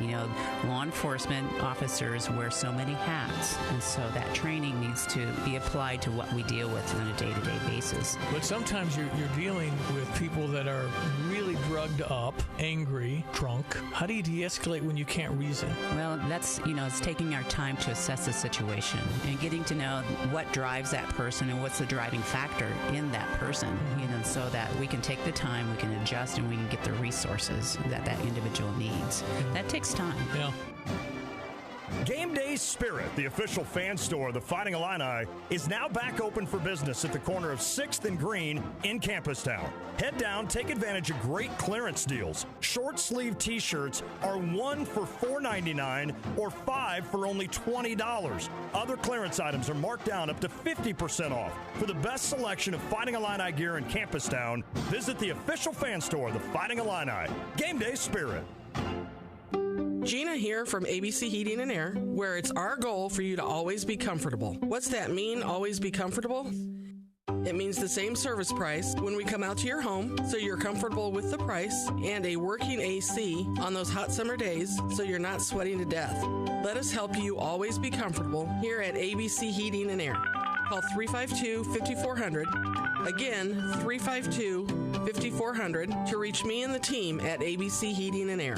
You know, law enforcement officers wear so many hats, and so that training needs to be applied to what we deal with on a day-to-day basis. But sometimes you're dealing with people that are really drugged up, angry, drunk. How do you de-escalate when you can't reason? Well, that's, you know, it's taking our time to assess the situation and getting to know what drives that person and what's the driving factor in that person, you know, so that we can take the time, we can adjust, and we can get the resources that individual needs. That takes time. Yeah. Game Day Spirit, the official fan store of the Fighting Illini, is now back open for business at the corner of 6th and Green in Campustown. Head down, take advantage of great clearance deals. Short sleeve t-shirts are 1 for $4.99 or 5 for only $20. Other clearance items are marked down up to 50% off. For the best selection of Fighting Illini gear in Campustown, visit the official fan store of the Fighting Illini. Game Day Spirit. Gina here from ABC Heating and Air, where it's our goal for you to always be comfortable. What's that mean, always be comfortable? It means the same service price when we come out to your home, so you're comfortable with the price, and a working AC on those hot summer days, so you're not sweating to death. Let us help you always be comfortable here at ABC Heating and Air. Call 352-5400. Again, 352-5400 to reach me and the team at ABC Heating and Air.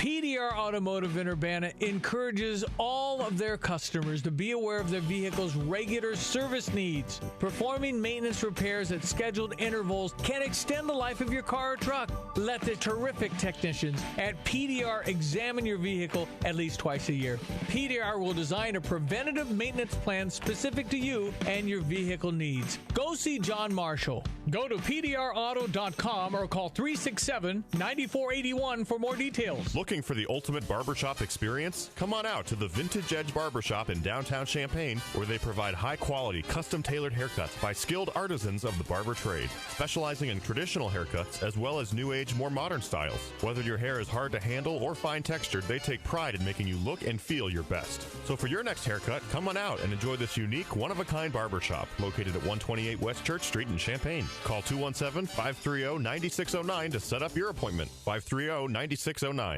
PDR Automotive in Urbana encourages all of their customers to be aware of their vehicle's regular service needs. Performing maintenance repairs at scheduled intervals can extend the life of your car or truck. Let the terrific technicians at PDR examine your vehicle at least twice a year. PDR will design a preventative maintenance plan specific to you and your vehicle needs. Go see John Marshall. Go to PDRauto.com or call 367-9481 for more details. Looking Looking for the ultimate barbershop experience? Come on out to the Vintage Edge Barbershop in downtown Champaign, where they provide high-quality, custom-tailored haircuts by skilled artisans of the barber trade, specializing in traditional haircuts as well as new-age, more modern styles. Whether your hair is hard to handle or fine-textured, they take pride in making you look and feel your best. So for your next haircut, come on out and enjoy this unique, one-of-a-kind barbershop located at 128 West Church Street in Champaign. Call 217-530-9609 to set up your appointment. 530-9609.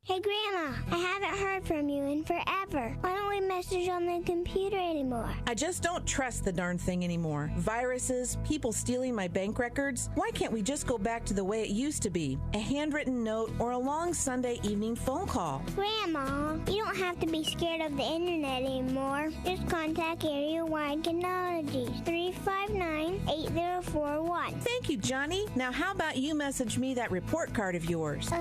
Hey, Grandma, I haven't heard from you in forever. Why don't we message on the computer anymore? I just don't trust the darn thing anymore. Viruses, people stealing my bank records. Why can't we just go back to the way it used to be? A handwritten note or a long Sunday evening phone call. Grandma, you don't have to be scared of the internet anymore. Just contact Area-Wide Technologies, 359-8041. Thank you, Johnny. Now how about you message me that report card of yours?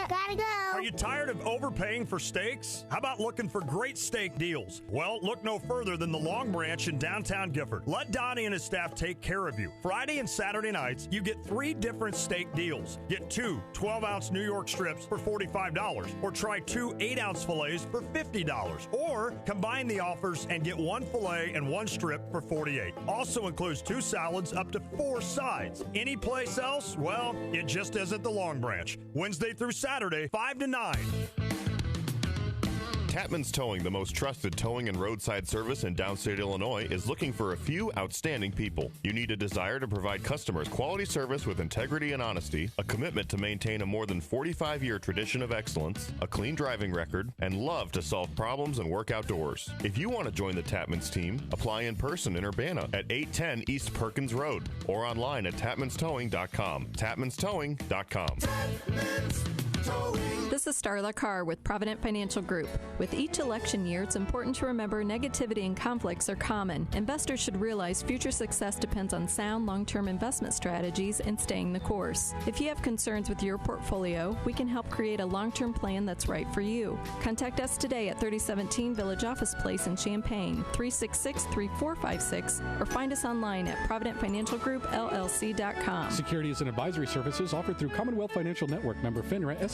Gotta go. Are you tired of overpaying for steaks? How about looking for great steak deals? Well, look no further than the Long Branch in downtown Gifford. Let Donnie and his staff take care of you. Friday and Saturday nights, you get 3 different steak deals. Get 2 12-ounce New York strips for $45, or try 2 8-ounce fillets for $50, or combine the offers and get 1 fillet and 1 strip for $48. Also includes 2 salads up to 4 sides. Any place else? Well, it just isn't the Long Branch. Wednesday through Saturday, 5 to 9. Tapman's Towing, the most trusted towing and roadside service in downstate Illinois, is looking for a few outstanding people. You need a desire to provide customers quality service with integrity and honesty, a commitment to maintain a more than 45-year tradition of excellence, a clean driving record, and love to solve problems and work outdoors. If you want to join the Tapman's team, apply in person in Urbana at 810 East Perkins Road or online at tapmanstowing.com. tapmanstowing.com. This is Starla Carr with Provident Financial Group. With each election year, it's important to remember negativity and conflicts are common. Investors should realize future success depends on sound long-term investment strategies and staying the course. If you have concerns with your portfolio, we can help create a long-term plan that's right for you. Contact us today at 3017 Village Office Place in Champaign, 366-3456, or find us online at providentfinancialgroupllc.com. Securities and advisory services offered through Commonwealth Financial Network, member FINRA, SIPC.